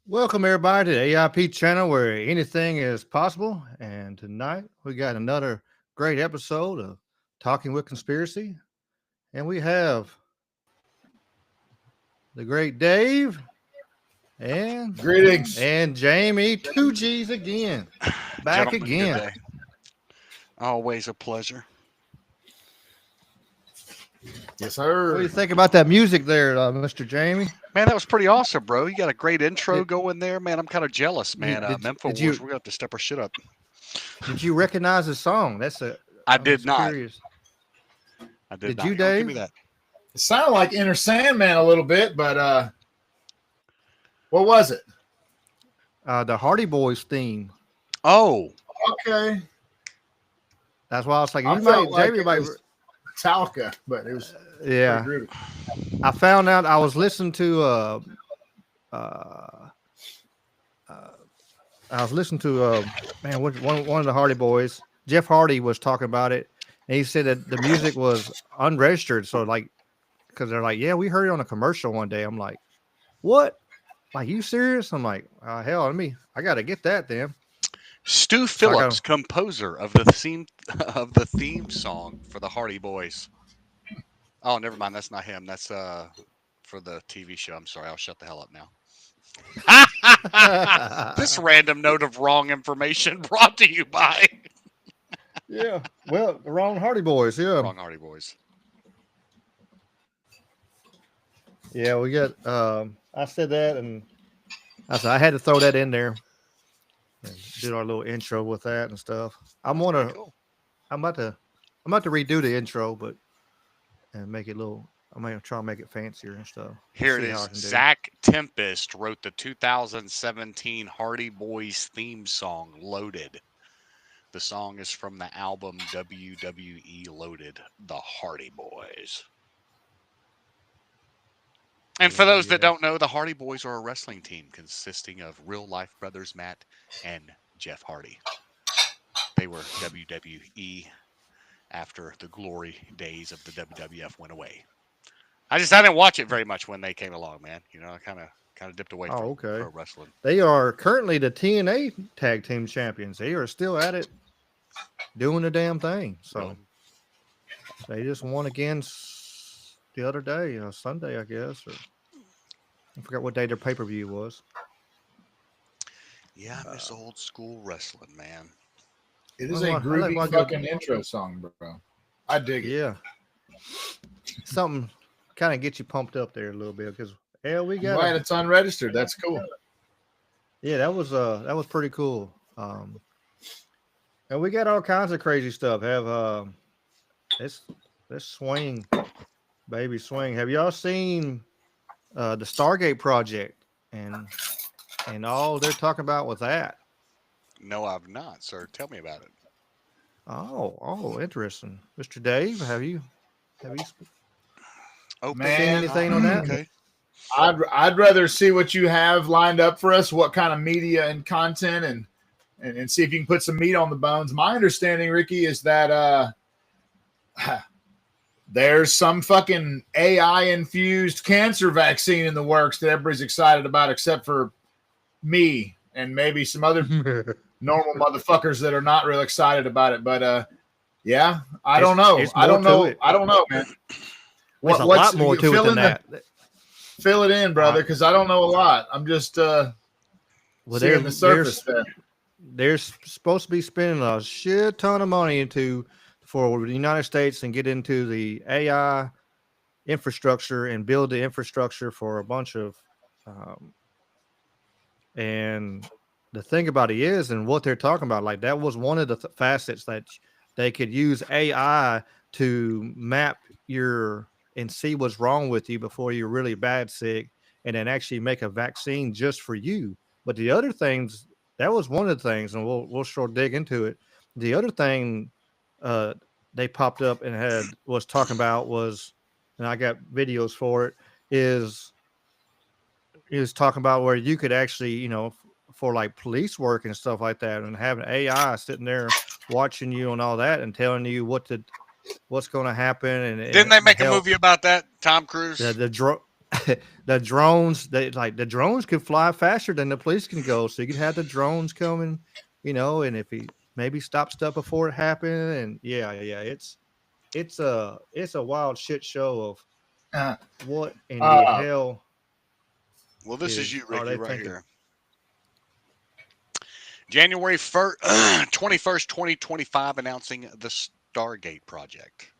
Welcome everybody to the A.I.P channel where anything is possible. And tonight we got another great episode of Talking with Conspiracy. And we have the great Dave and Greetings. Jamie, two G's again. Back Gentlemen, good again. day. Always a pleasure. Yes, What do you sir. think about that music there, Mr. Jamie? Man, that was pretty awesome, bro. You got a great intro going there, man. I'm kind of jealous, man. Memphis did Wars, you we're gonna have to step our shit up. did you recognize the song? I I'm did just not. curious. I did Did not. you, Don't give me Dave? that. It sounded like Inner Sandman a little bit, but what was it? The Hardy Boys theme. Oh, Okay. That's why I was like, I you felt might, like Jamie it might. was Metallica, but it was Yeah. pretty groovy. I found out I was listening to man, one of the Hardy Boys. Jeff Hardy was talking about it, and he said that the music was unregistered. So like, because they're like, yeah, we heard it on a commercial one day. I'm like, what? Like, you serious? I'm like, hell, I got to get that then. Stu So I Phillips, got, composer of the theme song for the Hardy Boys. Oh, never mind. That's not him. That's for the TV show. I'm sorry. I'll shut the hell up now. This random note of wrong information brought to you by yeah, well, the wrong Hardy Boys. Yeah, wrong Hardy Boys. yeah, we got. I said that, and I had to throw that in there. And did our little intro with that and stuff. That's pretty cool. I'm about to redo the intro, but and make it a little. I'm gonna try and make it fancier and stuff. Here it See how I is. can do. Zach Tempest wrote the 2017 Hardy Boys theme song, Loaded. The song is from the album WWE Loaded, The Hardy Boys. And for those that don't know, the Hardy Boys are a wrestling team consisting of real-life brothers Matt and Jeff Hardy. They were WWE after the glory days of the WWF went away. I didn't watch it very much when they came along, man. You know, I kind of dipped away from pro wrestling. They are currently the TNA Tag Team Champions. They are still at it, doing the damn thing. So they just won again the other day, Sunday, I guess, or I forgot what day their pay-per-view was. Yeah, I miss old school wrestling, man. It is a groovy fucking intro song, bro. I dig it. Yeah, something kind of get you pumped up there a little bit because we got. Right, it's unregistered. That's cool. Yeah, that was pretty cool. And we got all kinds of crazy stuff. Have this swing, baby swing. Have y'all seen the Stargate project and all they're talking about with that? No, I've not, sir. Tell me about it. Oh, interesting. Mr. Dave, have you seen anything on that? Okay. I'd rather see what you have lined up for us, what kind of media and content, and see if you can put some meat on the bones. My understanding, Ricky, is that there's some fucking AI infused cancer vaccine in the works that everybody's excited about, except for me and maybe some other normal motherfuckers that are not real excited about it. But yeah, I don't know. I don't know, man. There's a lot more to it than that. Fill it in, brother, because I don't know a lot. I'm just seeing the surface there. They're supposed to be spending a shit ton of money for the United States and get into the AI infrastructure and build the infrastructure for a bunch of and the thing about it is, and what they're talking about, like that was one of the facets that they could use AI to map and see what's wrong with you before you're really bad sick, and then actually make a vaccine just for you. But the other things, that was one of the things, and we'll sure dig into it. The other thing they popped up and was talking about was, and I got videos for it, is talking about where you could actually, for like police work and stuff like that, and having AI sitting there watching you and all that and telling you what's going to happen. And didn't they make a movie about that? Tom Cruise. The drone. the drones, the drones could fly faster than the police can go. So you could have the drones coming, and if he maybe stop stuff before it happened. And yeah, it's a wild shit show of Uh, what in the uh, hell Well, this is you, are Ricky, they right thinking? here. January 1st, 21st, 2025, announcing the Stargate project.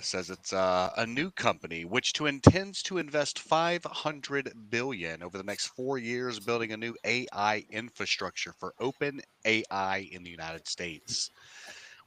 Says it's a new company which intends to invest $500 billion over the next 4 years building a new AI infrastructure for open AI in the United States.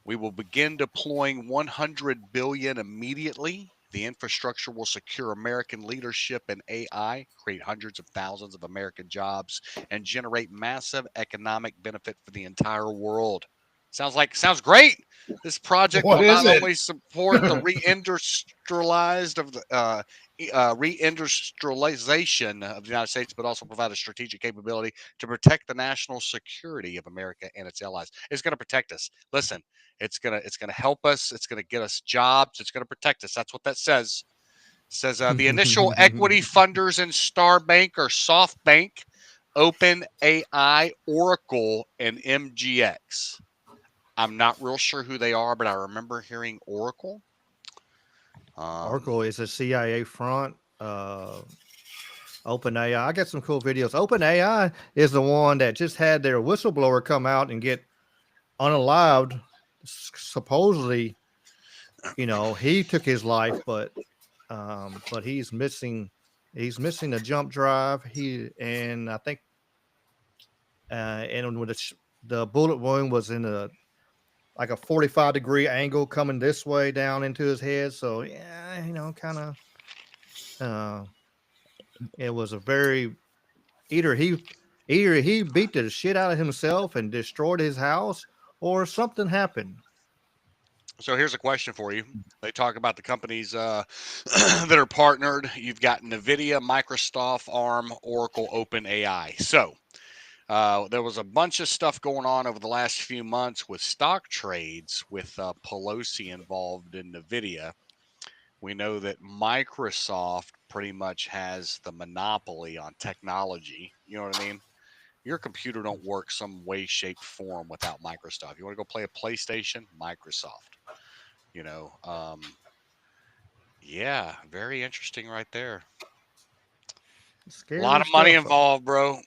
We will begin deploying $100 billion immediately. The infrastructure will secure American leadership in AI, create hundreds of thousands of American jobs, and generate massive economic benefit for the entire world. Sounds great. This project what will is not it? only support the reindustrialization of the United States, but also provide a strategic capability to protect the national security of America and its allies. It's going to protect us. Listen, it's gonna help us. It's gonna get us jobs. It's gonna protect us. That's what that says. It says the initial equity funders in Starbank are SoftBank, OpenAI, Oracle, and MGX. I'm not real sure who they are, but I remember hearing Oracle. Oracle is a CIA front. OpenAI. I got some cool videos. OpenAI is the one that just had their whistleblower come out and get unalived. Supposedly, he took his life, but he's missing. He's missing a jump drive. And I think and with the bullet wound was in like a 45-degree angle coming this way down into his head. So yeah, kind of. It was a very either he beat the shit out of himself and destroyed his house, or something happened. So here's a question for you. They talk about the companies that are partnered. You've got NVIDIA, Microsoft, ARM, Oracle, OpenAI. So there was a bunch of stuff going on over the last few months with stock trades with Pelosi involved in NVIDIA. We know that Microsoft pretty much has the monopoly on technology. You know what I mean? Your computer don't work some way, shape, form without Microsoft. You want to go play a PlayStation? Microsoft. You know, yeah, very interesting right there. A lot Scary of money stuff. involved, bro.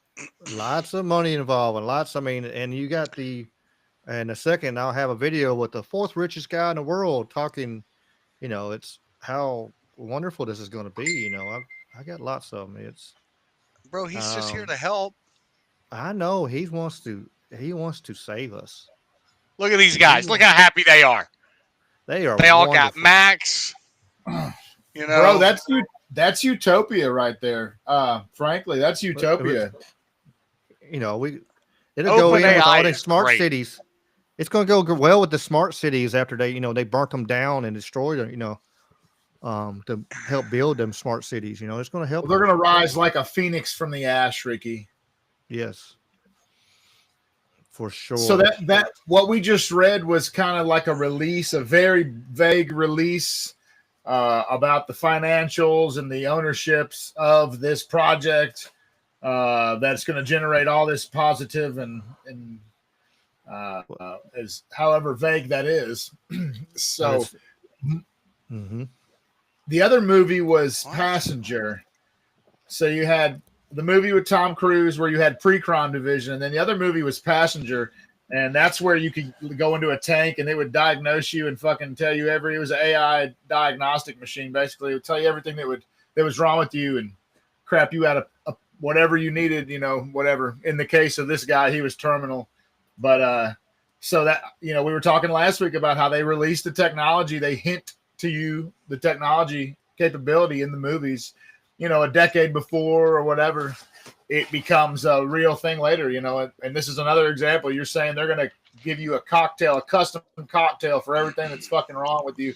Lots of money involved, and lots. I mean, and you got in a second, I'll have a video with the fourth richest guy in the world talking. It's how wonderful this is going to be. I got lots of them. Bro, he's just here Um, to help. I know he wants to save us. Look at these He guys. Look how happy they are. They are They all got wonderful. Max. You Bro, know, that's utopia right there. Frankly, that's utopia. It'll go Open in with all AI the is smart great. cities. It's going to go well with the smart cities after they burnt them down and destroyed them, to help build them smart cities. It's going to help Well, they're them. gonna rise like a phoenix from the ash, Ricky. Yes, for So sure. that what we just read was kind of like a release, a very vague release about the financials and the ownerships of this project that's going to generate all this positive and as however vague that is. So Mm-hmm. the other movie was What? Passenger. So you had the movie with Tom Cruise where you had pre-crime division, and then the other movie was Passenger, and that's where you could go into a tank and they would diagnose you and fucking tell you it was an AI diagnostic machine. Basically, it would tell you everything that was wrong with you and crap you out of whatever you needed, whatever. In the case of this guy, he was terminal. But so that we were talking last week about how they released the technology. They hint to you the technology capability in the movies, a decade before or whatever. It becomes a real thing later, and this is another example. You're saying they're going to give you a custom cocktail for everything that's fucking wrong with you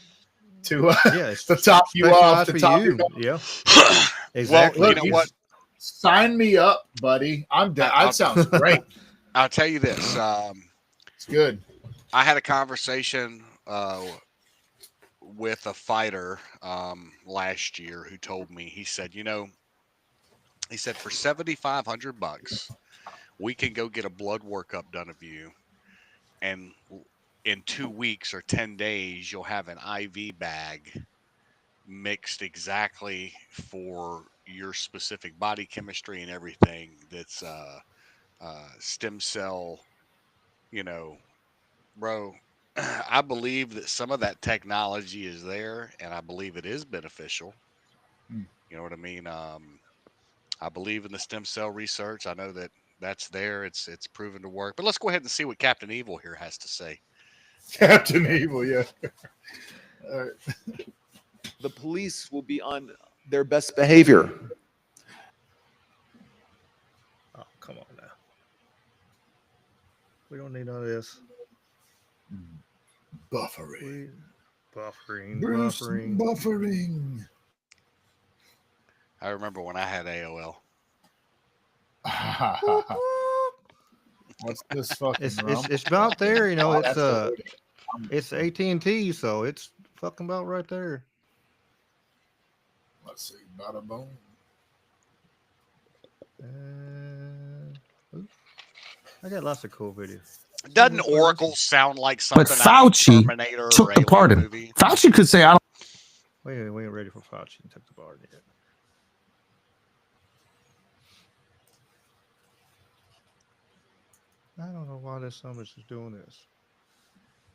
to It's to top you off, specialized to for top you. your. Yeah, Well, exactly. you Look, know what? sign me up, buddy. I'm down. That sounds great. I'll tell you this. It's good. I had a conversation with a fighter last year who told me, he said, he said for $7,500, we can go get a blood workup done of you, and in 2 weeks or 10 days, you'll have an IV bag mixed exactly for your specific body chemistry and everything. That's stem cell, you know, bro. I believe that some of that technology is there, and I believe it is beneficial. Hmm. You know what I mean? I believe in the stem cell research. I know that that's there. It's proven to work. But let's go ahead and see what Captain Evil here has to say. Captain Evil, yeah. All right. The police will be on their best behavior. Oh, come on now. We don't need none of this. Buffering. Buffering. Bruce Buffering. buffering. I remember when I had AOL. What's this fucking It's about there, you know. Oh, It's that's it's AT&T, so it's fucking about right there. let's see, bada boom. I got lots of cool videos. Doesn't Oracle sound like something But out of Fauci Terminator took or the Alien pardon. movie? Fauci could say, "I don't." We ain't ready for Fauci and took the pardon yet. I don't know why this summons is doing this.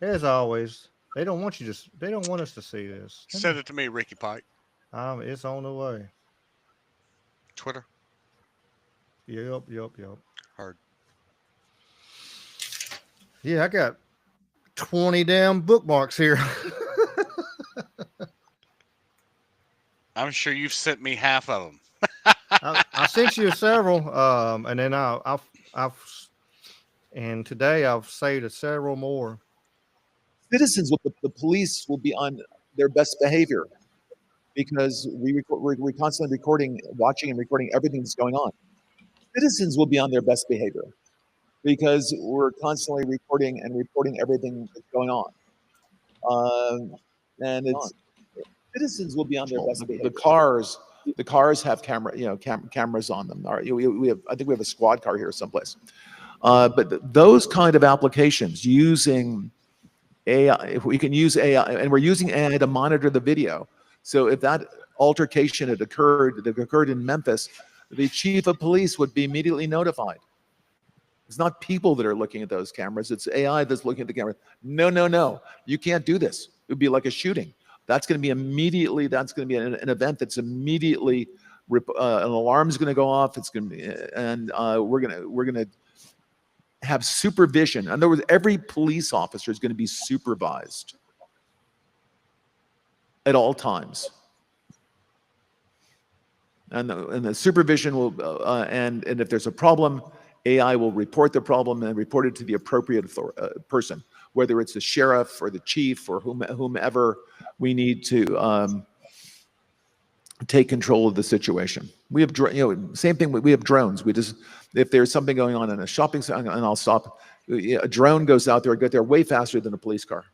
As always, they don't want you to. They don't want us to see this. Send it to me, Ricky Pike. It's on the way. Twitter. Yep. Heard. Yeah, I got 20 damn bookmarks here. I'm sure you've sent me half of them. I sent you several, and then and today I've saved several more. Citizens, the police will be on their best behavior because we're constantly recording, watching, and recording everything that's going on. Citizens will be on their best behavior because we're constantly recording and reporting everything that's going on. And it's citizens will be on their best behavior. The cars have cameras on them. We have, I think we have a squad car here someplace. But those kind of applications using AI, if we can use AI, and we're using AI to monitor the video. So if that altercation that occurred in Memphis, the chief of police would be immediately notified. It's not people that are looking at those cameras. It's AI that's looking at the camera. No. You can't do this. It would be like a shooting. That's going to be an event that's immediately, an alarm is going to go off. It's going to be, and we're going to have supervision. In other words, every police officer is going to be supervised at all times. And the supervision will, and if there's a problem, AI will report the problem and report it to the appropriate person, whether it's the sheriff or the chief or whomever we need to take control of the situation. We have, same thing. We have drones. If there's something going on in a shopping center, and I'll stop. A drone goes out there, get there way faster than a police car.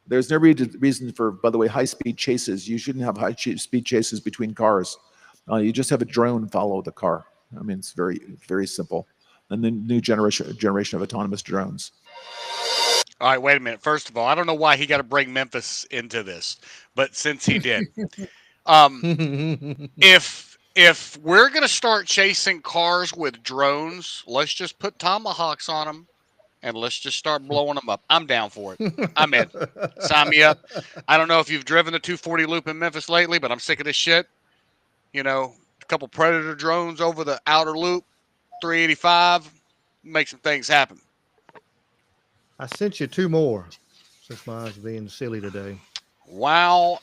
There's no reason for, by the way, high-speed chases. You shouldn't have high-speed chases between cars. You just have a drone follow the car. I mean, it's very, very simple. And the new generation of autonomous drones. All right, wait a minute. First of all, I don't know why he got to bring Memphis into this, but since he did, if we're gonna start chasing cars with drones, let's just put tomahawks on them and let's just start blowing them up. I'm down for it. I'm in. Sign me up. I don't know if you've driven the 240 loop in Memphis lately, but I'm sick of this shit. A couple Predator drones over the outer loop, 385, make some things happen. I sent you two more since mine's being silly today. Wow.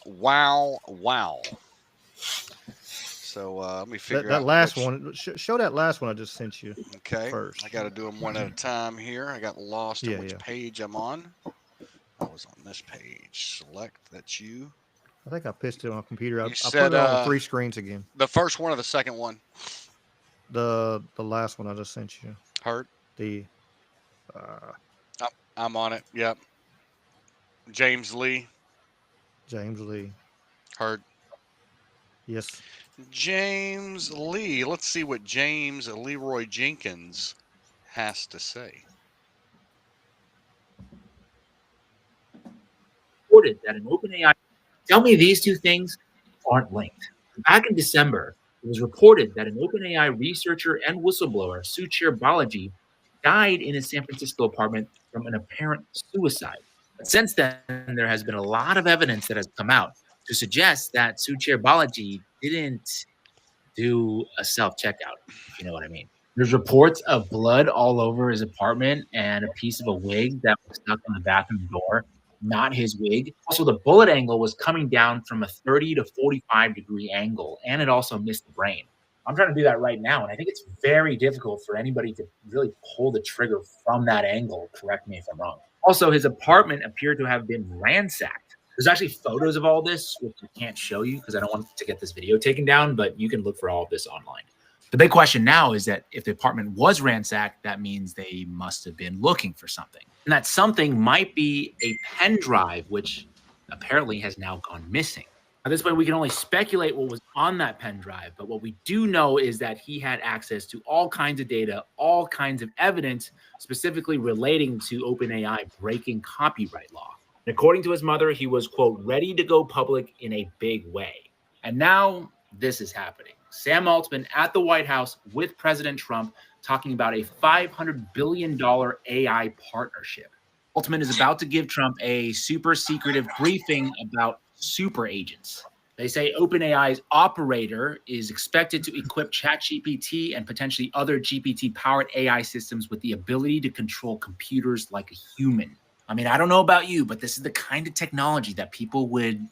So let me figure out that last one. Show that last one I just sent you. Okay. First. I got to do them one at a time here. I got lost in which page I'm on. I was on this page. Select. That's you. I think I pissed it on a computer. I put said, it on 3 screens again. The first one or the second one? The last one I just sent you. Heard. I'm on it. Yep. James Lee. James Lee. Heard. Yes. James Lee. Let's see what James Leroy Jenkins has to say. Reported that an OpenAI. Tell me these two things aren't linked. Back in December, it was reported that an OpenAI researcher and whistleblower, Suchir Balaji, died in his San Francisco apartment from an apparent suicide. But since then, there has been a lot of evidence that has come out to suggest that Suchir Balaji didn't do a self-checkout, if you know what I mean. There's reports of blood all over his apartment and a piece of a wig that was stuck on the bathroom door, not his wig. Also, the bullet angle was coming down from a 30 to 45 degree angle, and it also missed the brain. I'm trying to do that right now, and I think it's very difficult for anybody to really pull the trigger from that angle. Correct me if I'm wrong. Also, his apartment appeared to have been ransacked. There's actually photos of all this, which I can't show you because I don't want to get this video taken down, but you can look for all of this online. The big question now is that if the apartment was ransacked, that means they must have been looking for something. And that something might be a pen drive, which apparently has now gone missing. At this point, we can only speculate what was on that pen drive, but what we do know is that he had access to all kinds of data, all kinds of evidence, specifically relating to OpenAI breaking copyright law. According to his mother, he was, quote, ready to go public in a big way. And now this is happening. Sam Altman at the White House with President Trump talking about a $500 billion AI partnership. Altman is about to give Trump a super secretive briefing about super agents. They say OpenAI's operator is expected to equip ChatGPT and potentially other GPT-powered AI systems with the ability to control computers like a human. I mean, I don't know about you, but this is the kind of technology that people would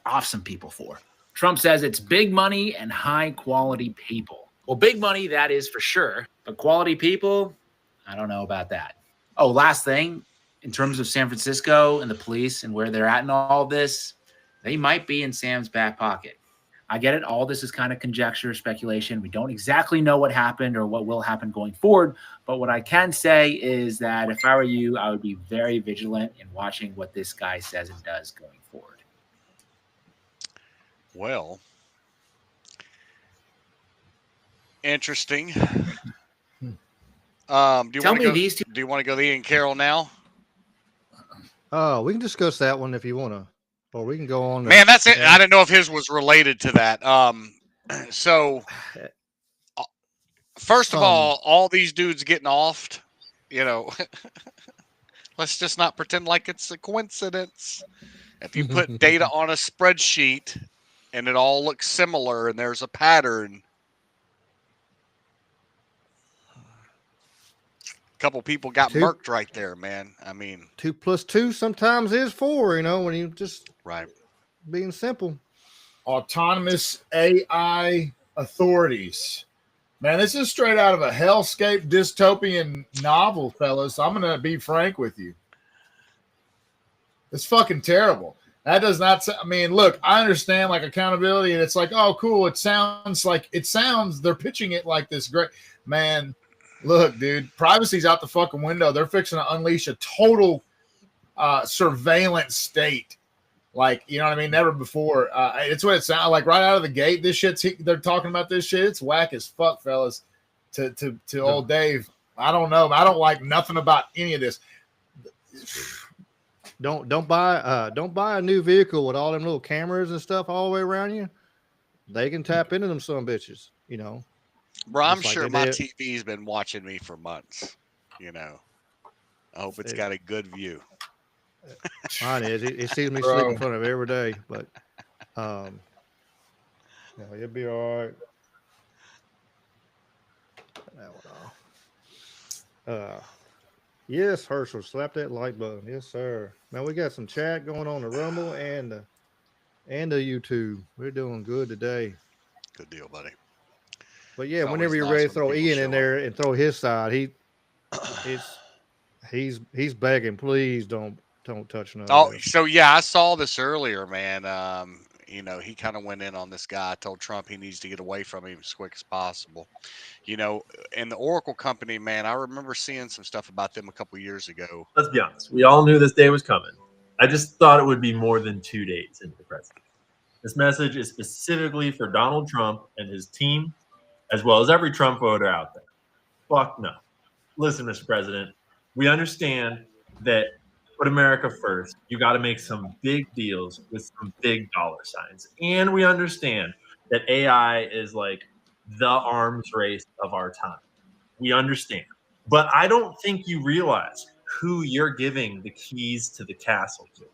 off some people for. Trump says it's big money and high quality people. Well, big money, that is for sure. But quality people, I don't know about that. Oh, last thing, in terms of San Francisco and the police and where they're at in all this, they might be in Sam's back pocket. I get it. All this is kind of conjecture, speculation. We don't exactly know what happened or what will happen going forward. But what I can say is that if I were you, I would be very vigilant in watching what this guy says and does going forward. Well, interesting. Do you want to go the Ian Carroll now? We can discuss that one if you want to, or we can go on. Man, that's it. I didn't know if his was related to that. So first of all these dudes getting offed, you know, let's just not pretend like it's a coincidence. If you put data on a spreadsheet and it all looks similar and there's a pattern, a couple people got murked right there, man. I mean, 2 + 2 sometimes is 4, you know, when you just being simple. Autonomous AI authorities. Man, this is straight out of a hellscape dystopian novel, fellas. I'm going to be frank with you. It's fucking terrible. That does not, I mean, look, I understand like accountability and it's like, oh, cool. It sounds, they're pitching it like this great, man. Look, dude, privacy's out the fucking window. They're fixing to unleash a total surveillance state. Like, you know what I mean? Never before. It's what it sounds like right out of the gate. This shit's, they're talking about this shit. It's whack as fuck, fellas. To old Dave. I don't know. I don't like nothing about any of this. Don't buy a new vehicle with all them little cameras and stuff all the way around you. They can tap into them some bitches, you know. Bro, I'm sure my TV's been watching me for months. You know, I hope it's got a good view. Mine is. It sees me sleep in front of it every day, but no, it'll be all right. That one off. Yes, Herschel, slap that like button. Yes, sir. Man, we got some chat going on the Rumble and the YouTube. We're doing good today. Good deal, buddy. But yeah, whenever you're ready to throw Ian in there and throw his side, he's begging, please don't touch none. Oh, so yeah, I saw this earlier, man. You know, he kind of went in on this guy. Told Trump he needs to get away from him as quick as possible. You know, and the Oracle company, man, I remember seeing some stuff about them a couple years ago. Let's be honest. We all knew this day was coming. I just thought it would be more than 2 days into the presidency. This message is specifically for Donald Trump and his team, as well as every Trump voter out there. Fuck no. Listen, Mr. President, we understand that put America first. You got to make some big deals with some big dollar signs. And we understand that AI is like the arms race of our time. We understand. But I don't think you realize who you're giving the keys to the castle to.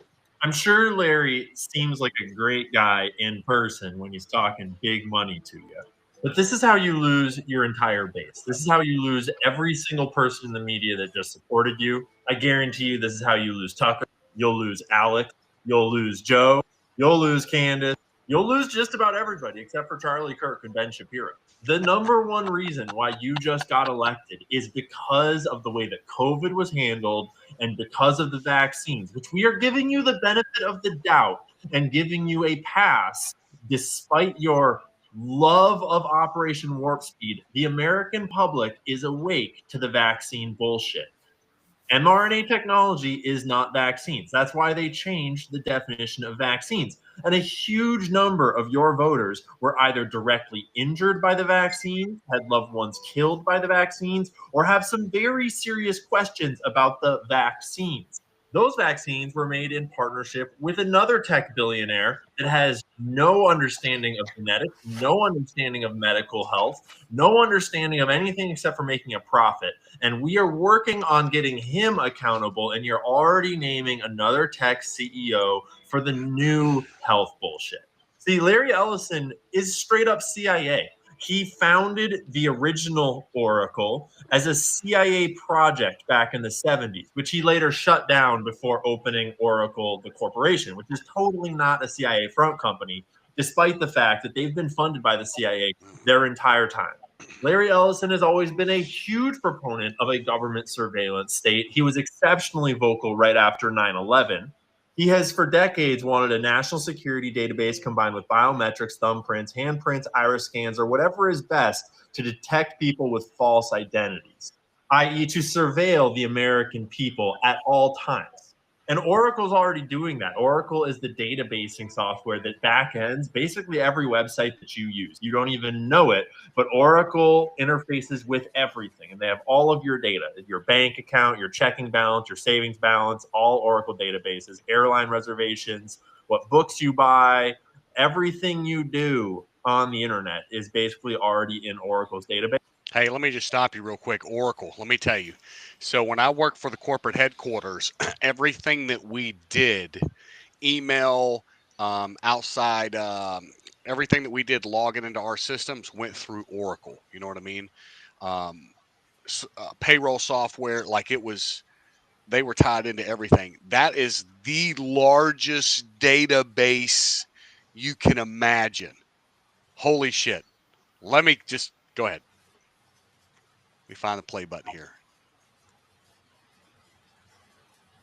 I'm sure Larry seems like a great guy in person when he's talking big money to you. But this is how you lose your entire base. This is how you lose every single person in the media that just supported you. I guarantee you this is how you lose Tucker. You'll lose Alex. You'll lose Joe. You'll lose Candace. You'll lose just about everybody except for Charlie Kirk and Ben Shapiro. The number one reason why you just got elected is because of the way that COVID was handled and because of the vaccines, which we are giving you the benefit of the doubt and giving you a pass despite your love of Operation Warp Speed. The American public is awake to the vaccine bullshit. mRNA technology is not vaccines. That's why they changed the definition of vaccines. And a huge number of your voters were either directly injured by the vaccine, had loved ones killed by the vaccines, or have some very serious questions about the vaccines. Those vaccines were made in partnership with another tech billionaire that has no understanding of genetics, no understanding of medical health, no understanding of anything except for making a profit. And we are working on getting him accountable. And you're already naming another tech CEO for the new health bullshit. See, Larry Ellison is straight up CIA. He founded the original Oracle as a CIA project back in the 70s, which he later shut down before opening Oracle, the corporation, which is totally not a CIA front company, despite the fact that they've been funded by the CIA their entire time. Larry Ellison has always been a huge proponent of a government surveillance state. He was exceptionally vocal right after 9/11. He has for decades wanted a national security database combined with biometrics, thumbprints, handprints, iris scans, or whatever is best to detect people with false identities, i.e. to surveil the American people at all times. And Oracle's already doing that. Oracle is the databasing software that backends basically every website that you use. You don't even know it, but Oracle interfaces with everything. And they have all of your data, your bank account, your checking balance, your savings balance, all Oracle databases, airline reservations, what books you buy, everything you do on the internet is basically already in Oracle's database. Hey, let me just stop you real quick. Oracle, let me tell you. So when I worked for the corporate headquarters, everything that we did, email, outside, everything that we did logging into our systems went through Oracle. You know what I mean? Payroll software, like it was, they were tied into everything. That is the largest database you can imagine. Holy shit. Let me just go ahead. Let me find the play button here.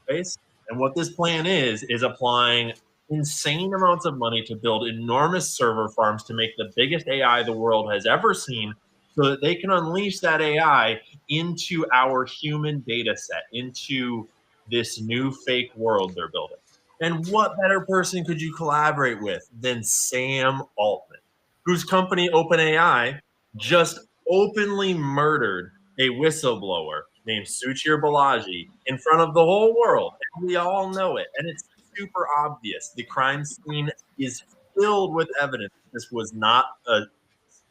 And what this plan is applying insane amounts of money to build enormous server farms to make the biggest AI the world has ever seen so that they can unleash that AI into our human data set, into this new fake world they're building. And what better person could you collaborate with than Sam Altman, whose company OpenAI just openly murdered a whistleblower named Suchir Balaji in front of the whole world. And we all know it. And it's super obvious. The crime scene is filled with evidence this was not a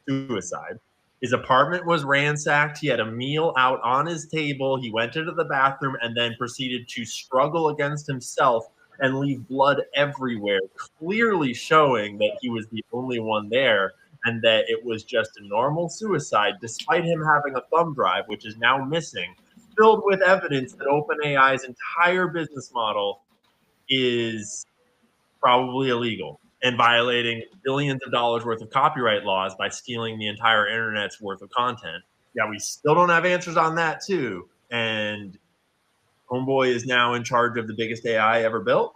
suicide. His apartment was ransacked. He had a meal out on his table. He went into the bathroom and then proceeded to struggle against himself and leave blood everywhere, clearly showing that he was the only one there and that it was just a normal suicide, despite him having a thumb drive, which is now missing, filled with evidence that OpenAI's entire business model is probably illegal and violating billions of dollars worth of copyright laws by stealing the entire internet's worth of content. Yeah, we still don't have answers on that too. And Homeboy is now in charge of the biggest AI ever built.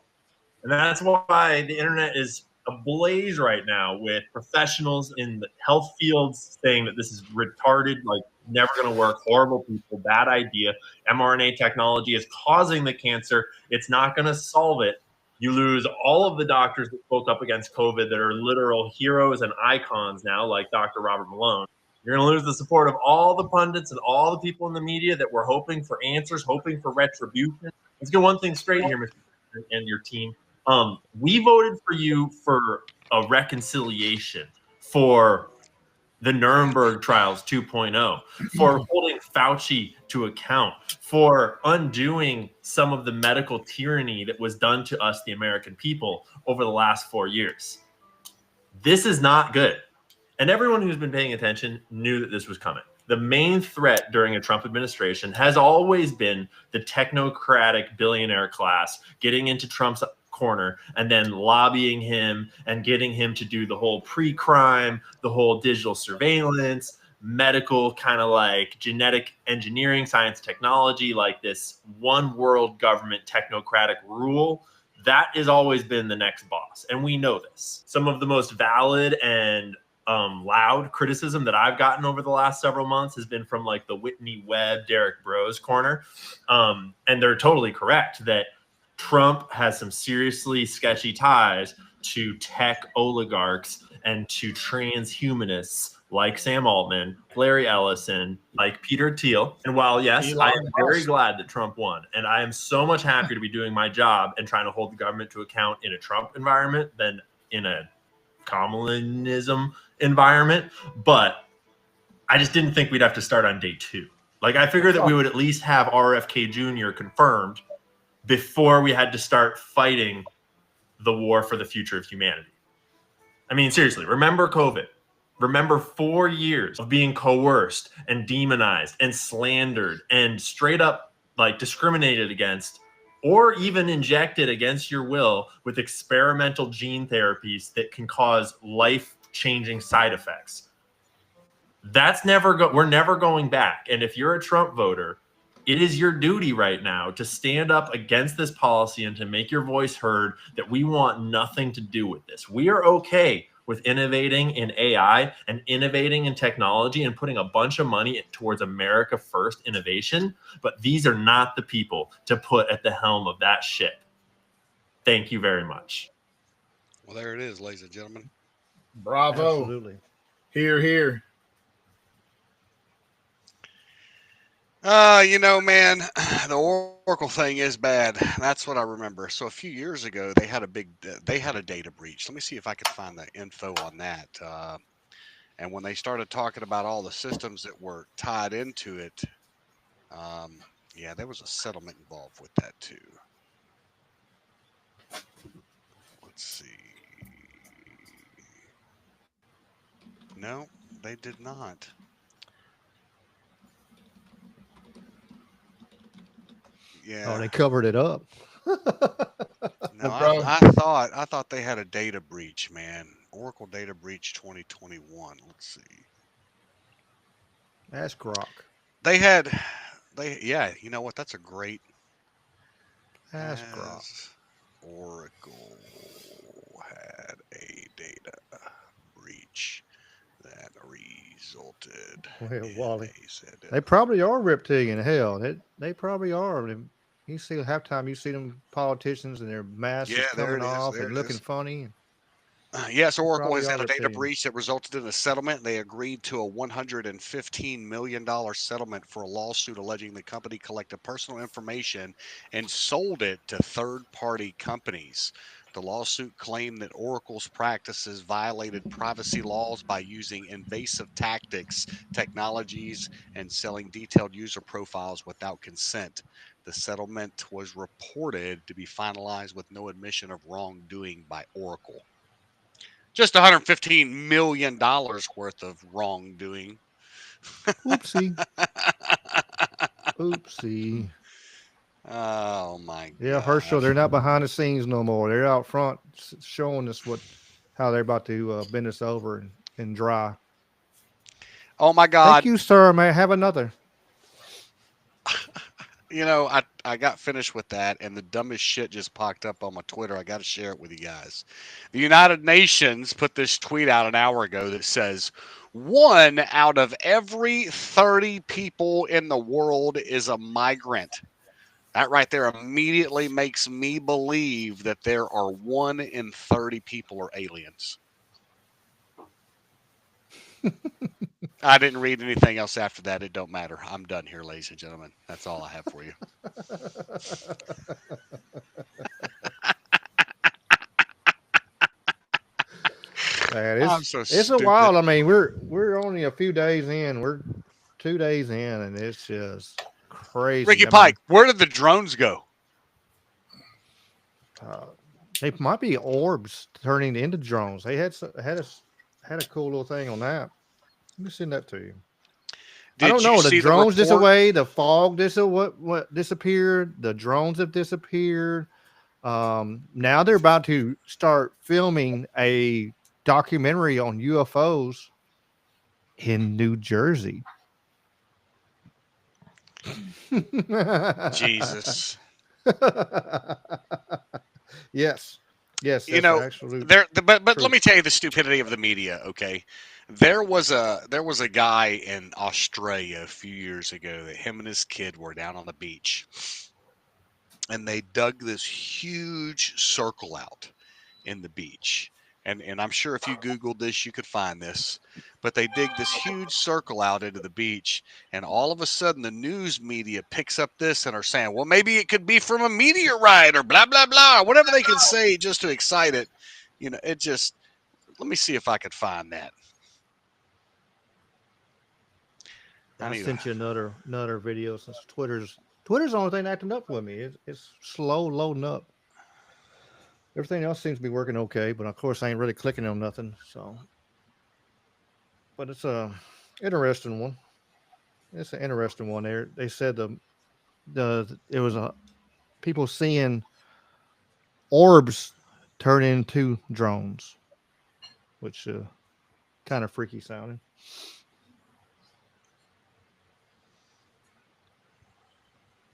And that's why the internet is ablaze right now with professionals in the health fields saying that this is retarded, like never going to work, horrible people, bad idea. mRNA technology is causing the cancer. It's not going to solve it. You lose all of the doctors that spoke up against COVID that are literal heroes and icons now, like Dr. Robert Malone. You're going to lose the support of all the pundits and all the people in the media that were hoping for answers, hoping for retribution. Let's get one thing straight here, Mr. President and your team. We voted for you for a reconciliation, for the Nuremberg trials 2.0, for holding Fauci to account, for undoing some of the medical tyranny that was done to us, the American people, over the last 4 years. This is not good. And everyone who's been paying attention knew that this was coming. The main threat during a Trump administration has always been the technocratic billionaire class getting into Trump's corner and then lobbying him and getting him to do the whole pre-crime, the whole digital surveillance, medical kind of like genetic engineering, science, technology, like this one world government technocratic rule. That has always been the next boss. And we know this. Some of the most valid and loud criticism that I've gotten over the last several months has been from like the Whitney Webb, Derek Bros corner. And they're totally correct that Trump has some seriously sketchy ties to tech oligarchs and to transhumanists like Sam Altman, Larry Ellison, like Peter Thiel. And while, yes, I am very glad that Trump won, and I am so much happier to be doing my job and trying to hold the government to account in a Trump environment than in a Kamalanism environment, but I just didn't think we'd have to start on day 2. Like, I figured that we would at least have RFK Jr. confirmed before we had to start fighting the war for the future of humanity. I mean, seriously, remember COVID. Remember 4 years of being coerced and demonized and slandered and straight up like discriminated against or even injected against your will with experimental gene therapies that can cause life-changing side effects. That's we're never going back. And if you're a Trump voter, it is your duty right now to stand up against this policy and to make your voice heard that we want nothing to do with this. We are okay with innovating in AI and innovating in technology and putting a bunch of money towards America first innovation, but these are not the people to put at the helm of that ship. Thank you very much. Well, there it is, ladies and gentlemen. Bravo. Absolutely. Here, here. You know, man, the Oracle thing is bad. That's what I remember. So a few years ago, they had a data breach. Let me see if I can find the info on that. And when they started talking about all the systems that were tied into it, yeah, there was a settlement involved with that too. Let's see. No, they did not. Yeah. Oh, they covered it up. No, I thought they had a data breach, man. Oracle data breach 2021. Let's see. Ask Grok. Yeah, you know what? That's a great. Ask Grok. Oracle had a data breach that resulted. Well, Wally, a they probably are reptilian. Hell, they probably are. You see, halftime you see them politicians and their masks coming off and looking funny. Yes, Oracle has had a data breach that resulted in a settlement. They agreed to a $115 million settlement for a lawsuit alleging the company collected personal information and sold it to third-party companies. The lawsuit claimed that Oracle's practices violated privacy laws by using invasive tactics, technologies, and selling detailed user profiles without consent. The settlement was reported to be finalized with no admission of wrongdoing by Oracle. Just $115 million worth of wrongdoing. Oopsie. Oopsie. Oh my god. Yeah, Herschel, they're not behind the scenes no more. They're out front showing us how they're about to bend us over and dry. Oh my god. Thank you, sir. May I have another? You know, I got finished with that, and the dumbest shit just popped up on my Twitter. I got to share it with you guys. The United Nations put this tweet out an hour ago that says 1 out of every 30 people in the world is a migrant. That right there immediately makes me believe that there are 1 in 30 people are aliens. I didn't read anything else after that. It don't matter. I'm done here, ladies and gentlemen. That's all I have for you. Man, I'm so it's a stupid. while. I mean, we're only a few days in. We're 2 days in, and it's just crazy. Ricky I Pike, mean, where did the drones go? they might be orbs turning into drones. They had a cool little thing on that. Let me send that to you. I Did don't you know. The see the drones report? away. The fog what disappeared. The drones have disappeared. Now they're about to start filming a documentary on UFOs in New Jersey. Jesus. Yes. Yes, You that's know, absolute but let truth. me tell you the stupidity of the media, okay? There was a guy in Australia a few years ago that him and his kid were down on the beach, and they dug this huge circle out in the beach. And I'm sure if you Googled this, you could find this. But they dig this huge circle out into the beach, and all of a sudden the news media picks up this and are saying, well, maybe it could be from a meteorite or blah, blah, blah, whatever they can say just to excite it. You know, it just, let me see if I could find that. I sent you another video since Twitter's the only thing acting up with me. It's slow loading up. Everything else seems to be working okay, but of course I ain't really clicking on nothing. So, but it's a interesting one. It's an interesting one. There, they said the it was a people seeing orbs turn into drones, which kind of freaky sounding.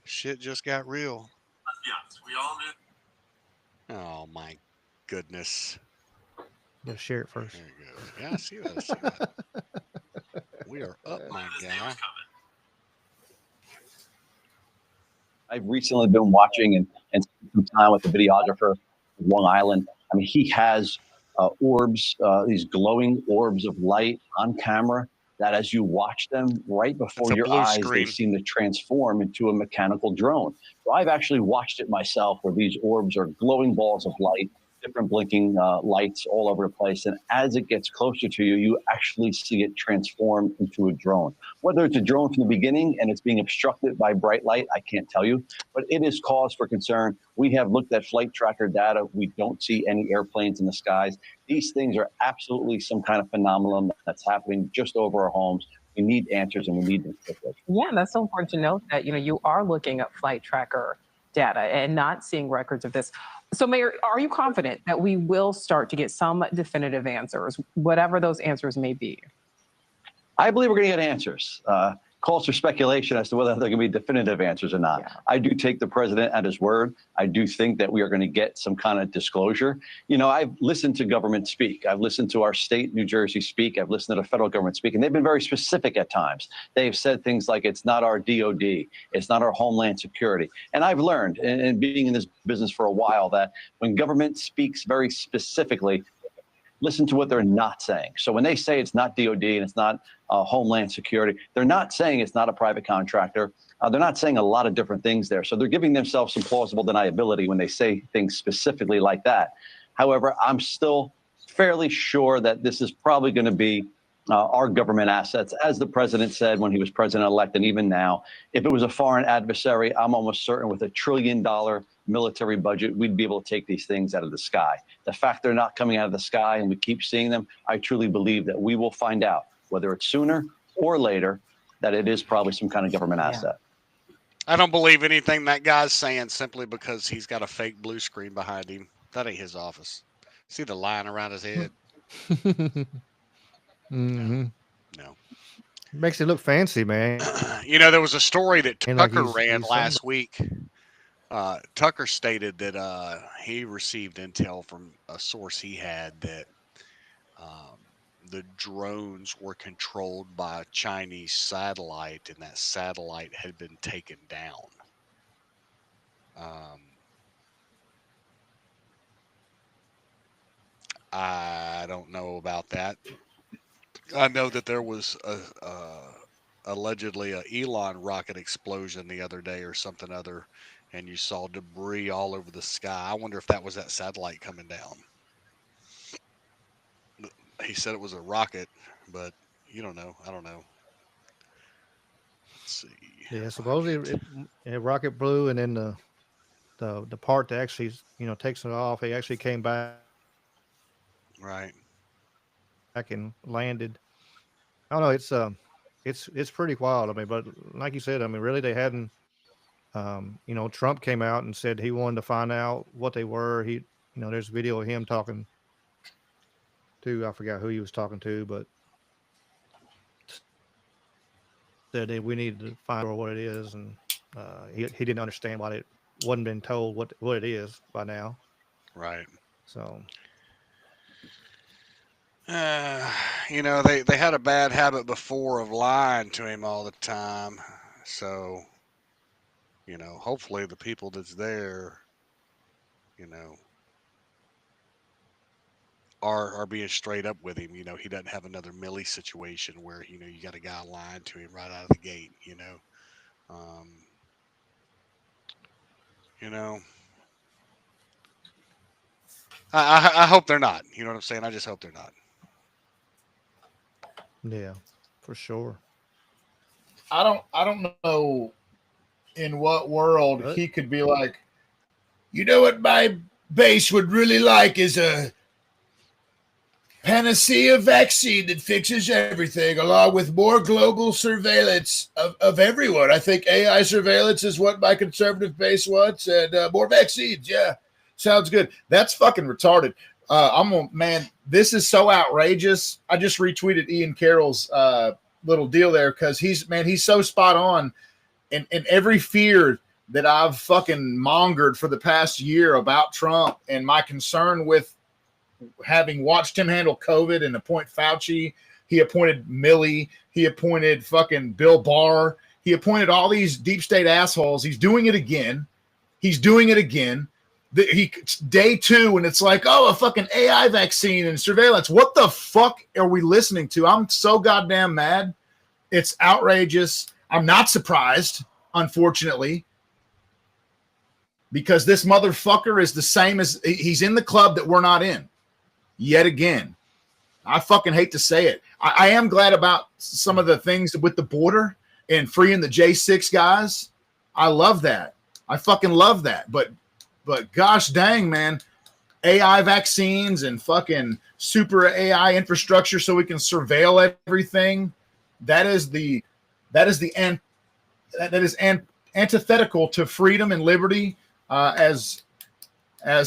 Shit just got real. Let's be honest. We all knew. Oh, my goodness. Yeah, share it first. There it goes. Yeah, I see that. I see that. We are up, my This day guy. was coming. I've recently been watching and spent some time with the videographer of Long Island. I mean, he has orbs, these glowing orbs of light on camera that as you watch them right That's before a your blue eyes, they screen. seem to transform into a mechanical drone. So I've actually watched it myself where these orbs are glowing balls of light, different blinking lights all over the place. And as it gets closer to you, you actually see it transform into a drone. Whether it's a drone from the beginning and it's being obstructed by bright light, I can't tell you, but it is cause for concern. We have looked at flight tracker data. We don't see any airplanes in the skies. These things are absolutely some kind of phenomenon that's happening just over our homes. We need answers and we need them quickly. Yeah, that's so important to note that you are looking at flight tracker data and not seeing records of this. So, Mayor, are you confident that we will start to get some definitive answers, whatever those answers may be? I believe we're going to get answers. Calls for speculation as to whether there can be definitive answers or not. Yeah. I do take the president at his word. I do think that we are going to get some kind of disclosure. You know, I've listened to government speak. I've listened to our state, New Jersey, speak. I've listened to the federal government speak, and they've been very specific at times. They've said things like, it's not our DOD, it's not our Homeland Security. And I've learned, in being in this business for a while, that when government speaks very specifically, listen to what they're not saying. So when they say it's not DOD and it's not Homeland Security, they're not saying it's not a private contractor. They're not saying a lot of different things there. So they're giving themselves some plausible deniability when they say things specifically like that. However, I'm still fairly sure that this is probably going to be our government assets, as the president said when he was president-elect, and even now. If it was a foreign adversary, I'm almost certain with $1 trillion military budget, we'd be able to take these things out of the sky. The fact they're not coming out of the sky and we keep seeing them, I truly believe that we will find out, whether it's sooner or later, that it is probably some kind of government asset. I don't believe anything that guy's saying simply because he's got a fake blue screen behind him. That ain't his office. See the line around his head? Mm-hmm. No. Makes it look fancy, man. You know, there was a story that And like Tucker ran he's last week. Tucker stated that he received intel from a source he had that the drones were controlled by a Chinese satellite, and that satellite had been taken down. I don't know about that. I know that there was allegedly a Elon rocket explosion the other day or something other, and you saw debris all over the sky. I wonder if that was that satellite coming down. He said it was a rocket, but you don't know. I don't know. Let's see. Yeah, supposedly rocket blew, and then the part that actually takes it off, he actually came back and landed. Right. I don't know. It's pretty wild. I mean, but like you said, I mean, really, they hadn't. Trump came out and said he wanted to find out what they were. There's video of him talking to, I forgot who he was talking to, but said that we needed to find out for what it is, and he didn't understand why it wasn't been told what it is by now. Right. So Uh, they had a bad habit before of lying to him all the time. So, hopefully the people that's there, you know, are being straight up with him. He doesn't have another Millie situation where, you got a guy lying to him right out of the gate. Um, you know, I hope they're not. You know what I'm saying? I just hope they're not. yeah, for sure. I don't know in what world But he could be like, you know what my base would really like is a panacea vaccine that fixes everything, along with more global surveillance of everyone. I think AI surveillance is what my conservative base wants, and more vaccines. Yeah, sounds good. That's fucking retarded. Man, this is so outrageous. I just retweeted Ian Carroll's little deal there because he's so spot on. And every fear that I've fucking mongered for the past year about Trump and my concern with having watched him handle COVID and appoint Fauci, he appointed Milley, he appointed fucking Bill Barr, he appointed all these deep state assholes. He's doing it again. He's doing it again. Day 2, and it's like, oh, a fucking AI vaccine and surveillance. What the fuck are we listening to? I'm so goddamn mad. It's outrageous. I'm not surprised, unfortunately, because this motherfucker is the same as he's in the club that we're not in. Yet again, I fucking hate to say it. I am glad about some of the things with the border and freeing the J6 guys. I love that. I fucking love that. But gosh dang, man, AI vaccines and fucking super AI infrastructure so we can surveil everything. That is antithetical to freedom and liberty as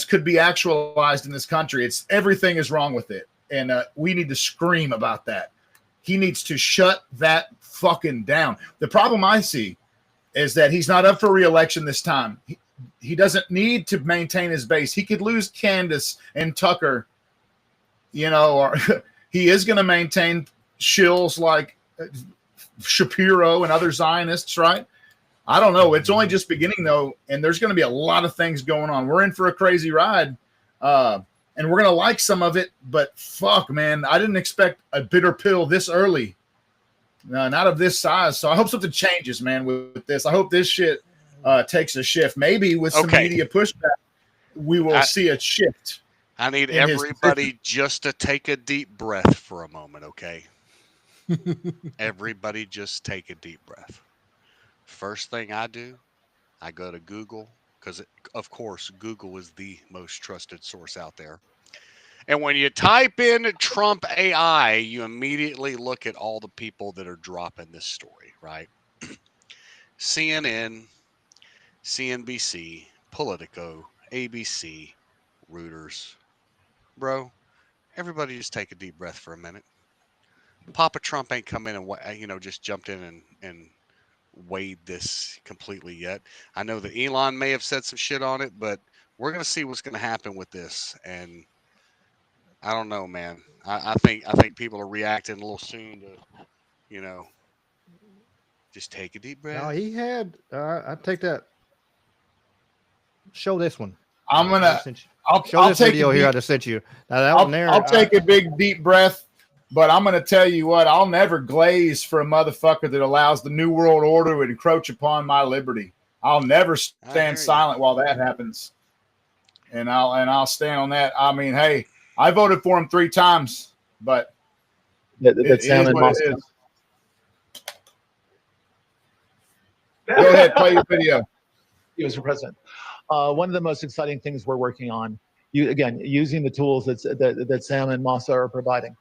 could be actualized in this country. Everything is wrong with it, and we need to scream about that. He needs to shut that fucking down. The problem I see is that he's not up for re-election this time. He doesn't need to maintain his base. He could lose Candace and Tucker, or he is going to maintain shills like Shapiro and other Zionists, right? I don't know. It's only just beginning, though, and there's going to be a lot of things going on. We're in for a crazy ride, and we're going to like some of it, but fuck, man, I didn't expect a bitter pill this early, not of this size. So I hope something changes, man, with this. I hope this shit takes a shift. Maybe with some media pushback, we will see a shift. I need everybody just to take a deep breath for a moment, okay? Everybody just take a deep breath. First thing I do, I go to Google because, of course, Google is the most trusted source out there. And when you type in Trump AI, you immediately look at all the people that are dropping this story, right? CNN, CNBC, Politico, ABC, Reuters. Bro, everybody just take a deep breath for a minute. Papa Trump ain't come in and just jumped in and weighed this completely yet. I know that Elon may have said some shit on it, but we're gonna see what's gonna happen with this. And I don't know, man. I think people are reacting a little soon to, just take a deep breath. no, he had. I take that. show this one. I'm gonna. Show I'll this take video here I just sent you. Now that one there, I'll take a big deep breath, but I'm gonna tell you what. I'll never glaze for a motherfucker that allows the New World Order to encroach upon my liberty. I'll never stand silent while that happens, and I'll stand on that. I mean, hey, I voted for him 3 times, but it is what it is. Go ahead, play your video. Mr. President, one of the most exciting things we're working on, using the tools that Sam and Masa are providing,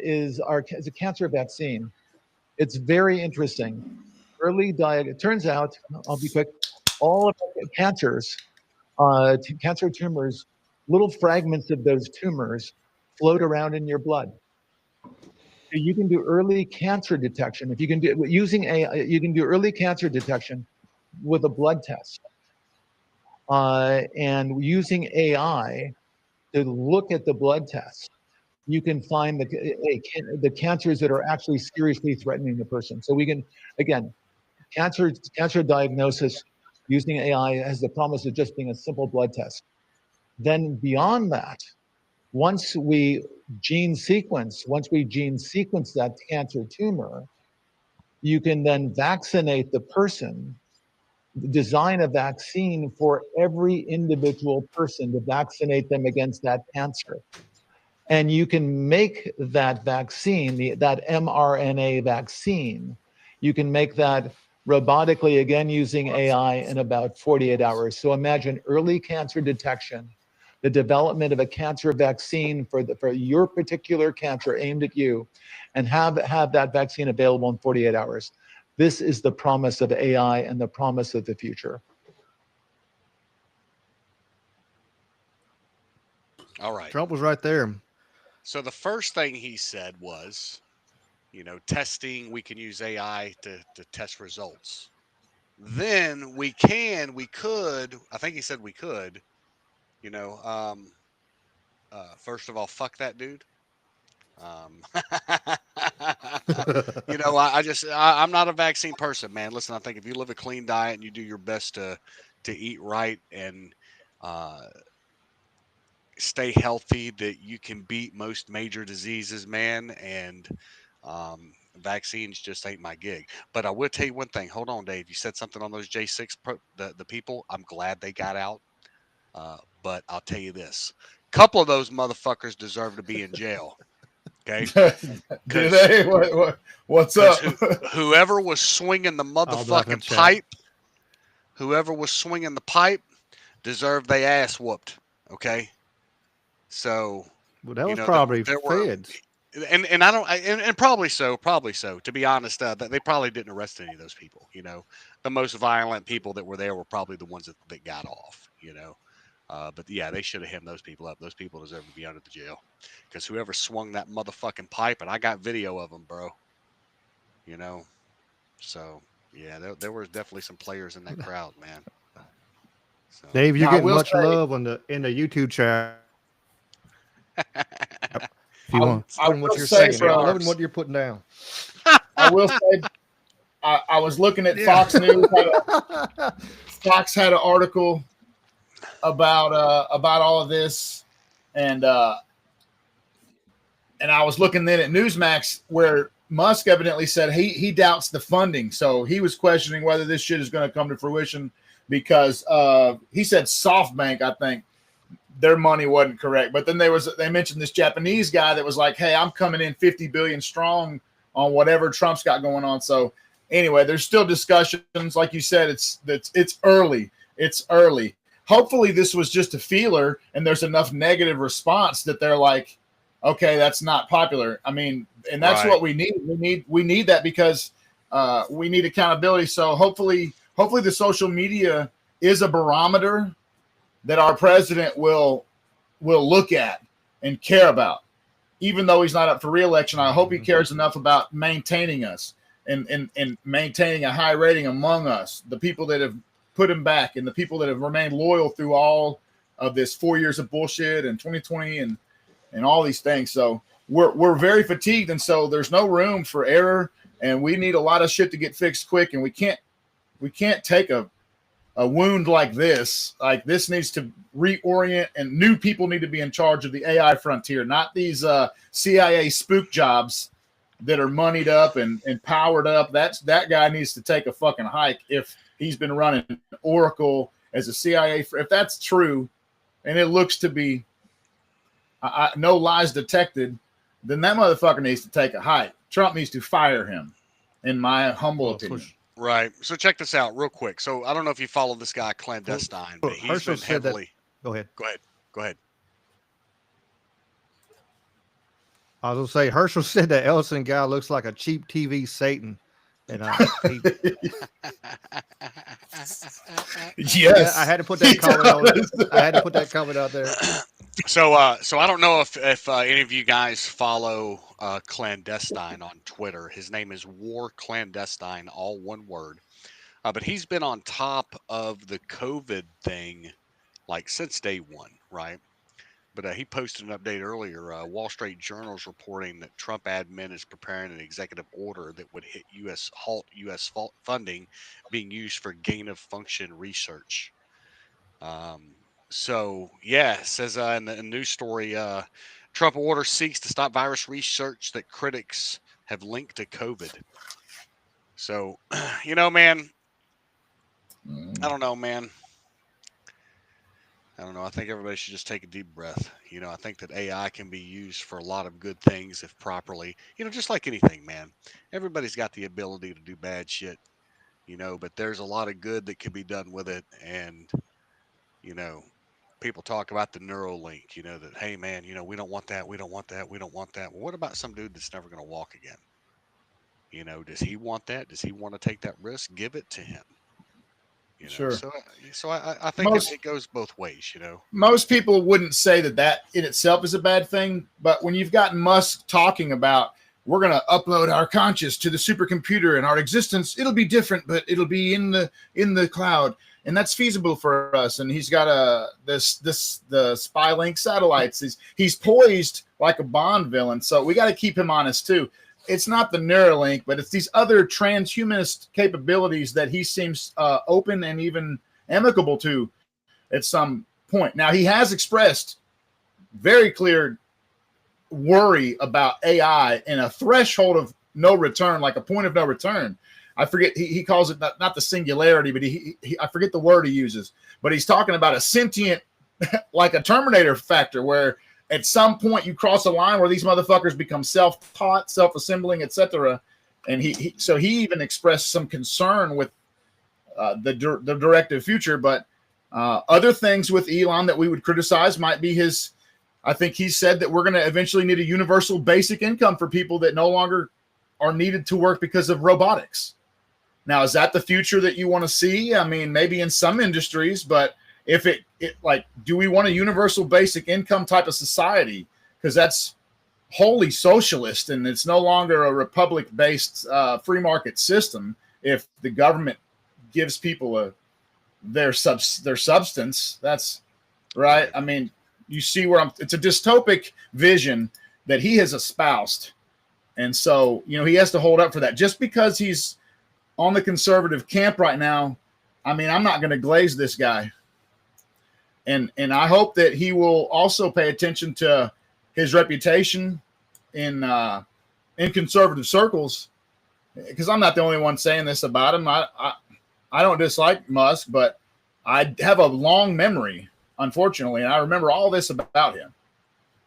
is a cancer vaccine. It's very interesting. It turns out, I'll be quick, all of the cancers, cancer tumors, little fragments of those tumors float around in your blood. So you can do early cancer detection. If you can do using AI, you can do early cancer detection with a blood test. And using AI to look at the blood test, you can find the cancers that are actually seriously threatening the person. So we can, again, cancer diagnosis using AI has the promise of just being a simple blood test. Then beyond that, once we gene sequence that cancer tumor, you can then vaccinate the person, design a vaccine for every individual person to vaccinate them against that cancer. And you can make that vaccine, that mRNA vaccine, you can make that robotically, again, using AI in about 48 hours. So imagine early cancer detection, the development of a cancer vaccine for your particular cancer aimed at you, and have that vaccine available in 48 hours. This is the promise of AI and the promise of the future. All right. Trump was right there. So the first thing he said was, testing, we can use AI to test results. Then we could, I think he said we could, first of all, fuck that dude. I'm not a vaccine person, man. Listen, I think if you live a clean diet and you do your best to eat right and stay healthy, that you can beat most major diseases, man. And vaccines just ain't my gig. But I will tell you one thing. Hold on, Dave. You said something on those J6 the people. I'm glad they got out. But I'll tell you this: a couple of those motherfuckers deserve to be in jail. Okay. Do they? What's up? Whoever was swinging the motherfucking pipe, deserved they ass whooped. Okay. So, well, that was probably feds. And I don't, and probably so. To be honest, they probably didn't arrest any of those people. The most violent people that were there were probably the ones that got off. But yeah, they should have hemmed those people up. Those people deserve to be under the jail, because whoever swung that motherfucking pipe, and I got video of them, bro. So yeah, there was definitely some players in that crowd, man. So. Dave, you're getting much love in the YouTube chat. If you want, loving what you're saying, loving what you're putting down. I will say, I was looking at Fox News. Fox had an article about all of this, and I was looking then at Newsmax, where Musk evidently said he doubts the funding, so he was questioning whether this shit is going to come to fruition, because he said SoftBank, I think, their money wasn't correct. But then they mentioned this Japanese guy that was like, hey, I'm coming in 50 billion strong on whatever Trump's got going on. So anyway, there's still discussions. Like you said, it's early. It's early. Hopefully this was just a feeler and there's enough negative response that they're like, okay, that's not popular. I mean, and that's what we need. We need that, because we need accountability. So hopefully the social media is a barometer that our president will look at and care about. Even though he's not up for re-election, I hope he cares enough about maintaining us and maintaining a high rating among us, the people that have put him back and the people that have remained loyal through all of this 4 years of bullshit and 2020 and all these things. So we're very fatigued, and so there's no room for error, and we need a lot of shit to get fixed quick, and we can't take a a wound like this needs to reorient, and new people need to be in charge of the AI frontier, not these CIA spook jobs that are moneyed up and powered up. That guy needs to take a fucking hike if he's been running Oracle as a CIA. If that's true, and it looks to be no lies detected, then that motherfucker needs to take a hike. Trump needs to fire him, in my humble opinion. Right. So check this out real quick. So I don't know if you follow this guy Clandestine, but he's Herschel been said that- heavily. Go ahead. Go ahead. I was gonna say Herschel said that Ellison guy looks like a cheap TV Satan, and yes, I had to put that comment on. I had to put that comment out there. So I don't know if any of you guys follow Clandestine on Twitter. His name is War Clandestine, all one word. But he's been on top of the COVID thing like since day one, right? But he posted an update earlier. Wall Street Journal is reporting that Trump admin is preparing an executive order that would halt U.S. funding being used for gain of function research. So yeah, it says in the news story, Trump order seeks to stop virus research that critics have linked to COVID. So, man, I don't know, man. I don't know. I think everybody should just take a deep breath. I think that AI can be used for a lot of good things if properly, just like anything, man. Everybody's got the ability to do bad shit, but there's a lot of good that can be done with it. And, people talk about the Neuralink, that, hey, man, we don't want that. We don't want that. We don't want that. Well, what about some dude that's never going to walk again? Does he want that? Does he want to take that risk? Give it to him. Sure. So I think it goes both ways, Most people wouldn't say that in itself is a bad thing, but when you've got Musk talking about we're going to upload our conscious to the supercomputer and our existence, it'll be different, but it'll be in the cloud, and that's feasible for us. And he's got the Spylink satellites. He's poised like a Bond villain, so we got to keep him honest too. It's not the Neuralink, but it's these other transhumanist capabilities that he seems open and even amicable to at some point. Now, he has expressed very clear worry about AI and a threshold of no return, like a point of no return. I forget, he calls it not the singularity, but he I forget the word he uses, but he's talking about a sentient, like a Terminator factor, where at some point you cross a line where these motherfuckers become self-taught, self-assembling, etc. And he even expressed some concern with the directive future. But other things with Elon that we would criticize might be I think he said that we're going to eventually need a universal basic income for people that no longer are needed to work because of robotics. Now, is that the future that you want to see? I mean, maybe in some industries, but if it like, do we want a universal basic income type of society? Because that's wholly socialist, and it's no longer a republic-based free market system. If the government gives people their substance, that's right. I mean, you see where it's a dystopic vision that he has espoused, and so he has to hold up for that. Just because he's on the conservative camp right now, I mean, I'm not going to glaze this guy. And I hope that he will also pay attention to his reputation in conservative circles, because I'm not the only one saying this about him. I don't dislike Musk, but I have a long memory, unfortunately, and I remember all this about him.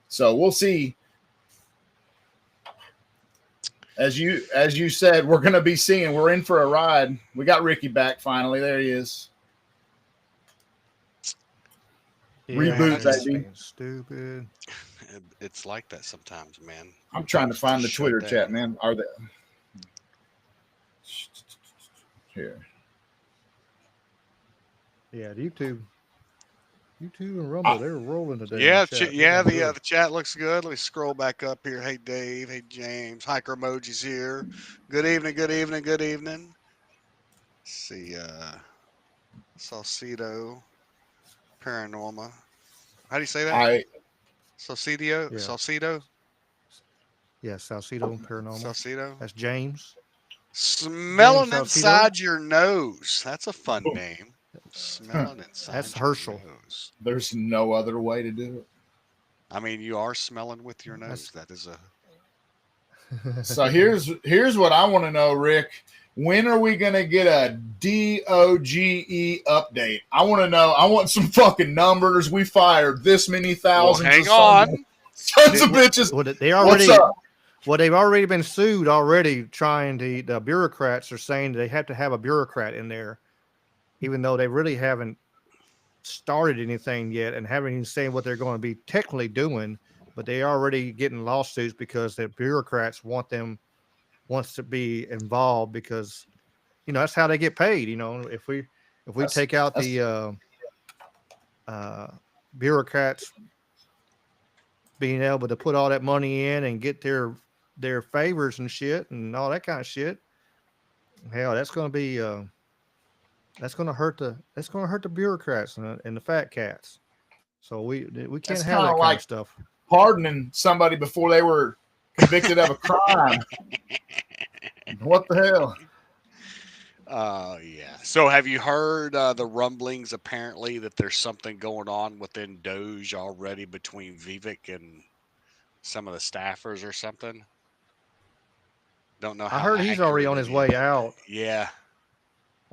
So we'll see. As you said, we're going to be seeing. We're in for a ride. We got Ricky back finally. There he is. Reboot, baby. Stupid. It's like that sometimes, man. I'm trying to find the Twitter chat, man. Are they here? Yeah, YouTube and Rumble, they're rolling today. Yeah, the chat looks good. Let me scroll back up here. Hey, Dave. Hey, James. Hiker emojis here. Good evening. Good evening. Good evening. Let's see. Salcedo. Paranormal. How do you say that? Salcedo? Yeah. Salcedo? Yeah, Salcedo and Paranormal. Salcedo? That's James. Smelling James inside your nose. That's a fun name. Smelling inside That's your Herschel. nose. There's no other way to do it. I mean, you are smelling with your nose. That is a. So here's what I want to know, Rick. When are we gonna get a DOGE update? I want to know. I want some fucking numbers. We fired this many thousands. Well, hang of on. sons of bitches. Well, What's up? Well, they've already been sued already. The bureaucrats are saying they have to have a bureaucrat in there, even though they really haven't started anything yet and haven't even said what they're going to be technically doing. But they are already getting lawsuits because the bureaucrats wants to be involved because, that's how they get paid. If we take out the bureaucrats being able to put all that money in and get their favors and shit and all that kind of shit, hell, that's going to be that's going to hurt the bureaucrats and the fat cats. So we can't have that kind of stuff. Pardoning somebody before they were convicted of a crime. What the hell? Yeah. So have you heard the rumblings apparently that there's something going on within Doge already between Vivek and some of the staffers or something? Don't know how I heard he's already on his way out. Yeah.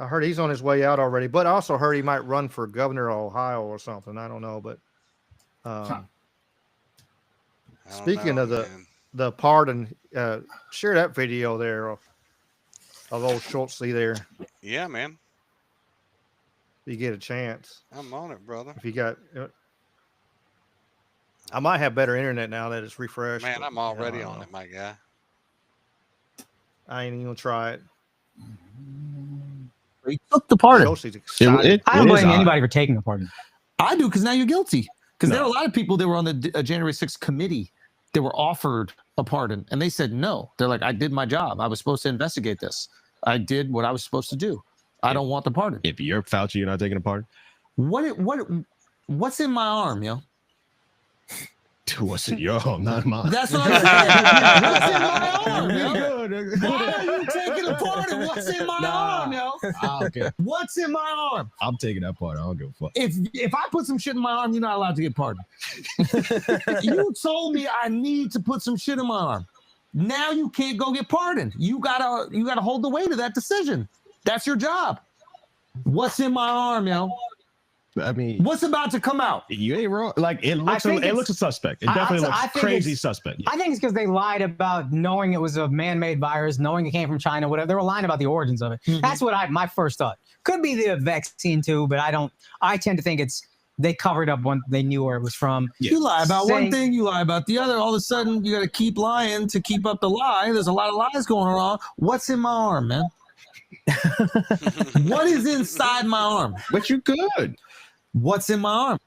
I heard he's on his way out already, but I also heard he might run for governor of Ohio or something. I don't know, but speaking of the pardon, share that video there of old Schultz there. Yeah, man. If you get a chance. I'm on it, brother. If you got, I might have better internet now that it's refreshed. Man, I'm already on it, my guy. I ain't even gonna try it. He took the pardon. I don't blame anybody for taking the pardon. I do, because now you're guilty. Because there are a lot of people that were on the January 6th committee that were offered a pardon, and they said no. They're like, I did my job. I was supposed to investigate this. I did what I was supposed to do. I don't want the pardon. If you're Fauci, you're not taking a pardon. What's in my arm, yo? What's in your arm, not mine. That's what I'm saying. What's in my arm, yo? Why are you taking a pardon? What's in my arm, yo? I don't care. What's in my arm? I'm taking that part. I don't give a fuck. If I put some shit in my arm, you're not allowed to get pardoned. You told me I need to put some shit in my arm. Now you can't go get pardoned. You gotta hold the weight of that decision. That's your job. What's in my arm, yo? I mean, what's about to come out? You ain't wrong. Like it looks a suspect. It definitely looks crazy suspect. I think it's because they lied about knowing it was a man-made virus, knowing it came from China, whatever. They were lying about the origins of it. Mm-hmm. That's what my first thought. Could be the vaccine too, but I tend to think they covered up when they knew where it was from. Yeah. You lie about one thing, you lie about the other. All of a sudden, you got to keep lying to keep up the lie. There's a lot of lies going on. What's in my arm, man? What is inside my arm? But you good. What's in my arm?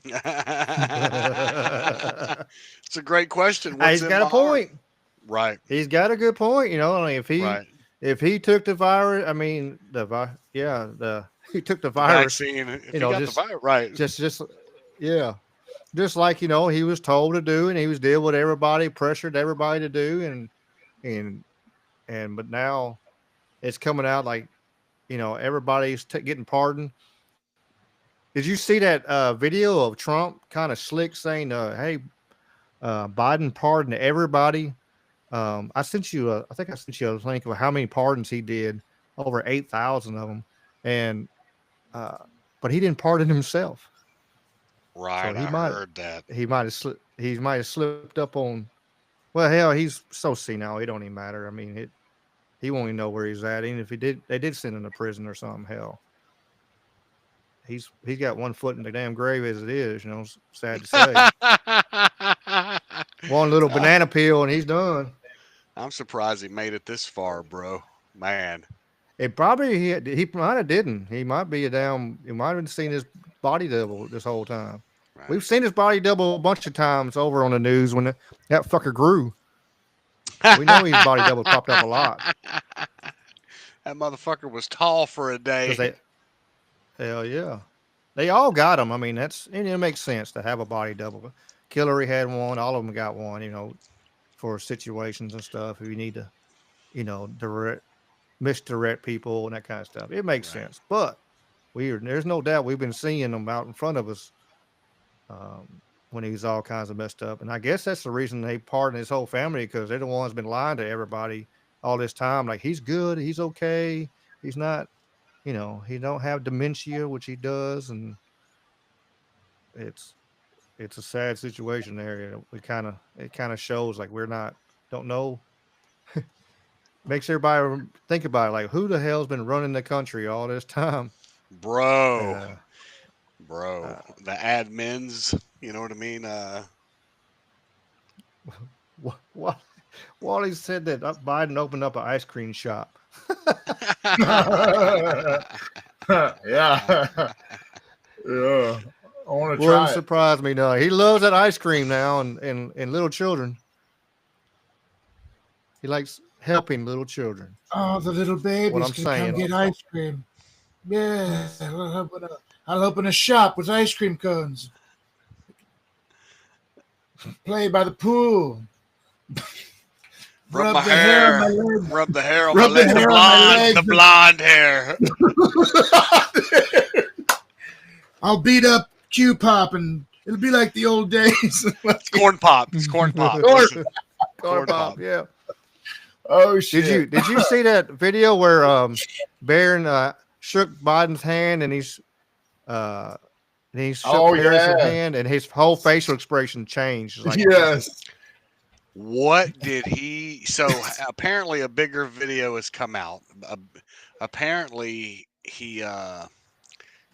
It's a great question. He's got a point. Right. He's got a good point. If he took the virus, I mean he took the virus. Vaccine, if he got the virus, right? Just like he was told to do, and he was dealing with everybody, pressured everybody to do, but now it's coming out like everybody's getting pardoned. Did you see that video of Trump kind of slick saying, hey, Biden pardoned everybody? I think I sent you a link of how many pardons he did, over 8,000 of them. And, but he didn't pardon himself. Right. So I heard that. He might have slipped up on, well, hell, he's so senile. It don't even matter. I mean, he won't even know where he's at. Even if they did send him to prison or something, hell. He's got one foot in the damn grave as it is, sad to say. One little banana peel and he's done. I'm surprised he made it this far, bro. Man. It probably he might have didn't. He might have seen his body double this whole time. Right. We've seen his body double a bunch of times over on the news when that fucker grew. We know his body double popped up a lot. That motherfucker was tall for a day. Hell yeah. They all got them. I mean, it makes sense to have a body double. Hillary had one. All of them got one, for situations and stuff. If you need to, misdirect people and that kind of stuff. It makes sense. But there's no doubt we've been seeing him out in front of us when he's all kinds of messed up. And I guess that's the reason they pardoned his whole family, because they're the ones been lying to everybody all this time. Like, he's good, he's okay, he's not, he don't have dementia, which he does, and it's a sad situation there. It kind of shows like don't know. Makes everybody think about it, like, who the hell's been running the country all this time, bro? The admins, you know what I mean? Wally said that Biden opened up an ice cream shop. Yeah. Yeah. I want to try. Wouldn't surprise me. No, he loves that ice cream now, and little children. He likes helping little children. Oh, the little babies can come get ice cream. Yeah, I'll open a shop with ice cream cones. Play by the pool. Rub the hair on my leg. Rub the hair on my leg. The blonde hair. I'll beat up Q-Pop and it'll be like the old days. It's corn pop. It's corn pop. Corn pop. Yeah. Oh shit! Did you see that video where Barron shook Biden's hand and he shook Harris's hand and his whole facial expression changed? Like, yes. What did he? So apparently, a bigger video has come out. Apparently, he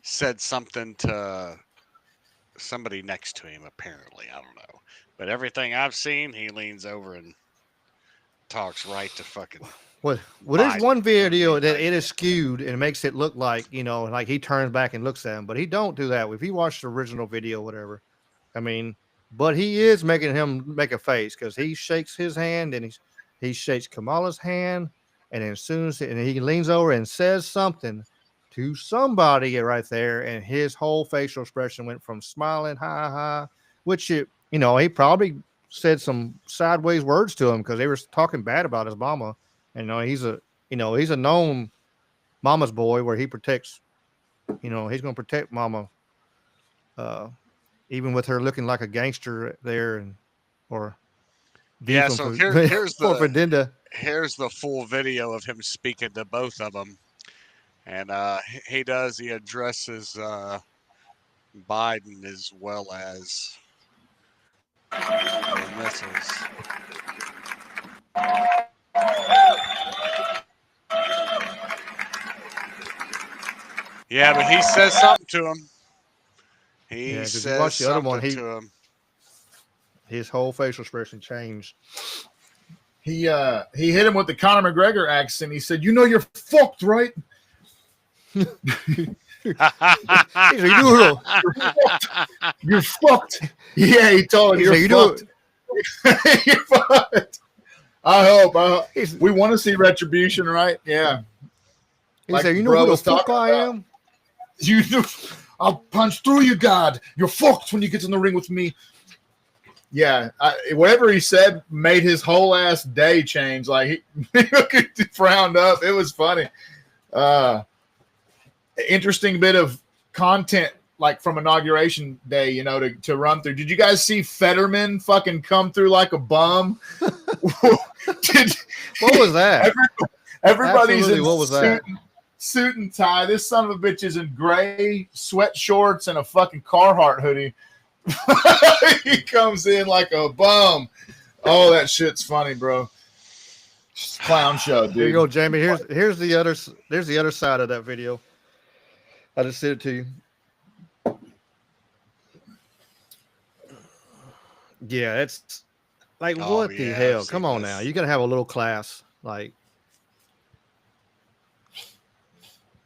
said something to somebody next to him. Apparently, I don't know. But everything I've seen, he leans over and talks right to fucking. Well, there's one video that it is skewed and makes it look like, like he turns back and looks at him, but he don't do that. If you watch the original video, whatever, I mean, but he is making him make a face, because he shakes his hand and he shakes Kamala's hand, and as soon as he leans over and says something to somebody right there, and his whole facial expression went from smiling, ha, which he probably said some sideways words to him because they were talking bad about his mama. And he's a known mama's boy, where he protects, he's going to protect mama, even with her looking like a gangster there, So here's the full video of him speaking to both of them, and he addresses Biden as well as the missiles. Yeah, but he says something to him. He says something to him. His whole facial expression changed. He hit him with the Conor McGregor accent. He said, "You're fucked, right?" You're fucked. Yeah, he told him, you're fucked. You're fucked. I hope. We want to see retribution, right? Yeah. He said, "You know who the fuck I am? I'll punch through you, God. You're fucked when you get in the ring with me." Yeah, whatever he said made his whole ass day change. Like, he frowned up. It was funny. Interesting bit of content, like from Inauguration Day, to run through. Did you guys see Fetterman fucking come through like a bum? What was that? Everybody's in suit and tie. This son of a bitch is in gray sweat shorts and a fucking Carhartt hoodie. He comes in like a bum. Oh, that shit's funny, bro. Clown show, dude. Here you go, Jamie. There's the other side of that video. I just sent it to you. Yeah, it's like, what the hell? Come on now. You got to have a little class. Like,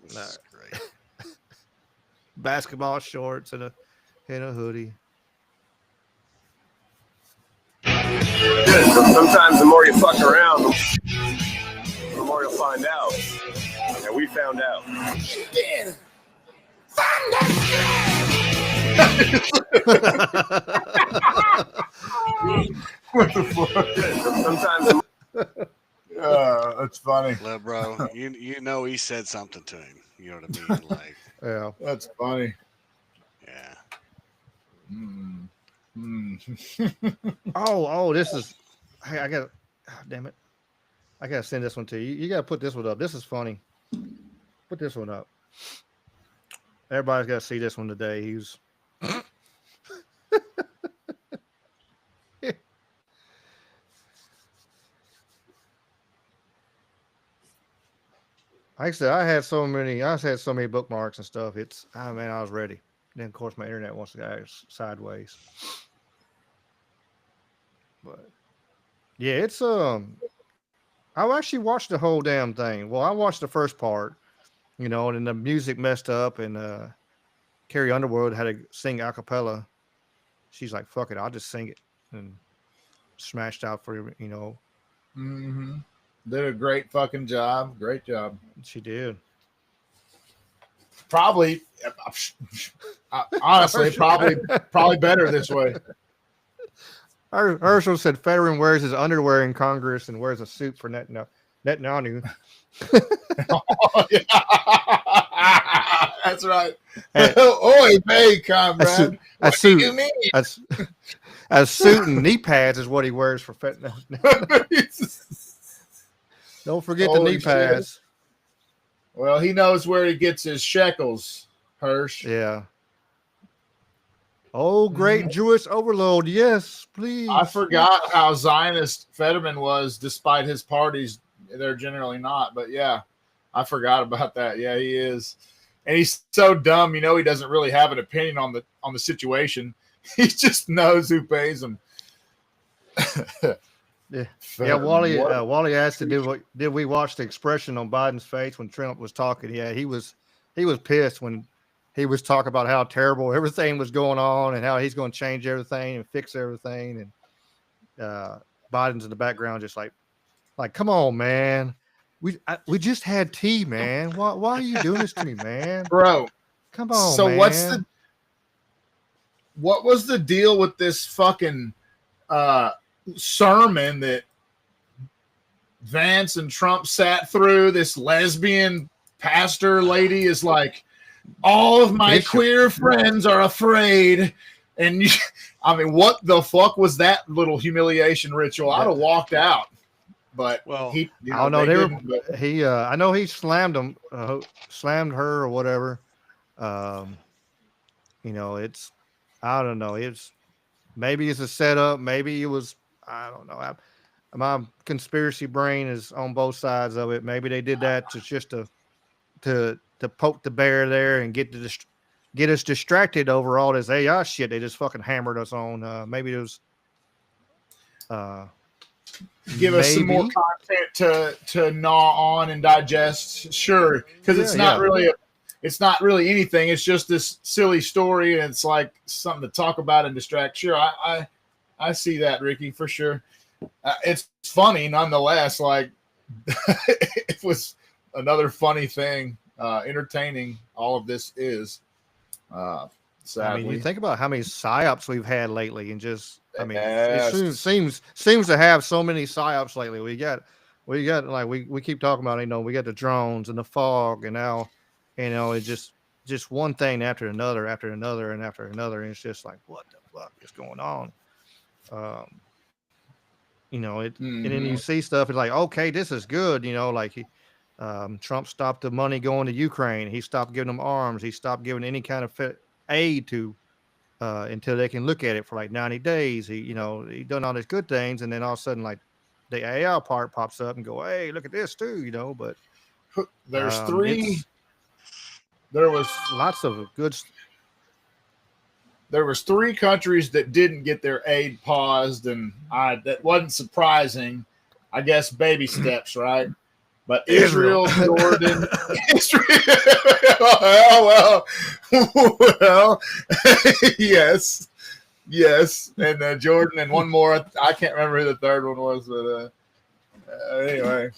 great. Basketball shorts and a hoodie. Sometimes the more you fuck around, the more you'll find out. And we found out. Yeah. What the fuck? Sometimes. That's funny. Bro, he said something to him. You know what I mean? Like, Yeah, that's funny. Yeah. Oh, this is. I got. Damn it! I gotta send this one to you. You gotta put this one up. This is funny. Put this one up. Everybody's got to see this one today. He's. Like I said, I just had so many bookmarks and stuff. Man, I was ready. Then of course my internet wants to go sideways. But yeah, I actually watched the whole damn thing. Well, I watched the first part, and then the music messed up, and Carrie Underwood had to sing a cappella. She's like, "Fuck it, I'll just sing it," and smashed out for Mm-hmm. Did a great fucking job. Great job. She did. Probably, honestly, probably better this way. Herschel said Fetterman wears his underwear in Congress and wears a suit for Netanyahu. Oh, yeah. That's right. Oi, hey, comrade. A suit and knee pads is what he wears for Fetterman. Don't forget the knee pads. Shit. Well, he knows where he gets his shekels, Hirsch. Yeah. Oh, great Jewish overload. Yes, please. I forgot how Zionist Fetterman was, despite his parties. They're generally not. But, yeah, I forgot about that. Yeah, he is. And he's so dumb, he doesn't really have an opinion on the situation. He just knows who pays him. Yeah, Wally asked, did we watch the expression on Biden's face when Trump was talking? Yeah, he was pissed when he was talking about how terrible everything was going on and how he's going to change everything and fix everything. And Biden's in the background just like, come on, man. We just had tea, man. Why are you doing this to me, man? Bro, come on, so man. what was the deal with this fucking sermon that Vance and Trump sat through? This lesbian pastor lady is like, all of my queer friends are afraid. And I mean, what the fuck was that little humiliation ritual? I'd have walked out. But I don't know. I know he slammed him, slammed her or whatever. I don't know. Maybe it's a setup. Maybe it was. I don't know. My conspiracy brain is on both sides of it. Maybe they did that to poke the bear there and get us distracted over all this AI shit they just fucking hammered us on. Maybe it was. Give us some more content to gnaw on and digest. Sure, because it's not really anything. It's just this silly story, and it's like something to talk about and distract. Sure, I see that, Ricky, for sure. It's funny nonetheless. Like it was another funny thing, entertaining. All of this is. Sadly. I mean, you think about how many psyops we've had lately, and just it seems to have so many psyops lately. We got like we keep talking about, we got the drones and the fog, and now, it's just one thing after another, and it's just like, what the fuck is going on? And then you see stuff, it's like, okay, this is good, like Trump stopped the money going to Ukraine. He stopped giving them arms. He stopped giving any kind of aid to until they can look at it for like 90 days. He done all these good things, and then all of a sudden, like the AI part pops up and go, hey, look at this too, but there's there was lots of good. There was 3 countries that didn't get their aid paused, and that wasn't surprising. I guess baby steps, right? But Israel, Jordan, Israel. well, yes, and Jordan, and one more. I can't remember who the third one was, but anyway,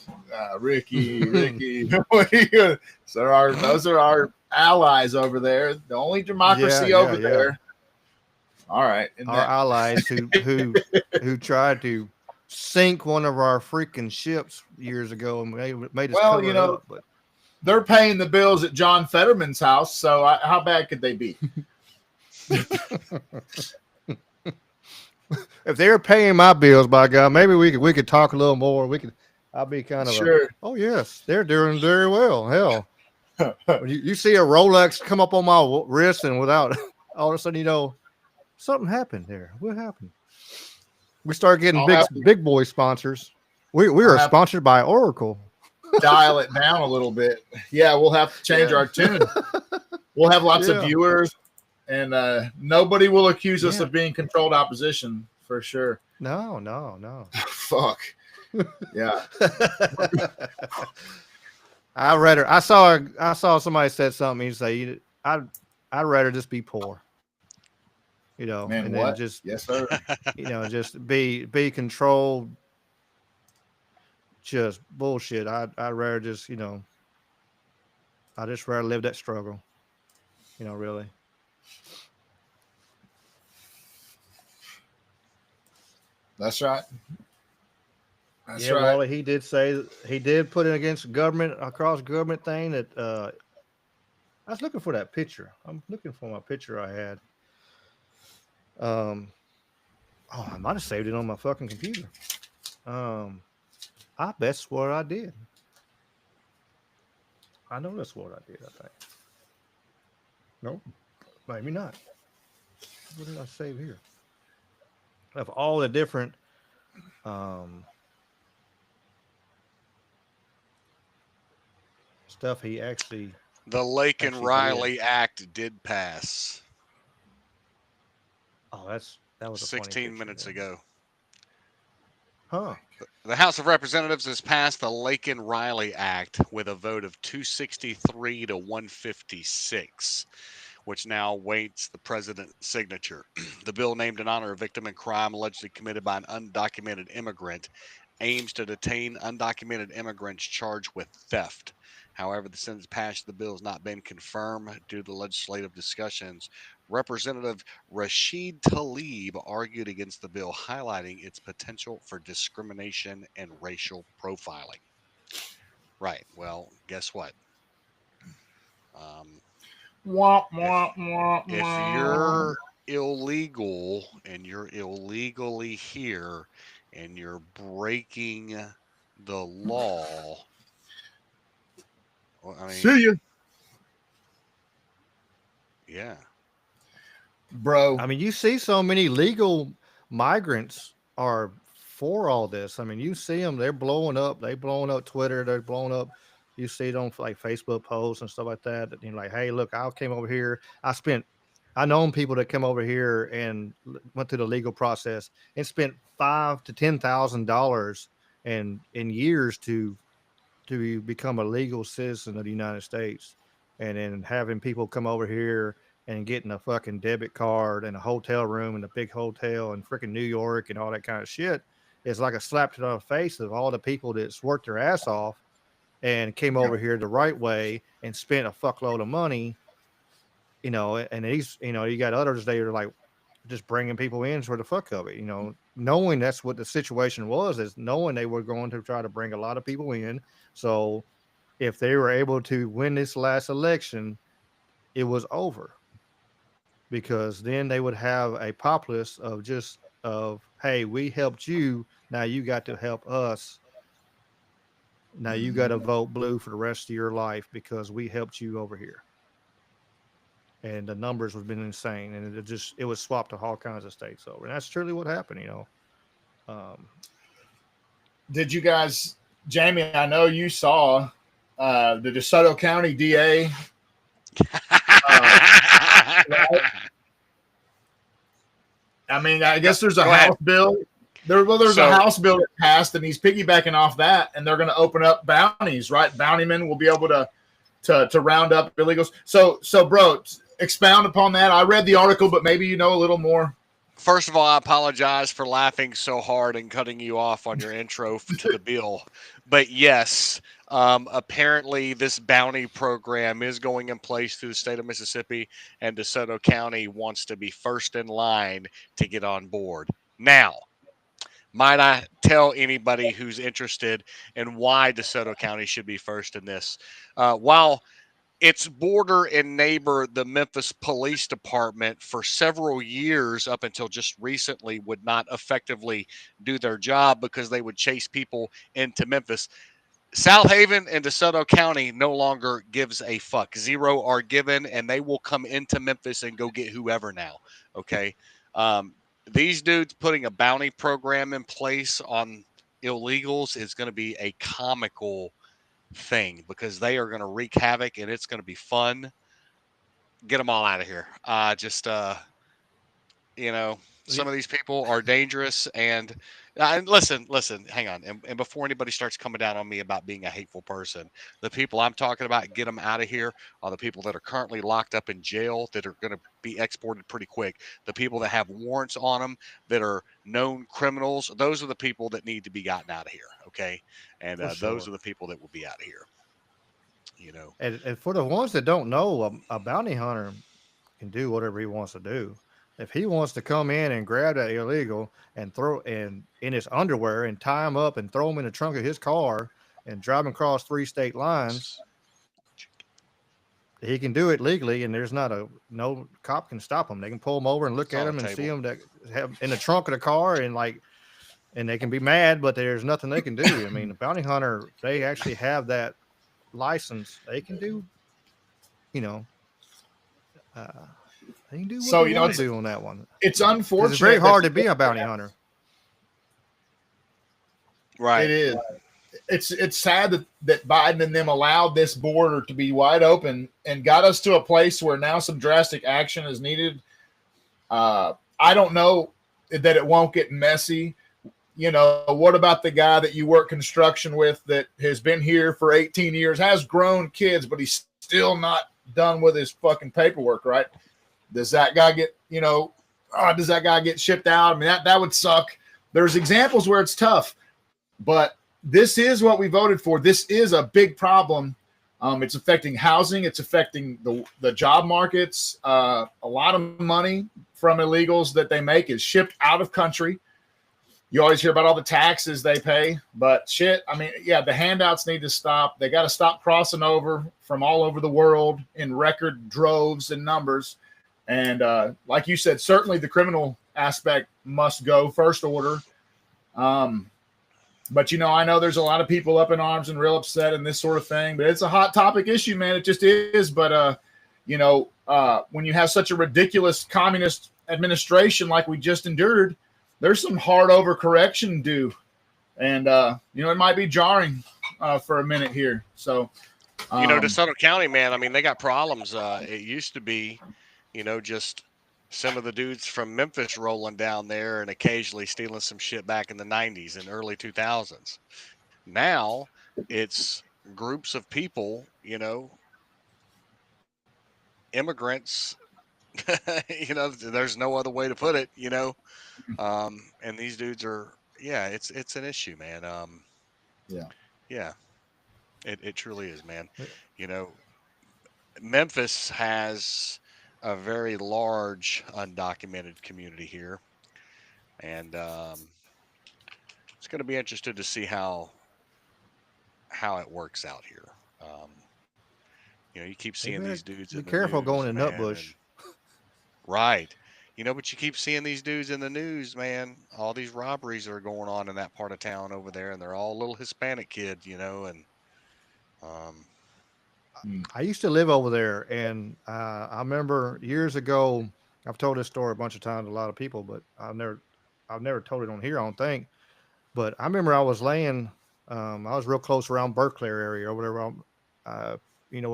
Ricky. So those are our allies over there. The only democracy over there. All right, our allies who tried to sink one of our freaking ships years ago and made us cover it up, but they're paying the bills at John Fetterman's house. So how bad could they be? If they're paying my bills, by God, maybe we could talk a little more. I'll be kind of sure. Oh yes, they're doing very well. Hell, you see a Rolex come up on my wrist, and without all of a sudden, something happened there. What happened? We start getting big boy sponsors. We are sponsored by Oracle. Dial it down a little bit. Yeah, we'll have to change our tune. We'll have lots of viewers, and nobody will accuse us of being controlled opposition for sure. No. Fuck. Yeah. I saw somebody said something. He say, I'd rather just be poor. Man, and what? then just yes, sir. Just be controlled. Just bullshit. I'd rather just I just rather live that struggle. Really. That's right. That's yeah, right. Wally, he did put it against government government thing that I was looking for that picture. I'm looking for my picture I had. I might have saved it on my fucking computer. I bet swore I did. I know that's what I did, I think. No, maybe not. What did I save here? Of all the different stuff he actually... The Lake and Riley Act did pass. Oh, that was 16 minutes ago. Huh. The House of Representatives has passed the Lake and Riley Act with a vote of 263 to 156, which now awaits the president's signature. The bill, named in honor of a victim in crime allegedly committed by an undocumented immigrant, aims to detain undocumented immigrants charged with theft. However, the Senate's passage of the bill has not been confirmed due to legislative discussions. Representative Rashid Tlaib argued against the bill, highlighting its potential for discrimination and racial profiling. Right. Well, guess what? If you're illegal and you're illegally here and you're breaking the law, well, I mean, see you. Yeah. Bro. I mean, you see so many legal migrants are for all this. I mean, you see them, they're blowing up. They're blowing up Twitter. They're blowing up. You see it on like Facebook posts and stuff like that. That you're like, hey, look, I came over here. I known people that come over here and went through the legal process and spent $5,000 to $10,000 in years to become a legal citizen of the United States. And then having people come over here and getting a fucking debit card and a hotel room in a big hotel in freaking New York and all that kind of shit is like a slap to the face of all the people that's worked their ass off and came over here the right way and spent a fuckload of money, and these, you got others that are like just bringing people in for the fuck of it, knowing that's what the situation was, is knowing they were going to try to bring a lot of people in. So if they were able to win this last election, it was over. Because then they would have a populace of, hey, we helped you. Now you got to help us. Now you got to vote blue for the rest of your life because we helped you over here. And the numbers have been insane. And it was swapped to all kinds of states over. And that's truly what happened, Did you guys, Jamie, I know you saw the DeSoto County DA. I mean, I guess there's a House bill. There's a House bill that passed, and he's piggybacking off that, and they're going to open up bounties, right? Bountymen will be able to round up illegals. So, bro, expound upon that. I read the article, but maybe you know a little more. First of all, I apologize for laughing so hard and cutting you off on your intro to the bill. But yes, apparently this bounty program is going in place through the state of Mississippi, and DeSoto County wants to be first in line to get on board. Now, might I tell anybody who's interested in why DeSoto County should be first in this? While its border and neighbor, the Memphis Police Department, for several years up until just recently, would not effectively do their job because they would chase people into Memphis. South Haven and DeSoto County no longer gives a fuck. Zero are given, and they will come into Memphis and go get whoever now. Okay. These dudes putting a bounty program in place on illegals is going to be a comical thing because they are going to wreak havoc and it's going to be fun. Get them all out of here. Some of these people are dangerous and listen, hang on. And before anybody starts coming down on me about being a hateful person, the people I'm talking about, get them out of here, are the people that are currently locked up in jail that are going to be exported pretty quick. The people that have warrants on them that are known criminals, those are the people that need to be gotten out of here. Okay. And those are the people that will be out of here. And for the ones that don't know, a bounty hunter can do whatever he wants to do. If he wants to come in and grab that illegal and throw in his underwear and tie him up and throw him in the trunk of his car and drive him across 3 state lines, he can do it legally, and there's no cop can stop him. They can pull him over and look at him and see him that have in the trunk of the car and they can be mad, but there's nothing they can do. I mean, the bounty hunter, they actually have that license. They can do, they can do what they want to do on that one. It's unfortunate. It's very hard to be a bounty hunter. Right. It is. It's sad that Biden and them allowed this border to be wide open and got us to a place where now some drastic action is needed. I don't know that it won't get messy. What about the guy that you work construction with that has been here for 18 years, has grown kids, but he's still not done with his fucking paperwork, right? Does that guy get, does that guy get shipped out? I mean, that would suck. There's examples where it's tough, but this is what we voted for. This is a big problem. It's affecting housing. It's affecting the job markets. A lot of money from illegals that they make is shipped out of country. You always hear about all the taxes they pay, but shit, I mean, yeah, the handouts need to stop. They got to stop crossing over from all over the world in record droves and numbers. And like you said, certainly the criminal aspect must go first order. But, I know there's a lot of people up in arms and real upset and this sort of thing, but it's a hot topic issue, man. It just is. But, when you have such a ridiculous communist administration like we just endured, there's some hard overcorrection due. And, it might be jarring for a minute here. So, DeSoto County, man, I mean, they got problems. It used to be, just some of the dudes from Memphis rolling down there and occasionally stealing some shit back in the 90s and early 2000s. Now it's groups of people, immigrants, there's no other way to put it, and these dudes are, it's an issue, man. Yeah, it truly is, man. Memphis has a very large undocumented community here, and it's going to be interesting to see how it works out here. You keep seeing these dudes. Be careful going to Nutbush. Right. But you keep seeing these dudes in the news, man. All these robberies are going on in that part of town over there, and they're all little Hispanic kids, and I used to live over there, and I remember years ago. I've told this story a bunch of times to a lot of people, but I've never told it on here, I don't think. But I remember I was laying, I was real close around Berkeley area or whatever, where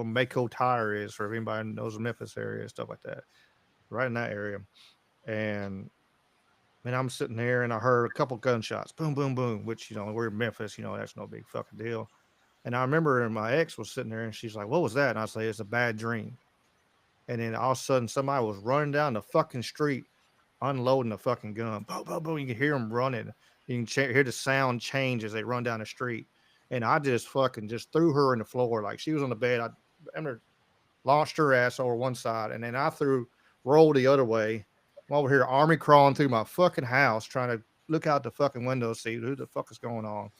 Mako Tire is, or if anybody knows the Memphis area and stuff like that, right in that area. And I'm sitting there, and I heard a couple gunshots, boom, boom, boom. Which we're in Memphis, that's no big fucking deal. And I remember my ex was sitting there and she's like, "What was that?" And I say, "It's a bad dream." And then all of a sudden somebody was running down the fucking street, unloading the fucking gun. Boom, boom, boom. You can hear them running. You can hear the sound change as they run down the street. And I just just threw her in the floor. Like she was on the bed. I launched her ass over one side. And then I rolled the other way. I'm over here army crawling through my fucking house trying to look out the fucking window, see who the fuck is going on.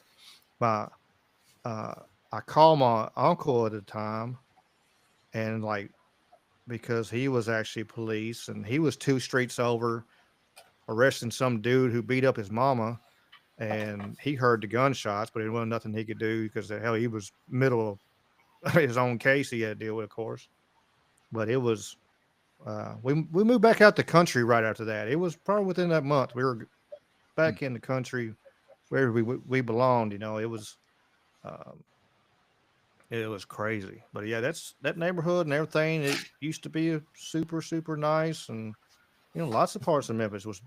I called my uncle at the time, and like, because he was actually police, and he was 2 streets over arresting some dude who beat up his mama, and he heard the gunshots, but it wasn't nothing he could do because the hell, he was middle of his own case he had to deal with, of course. But it was we moved back out the country right after that. It was probably within that month we were back in the country where we belonged. You know, it was crazy. But yeah, that neighborhood and everything. It used to be a super nice, and you know, lots of parts of Memphis was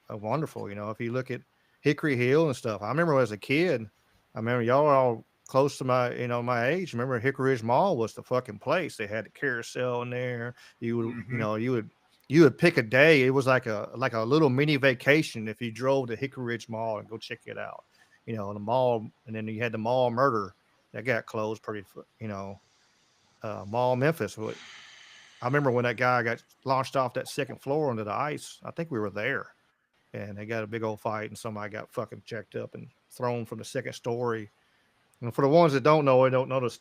wonderful. You know, if you look at Hickory Hill and stuff. I remember as a kid. I remember y'all were all close to my age. Remember Hickory Ridge Mall was the fucking place. They had the carousel in there. You would you would pick a day. It was like a little mini vacation if you drove to Hickory Ridge Mall and go check it out. You know, the mall, and then you had the Mall Murder that got closed pretty. You know, Mall Memphis. I remember when that guy got launched off that second floor onto the ice. I think we were there, and they got a big old fight, and somebody got fucking checked up and thrown from the second story. And for the ones that don't know the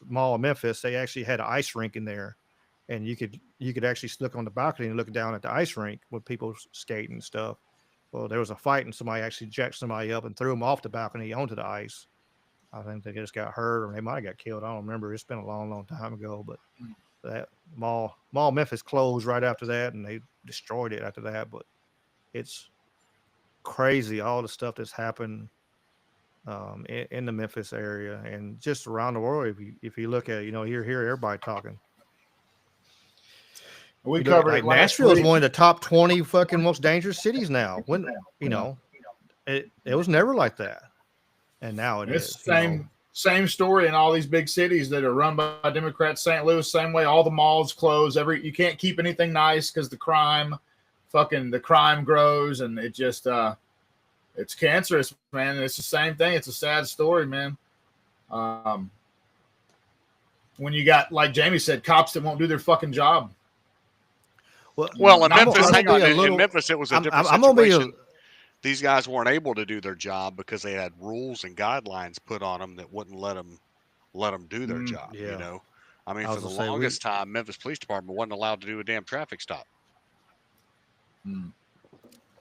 Mall of Memphis, they actually had an ice rink in there, and you could actually look on the balcony and look down at the ice rink with people skating and stuff. Well, there was a fight, and somebody actually jacked somebody up and threw them off the balcony onto the ice. I think they just got hurt, or they might have got killed. I don't remember. It's been a long time ago, but that Mall Memphis closed right after that, and they destroyed it after that. But it's crazy, all the stuff that's happened in the Memphis area and just around the world. If you look at it, you know, you hear everybody talking. We covered like Nashville is one of the top 20 fucking most dangerous cities now. When you know, it was never like that, and now it's same story in all these big cities that are run by Democrats. St. Louis, same way. All the malls close. You can't keep anything nice because the crime grows, and it just it's cancerous, man. It's the same thing. It's a sad story, man. When you got, like Jamie said, cops that won't do their fucking job. Well, in Memphis, in Memphis, it was a different situation. These guys weren't able to do their job because they had rules and guidelines put on them that wouldn't let them do their job. Yeah. You know, I mean, for the longest time, Memphis Police Department wasn't allowed to do a damn traffic stop.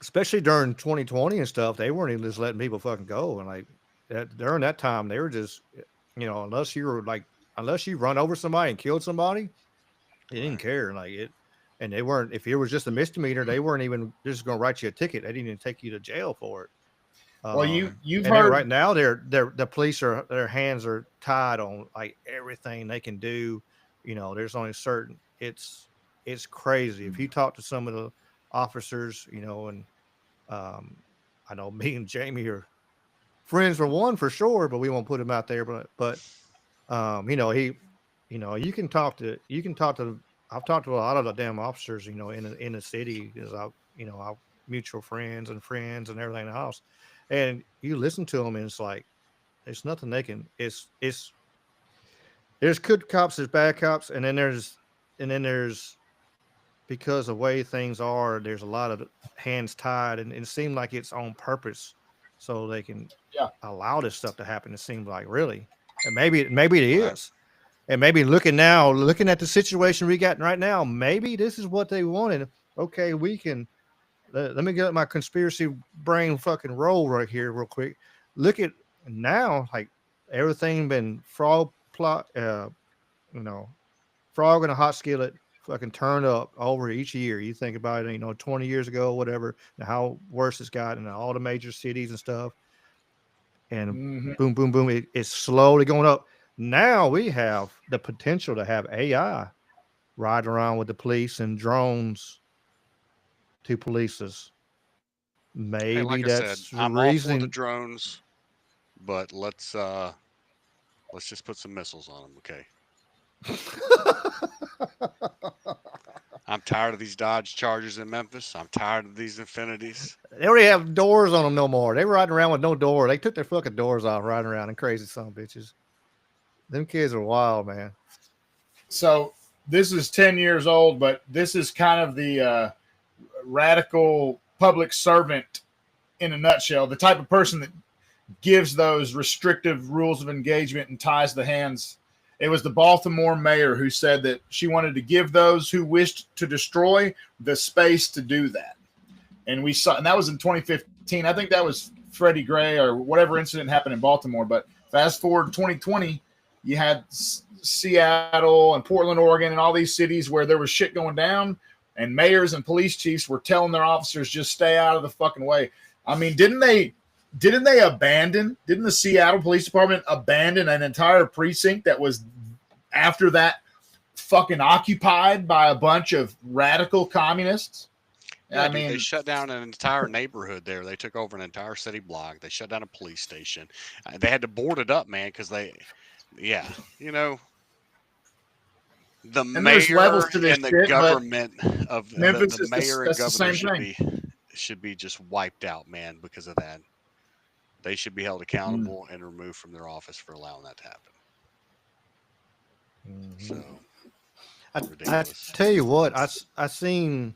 Especially during 2020 and stuff, they weren't even just letting people fucking go. And like during that time, they were just, you know, unless you run over somebody and killed somebody, they didn't care. Like it. And they weren't, if it was just a misdemeanor, they weren't even just going to write you a ticket. They didn't even take you to jail for it. Well, you've heard right now, the police their hands are tied on like everything they can do. You know, there's only certain, it's crazy. If you talk to some of the officers, you know, and I know me and Jamie are friends for one for sure, but we won't put him out there. But you know, you can talk to I've talked to a lot of the damn officers, you know, in the city, because our mutual friends and everything in the house, and you listen to them, and it's like there's nothing they can. There's good cops, there's bad cops, and then there's because of the way things are, there's a lot of hands tied, and it seemed like it's on purpose, so they can allow this stuff to happen. It seems like really, and maybe it is. And maybe looking at the situation we got right now, maybe this is what they wanted. Okay, we can. Let me get my conspiracy brain fucking roll right here real quick. Look at now, like everything been frog in a hot skillet, fucking turned up over each year. You think about it, 20 years ago, whatever, and how worse it's gotten in all the major cities and stuff. And boom, boom, boom, it's slowly going up. Now we have the potential to have AI riding around with the police and drones to police us. Maybe hey, like that's I said, the I'm reason. all for the drones, but let's just put some missiles on them, okay? I'm tired of these Dodge Chargers in Memphis. I'm tired of these Infinities. They already have doors on them no more. They were riding around with no door. They took their fucking doors off, riding around and crazy son of bitches. Them kids are wild, man. So this is 10 years old, but this is kind of the radical public servant in a nutshell, the type of person that gives those restrictive rules of engagement and ties the hands. It was the Baltimore mayor who said that she wanted to give those who wished to destroy the space to do that. And we saw, and that was in 2015. I think that was Freddie Gray or whatever incident happened in Baltimore. But fast forward to 2020, you had Seattle and Portland, Oregon, and all these cities where there was shit going down, and mayors and police chiefs were telling their officers just stay out of the fucking way. I mean, didn't the Seattle Police Department abandon an entire precinct that was after that fucking occupied by a bunch of radical communists? Yeah, dude, they shut down an entire neighborhood there. They took over an entire city block. They shut down a police station. They had to board it up, man, because the mayor and the government of Memphis the mayor and governor should be just wiped out, man, because of that. They should be held accountable and removed from their office for allowing that to happen. So, I tell you what, I seen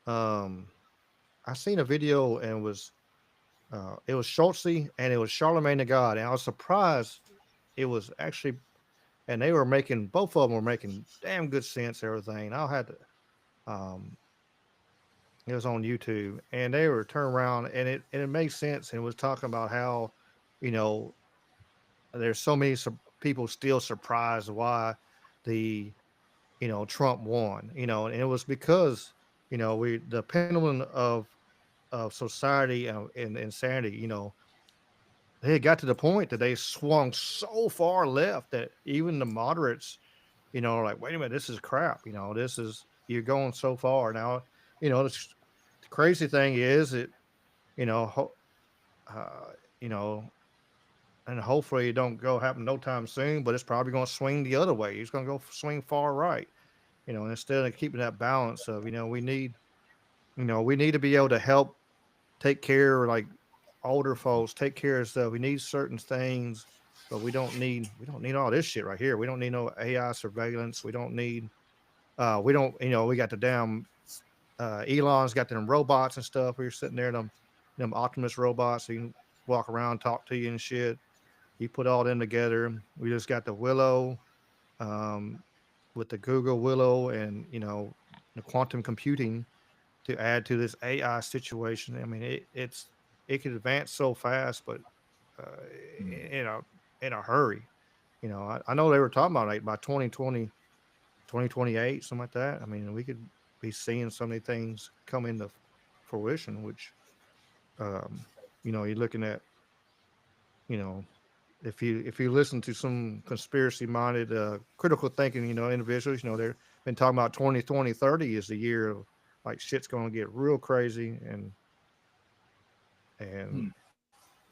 a video, and it was Schultzy and it was Charlemagne the God, and I was surprised it was actually, and they were making, both of them were making damn good sense, everything. I had to, it was on YouTube, and they were turned around, and it made sense, and it was talking about how, there's so many people still surprised why Trump won, and it was because, the pendulum of society and insanity, they had got to the point that they swung so far left that even the moderates, are like, wait a minute, this is crap. You're going so far now. The crazy thing is that, and hopefully it don't go happen no time soon, but it's probably going to swing the other way. It's going to go swing far right, instead of keeping that balance of, we need to be able to help take care of, like, older folks, take care of stuff. We need certain things, but we don't need all this shit right here. We don't need no AI surveillance. We don't need, we got the damn, Elon's got them robots and stuff. We're sitting there, them Optimus robots, so you can walk around, talk to you and shit. You put all them together. We just got the Willow, with the Google Willow, and the quantum computing to add to this AI situation. I mean, it could advance so fast, but in a hurry. I know they were talking about, like, by 2020, 2028, something like that. I mean, we could be seeing so many things come into fruition, which, you're looking at, if you listen to some conspiracy minded, critical thinking, individuals, they've been talking about 2020, 30 is the year of, like, shit's going to get real crazy, and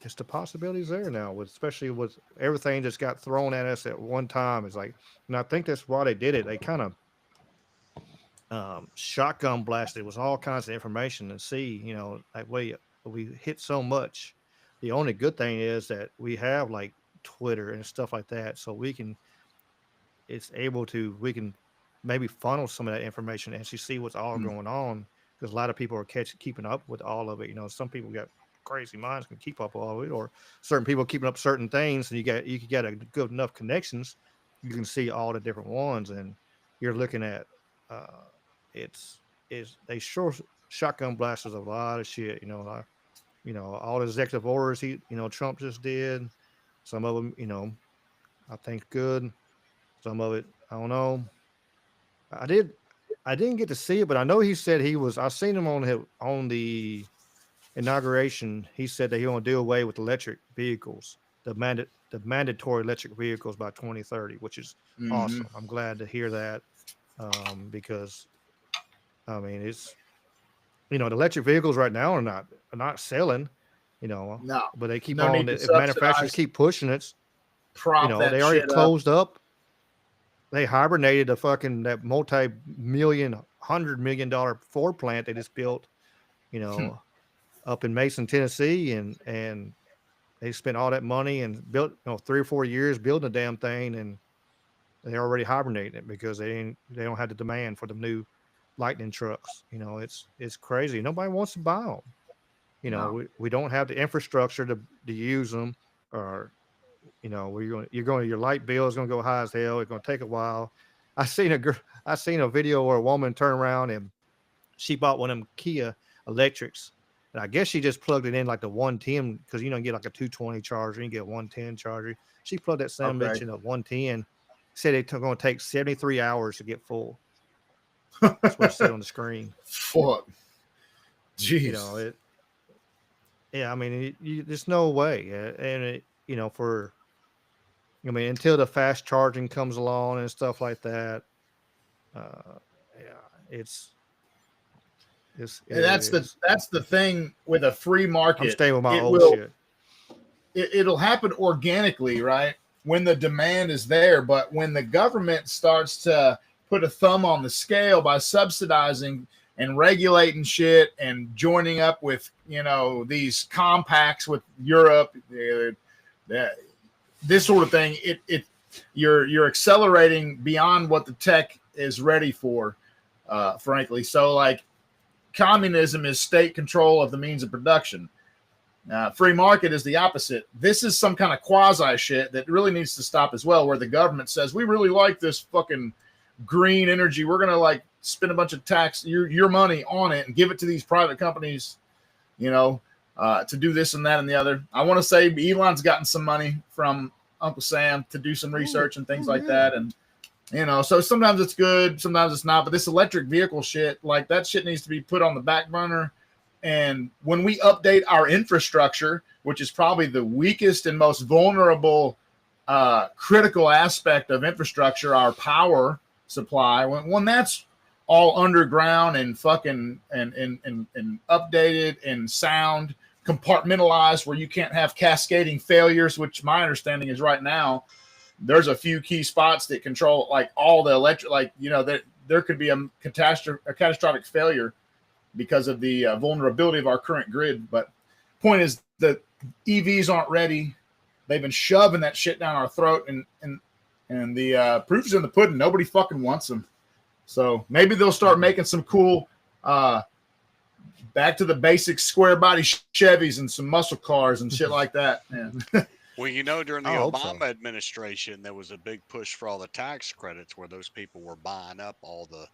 just the possibilities there now, especially with everything that's got thrown at us at one time. It's like, and I think that's why they did it. They kind of shotgun blasted. It was all kinds of information to see, like, we hit so much. The only good thing is that we have, like, Twitter and stuff like that, so we can maybe funnel some of that information and see what's all going on, because a lot of people are keeping up with all of it. Some people got crazy minds, can keep up with all of it, or certain people keeping up certain things, and you can get a good enough connections, you can see all the different ones, and you're looking at they shotgun blasters a lot of shit. All the executive orders Trump just did. Some of them, I think good. Some of it, I don't know. I didn't get to see it, but I know he said I seen him on the inauguration. He said that he want to do away with electric vehicles, the mandatory electric vehicles by 2030, which is awesome. I'm glad to hear that, because, I mean, it's, the electric vehicles right now are not selling, no, but they keep on. If manufacturers keep pushing it, they already closed up. They hibernated that multi-million, $100 million Ford plant they just built, up in Mason, Tennessee, and they spent all that money and built, 3 or 4 years building the damn thing, and they already hibernated it because they don't have the demand for the new Lightning trucks. It's crazy. Nobody wants to buy them. You know, we don't have the infrastructure to use them, or you know, your light bill is going to go high as hell. It's going to take a while. I seen a video where a woman turned around and she bought one of them Kia electrics, and I guess she just plugged it in like the 110, because you don't get like a 220 charger, you get a 110 charger. She plugged that same bitch in a 110. Said it's going to take 73 hours to get full. That's what it said on the screen. Fuck. Jeez. You know it. Yeah, I mean, there's no way, and it, you know, until the fast charging comes along and stuff like that, yeah, and that's the thing with a free market. I'm staying with my old shit. It'll happen organically, right? When the demand is there, but when the government starts to put a thumb on the scale by subsidizing and regulating shit and joining up with, you know, these compacts with Europe, this sort of thing, you're accelerating beyond what the tech is ready for, frankly. So like, communism is state control of the means of production. Free market is the opposite. This is some kind of quasi shit that really needs to stop as well, where the government says, we really like this fucking green energy. We're going to like spend a bunch of your money on it and give it to these private companies, you know, to do this and that and the other. I want to say Elon's gotten some money from Uncle Sam to do some research and things like that. And, you know, so sometimes it's good, sometimes it's not. But this electric vehicle shit, like that shit needs to be put on the back burner. And when we update our infrastructure, which is probably the weakest and most vulnerable critical aspect of infrastructure, our power supply, when that's all underground and fucking and updated and sound compartmentalized, where you can't have cascading failures, which my understanding is right now there's a few key spots that control like all the electric, like, you know, that there could be a catastrophic failure because of the vulnerability of our current grid. But point is that EVs aren't ready. They've been shoving that shit down our throat, and the proof's in the pudding. Nobody fucking wants them. So maybe they'll start making some cool back to the basic square body Chevys and some muscle cars and shit like that. Yeah. Well, you know, during the Obama administration, there was a big push for all the tax credits, where those people were buying up all the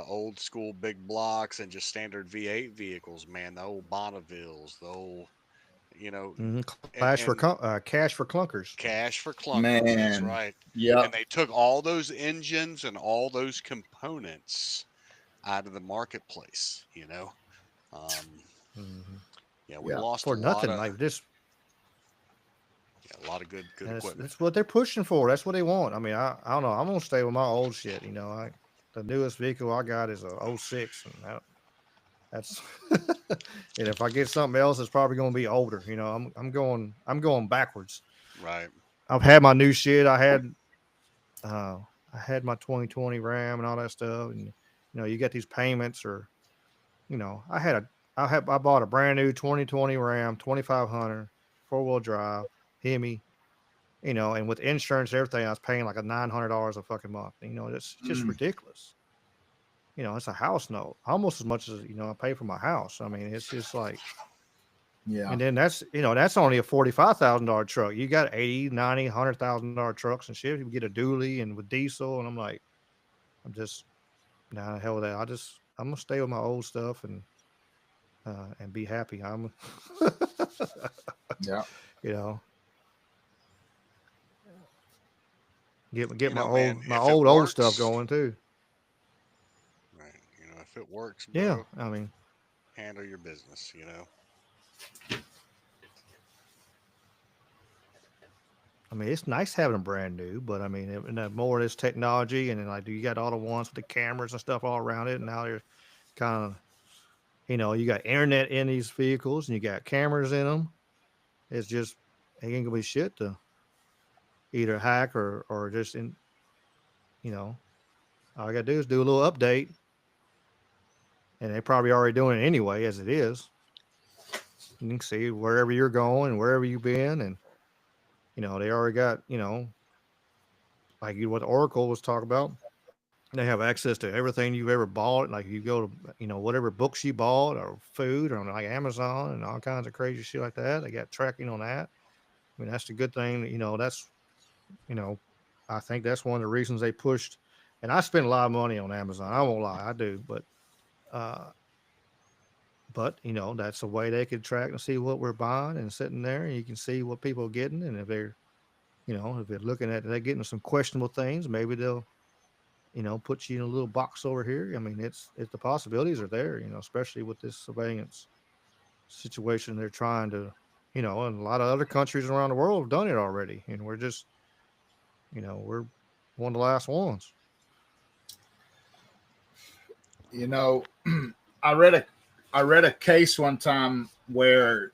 old school big blocks and just standard V8 vehicles, man. The old Bonnevilles, the old, you know, cash for clunkers. Cash for clunkers, man. That's right. Yeah. And they took all those engines and all those components out of the marketplace, you know. Yeah, we lost for a nothing lot of, like this. Yeah, a lot of good equipment. That's what they're pushing for. That's what they want. I mean, I don't know. I'm gonna stay with my old shit. You know, the newest vehicle I got is a 06, and that's and if I get something else, it's probably gonna be older. You know, I'm going backwards. Right. I've had my new shit. I had my 2020 Ram and all that stuff, and you know, you get these payments, or you know, I bought a brand new 2020 Ram 2500 4-wheel drive Hemi, you know, and with insurance and everything, I was paying like $900 a fucking month. You know, it's just ridiculous. You know, it's a house note, almost as much as, you know, I pay for my house. I mean, it's just like, yeah. And then that's only a $45,000 truck. You got $80,000, $90,000, $100,000 trucks and shit. You get a dually and with diesel, and I'm like, nah, hell with that. I'm gonna stay with my old stuff and be happy. Yeah, you know. Get you know, my old stuff going too. Right. You know, if it works, bro, yeah. I mean, handle your business. You know. I mean, it's nice having them brand new, but I mean, and more of this technology, and then like, you got all the ones with the cameras and stuff all around it, and now they're kind of, you know, you got internet in these vehicles, and you got cameras in them. It's just, it ain't gonna be shit to either hack or just in, you know, all I gotta do is do a little update, and they're probably already doing it anyway as it is. You can see wherever you're going, wherever you've been, and you know, they already got, you know, like what Oracle was talking about. They have access to everything you've ever bought. Like you go to, whatever books you bought or food or like Amazon and all kinds of crazy shit like that. They got tracking on that. I mean, that's the good thing. That's, I think that's one of the reasons they pushed. And I spend a lot of money on Amazon. I won't lie, I do. But that's a way they could track and see what we're buying and sitting there, and you can see what people are getting. And if they're, if they're looking at, they're getting some questionable things, maybe they'll, put you in a little box over here. I mean, it's the possibilities are there, especially with this surveillance situation. They're trying to, and a lot of other countries around the world have done it already. And we're just, we're one of the last ones. I read a case one time where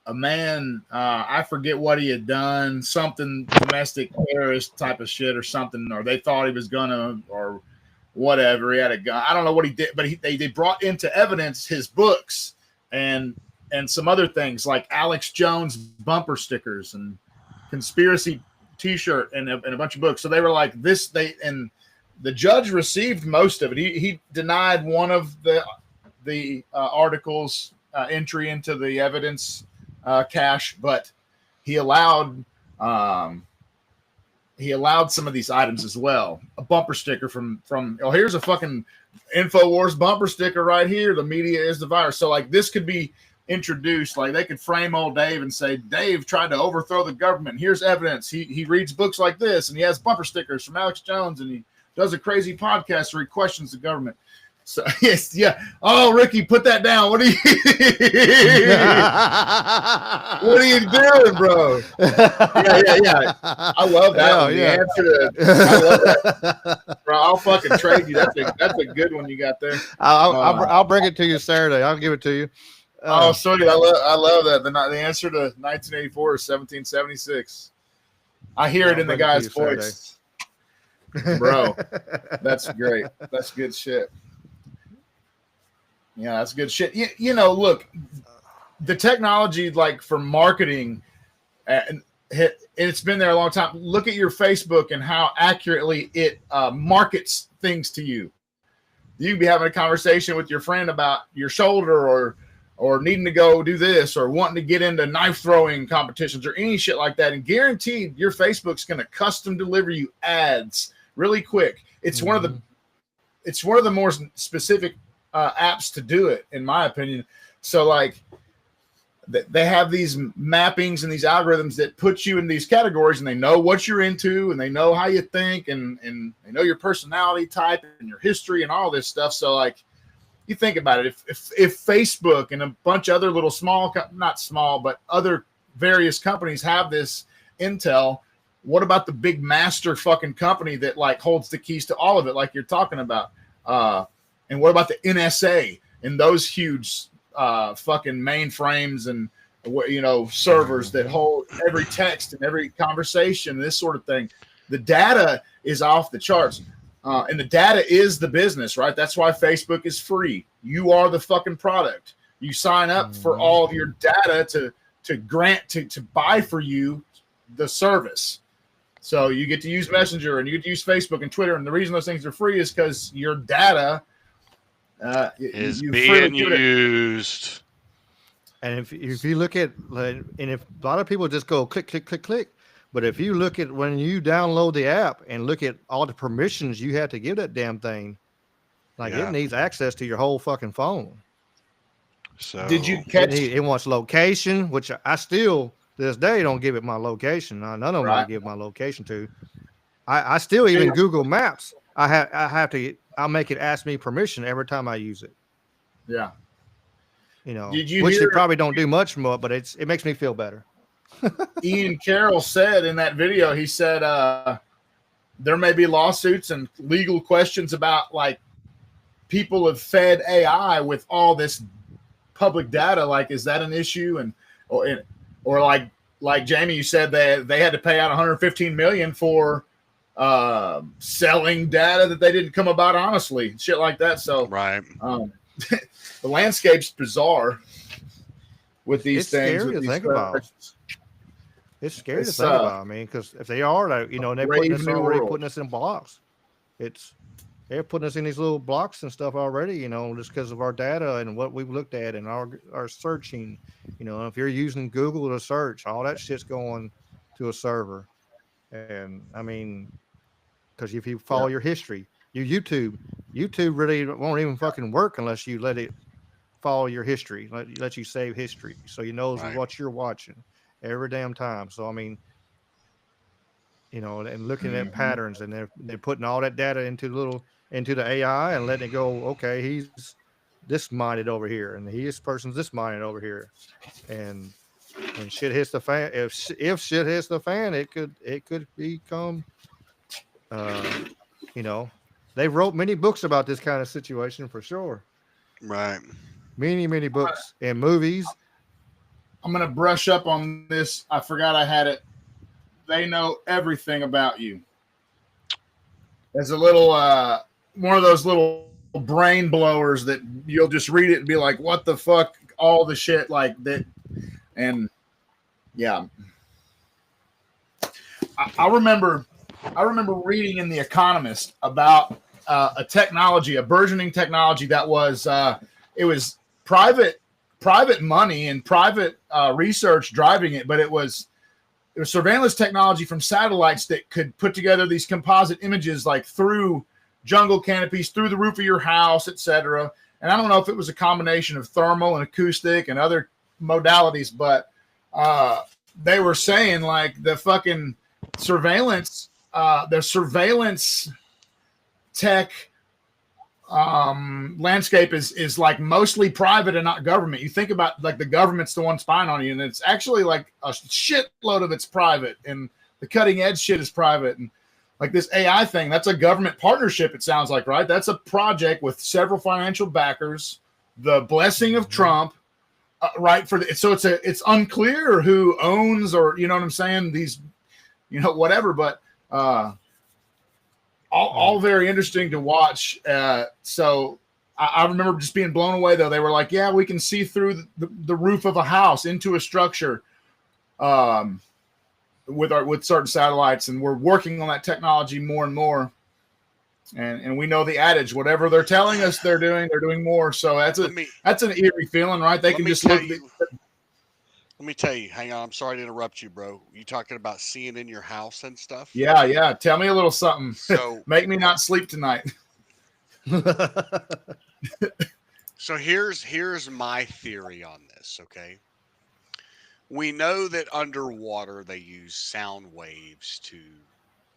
a man, I forget what he had done, something domestic terrorist type of shit or something, or they thought he was gonna, or whatever. He had a gun. I don't know what he did, but they brought into evidence his books and some other things like Alex Jones bumper stickers and conspiracy T-shirt and a bunch of books. So they were like this. And the judge received most of it. He denied one of the articles entry into the evidence cache, but he allowed some of these items as well. A bumper sticker from here's a fucking InfoWars bumper sticker right here. The media is the virus. So like this could be introduced, like they could frame old Dave and say, Dave tried to overthrow the government. Here's evidence. He reads books like this, and he has bumper stickers from Alex Jones, and he does a crazy podcast where he questions the government. So yes, yeah. Oh, Ricky, put that down. What are you what are you doing, bro? Yeah. I love that one. Yeah. I love that. Bro, I'll fucking trade you. That's a good one you got there. I'll bring it to you Saturday. I'll give it to you. Oh, sweet. I love that. The answer to 1984 is 1776. I hear it in the guy's voice. Bro, that's great. That's good shit. Yeah, that's good shit. Look, the technology, like for marketing, it's been there a long time. Look at your Facebook and how accurately it markets things to you. You can be having a conversation with your friend about your shoulder or needing to go do this or wanting to get into knife throwing competitions or any shit like that. And guaranteed your Facebook's going to custom deliver you ads really quick. It's one of the more specific apps to do it, in my opinion. So like they have these mappings and these algorithms that put you in these categories, and they know what you're into and they know how you think and they know your personality type and your history and all this stuff. So like you think about it, if Facebook and a bunch of other little not small, but other various companies have this intel, what about the big master fucking company that like holds the keys to all of it, like you're talking about? And what about the NSA and those huge fucking mainframes and servers that hold every text and every conversation, this sort of thing? The data is off the charts. And the data is the business, right? That's why Facebook is free. You are the fucking product. You sign up for all of your data to buy for you the service. So you get to use Messenger and you get to use Facebook and Twitter. And the reason those things are free is because your data is being used. And if you look at, and if a lot of people just go click, click, click, click, but if you look at when you download the app and look at all the permissions you have to give that damn thing, like it needs access to your whole fucking phone. So did you catch it wants location, which I still to this day don't give it my location. None of them I give my location to. I still even Google Maps. I'll make it ask me permission every time I use it. Yeah. Which they probably don't do much more, but it makes me feel better. Ian Carroll said in that video, he said there may be lawsuits and legal questions about like people have fed AI with all this public data. Like, is that an issue? Or like Jamie, you said they had to pay out $115 million for selling data that they didn't come about honestly, shit like that. So right, the landscape's bizarre with these things. Scary to think about. It's scary to think about. I mean, because if they are, they're putting us in blocks. they're putting us in these little blocks and stuff already, you know, just because of our data and what we've looked at and our searching. You know, if you're using Google to search, all that shit's going to a server. And I mean, because if you follow your history, YouTube really won't even fucking work unless you let it follow your history, let you save history, so you knows what you're watching every damn time. So I mean, you know, and looking at patterns, and they're putting all that data into the AI and letting it go. Okay, he's this minded over here, and this person's this minded over here, and when shit hits the fan, if shit hits the fan, it could become, you know, they wrote many books about this kind of situation for sure. Right. Many books and movies. I'm gonna brush up on this. I forgot I had it. They know everything about you. There's a little one of those little brain blowers that you'll just read it and be like, what the fuck? All the shit like that. And yeah. I remember reading in The Economist about a technology, a burgeoning technology that was it was private money and private research driving it, but it was surveillance technology from satellites that could put together these composite images like through jungle canopies, through the roof of your house, etc. And I don't know if it was a combination of thermal and acoustic and other modalities, but they were saying like the fucking surveillance tech landscape is like mostly private and not government. You think about like the government's the one spying on you, and it's actually like a shitload of it's private, and the cutting edge shit is private. And like this AI thing, that's a government partnership, it sounds like, right? That's a project with several financial backers, the blessing of Trump, right? So it's unclear who owns, or you know what I'm saying, these, you know, whatever, but all very interesting to watch. So I remember just being blown away, though. They were like, yeah, we can see through the roof of a house into a structure with certain satellites, and we're working on that technology more and more. And we know the adage, whatever they're telling us they're doing more. So that's an eerie feeling, right? They can just look. Let me tell you, hang on. I'm sorry to interrupt you, bro. You talking about seeing in your house and stuff? Yeah. Tell me a little something. So make me not sleep tonight. So here's my theory on this, okay? We know that underwater they use sound waves to,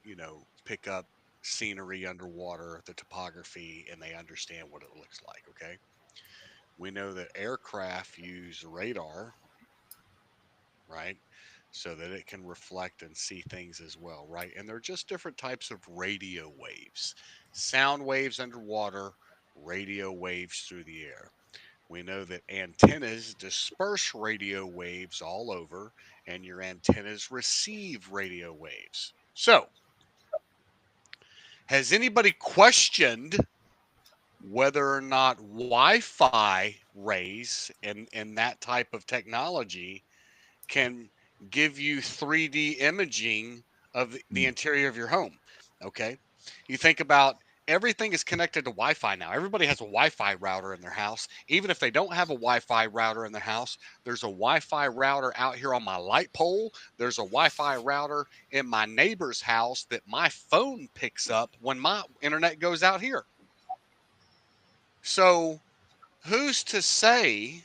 you know, pick up scenery underwater, the topography, and they understand what it looks like, okay? We know that aircraft use radar, right? So that it can reflect and see things as well, right? And they're just different types of radio waves. Sound waves underwater, radio waves through the air. We know that antennas disperse radio waves all over, and your antennas receive radio waves. So, has anybody questioned whether or not Wi-Fi rays and that type of technology can give you 3D imaging of the interior of your home? Okay. You think about everything is connected to Wi-Fi now. Everybody has a Wi-Fi router in their house. Even if they don't have a Wi-Fi router in their house, there's a Wi-Fi router out here on my light pole. There's a Wi-Fi router in my neighbor's house that my phone picks up when my internet goes out here. So who's to say?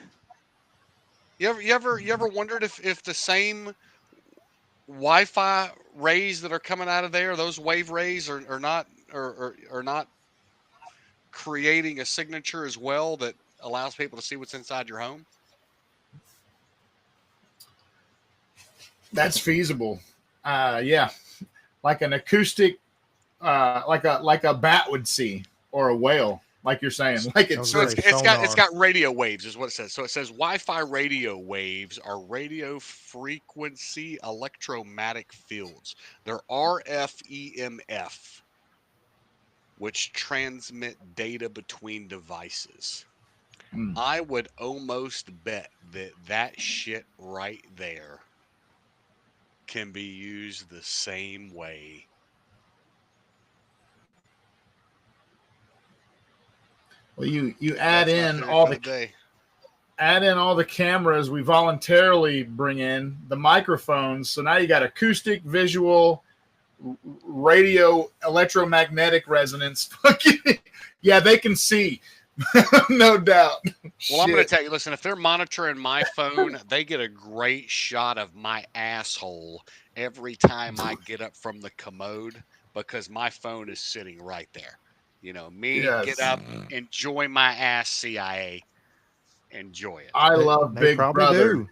You ever wondered if the same Wi-Fi rays that are coming out of there, those wave rays, are not creating a signature as well that allows people to see what's inside your home? That's feasible. Yeah, like an acoustic, like a bat would see, or a whale, like you're saying. Like it's got radio waves, is what it says. So it says Wi-Fi radio waves are radio frequency electromagnetic fields. They're RF EMF, which transmit data between devices. I would almost bet that shit right there can be used the same way Well, you add That's my in theory all for the day. add in all the cameras we voluntarily bring in, the microphones. So now you got acoustic, visual, radio, electromagnetic resonance. Yeah, they can see. No doubt. Well, I'm going to tell you, listen, if they're monitoring my phone, they get a great shot of my asshole every time I get up from the commode because my phone is sitting right there. You know, me get up, enjoy my ass, CIA. Enjoy it. I love They Big probably Brother. do.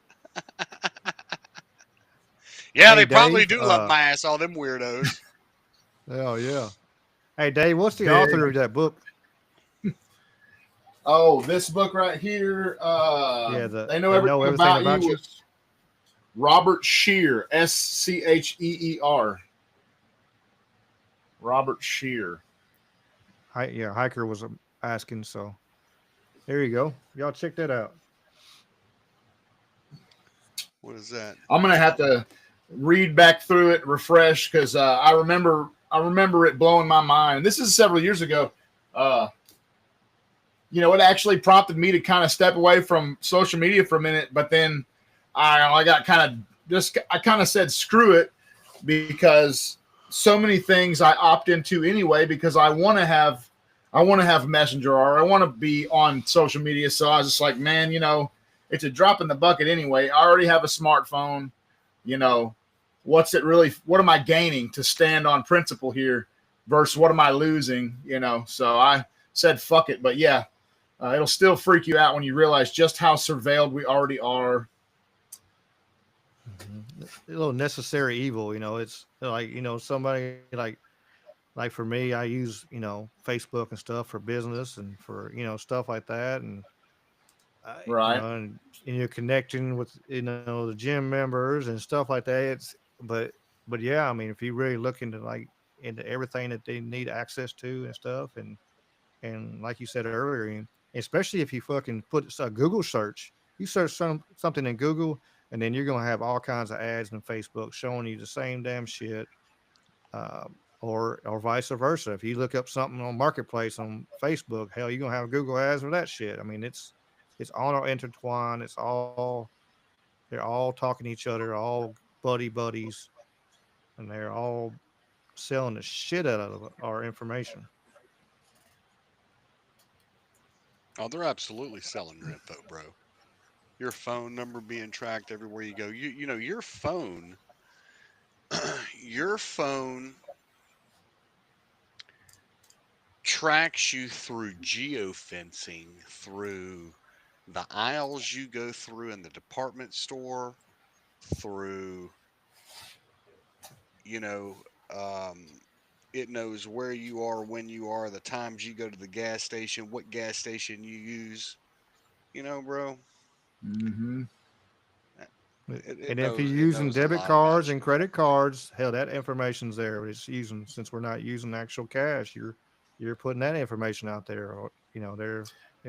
Yeah, Hey, they probably Dave, do love my ass, all them weirdos. Oh, yeah. Hey, Dave, what's the Big. author of that book? Oh, this book right here. They know everything about you. Was Robert Scheer, Scheer. Robert Scheer. Yeah, Hiker was asking, so there you go. Y'all check that out. What is that? I'm gonna have to read back through it, refresh, because I remember it blowing my mind. This is several years ago. You know, it actually prompted me to kind of step away from social media for a minute, but then I got kind of said screw it, because so many things I opt into anyway because I want to have Messenger, or I want to be on social media. So I was just like, man, you know, it's a drop in the bucket anyway. I already have a smartphone. You know, what am I gaining to stand on principle here versus what am I losing? You know, so I said, fuck it. But yeah, it'll still freak you out when you realize just how surveilled we already are. A little necessary evil, you know. It's like, you know, somebody like for me, I use, you know, Facebook and stuff for business and for, you know, stuff like that. And right. You know, and you're connecting with, you know, the gym members and stuff like that. But yeah, I mean, if you really look into everything that they need access to and stuff, and like you said earlier, and especially if you fucking put a Google search, you search something in Google, and then you're gonna have all kinds of ads in Facebook showing you the same damn shit, or vice versa. If you look up something on Marketplace on Facebook, hell, you're gonna have Google ads for that shit. I mean, it's all intertwined. They're all talking to each other, all buddies, and they're all selling the shit out of our information. Oh, they're absolutely selling your info, bro. Your phone number being tracked everywhere you go. You know, your phone tracks you through geofencing, through the aisles you go through in the department store, through, you know, it knows where you are, when you are, the times you go to the gas station, what gas station you use. You know, bro. Mm-hmm. And if you're using debit cards and credit cards, hell, that information's there. Since we're not using actual cash, you're putting that information out there. Or, you know, they're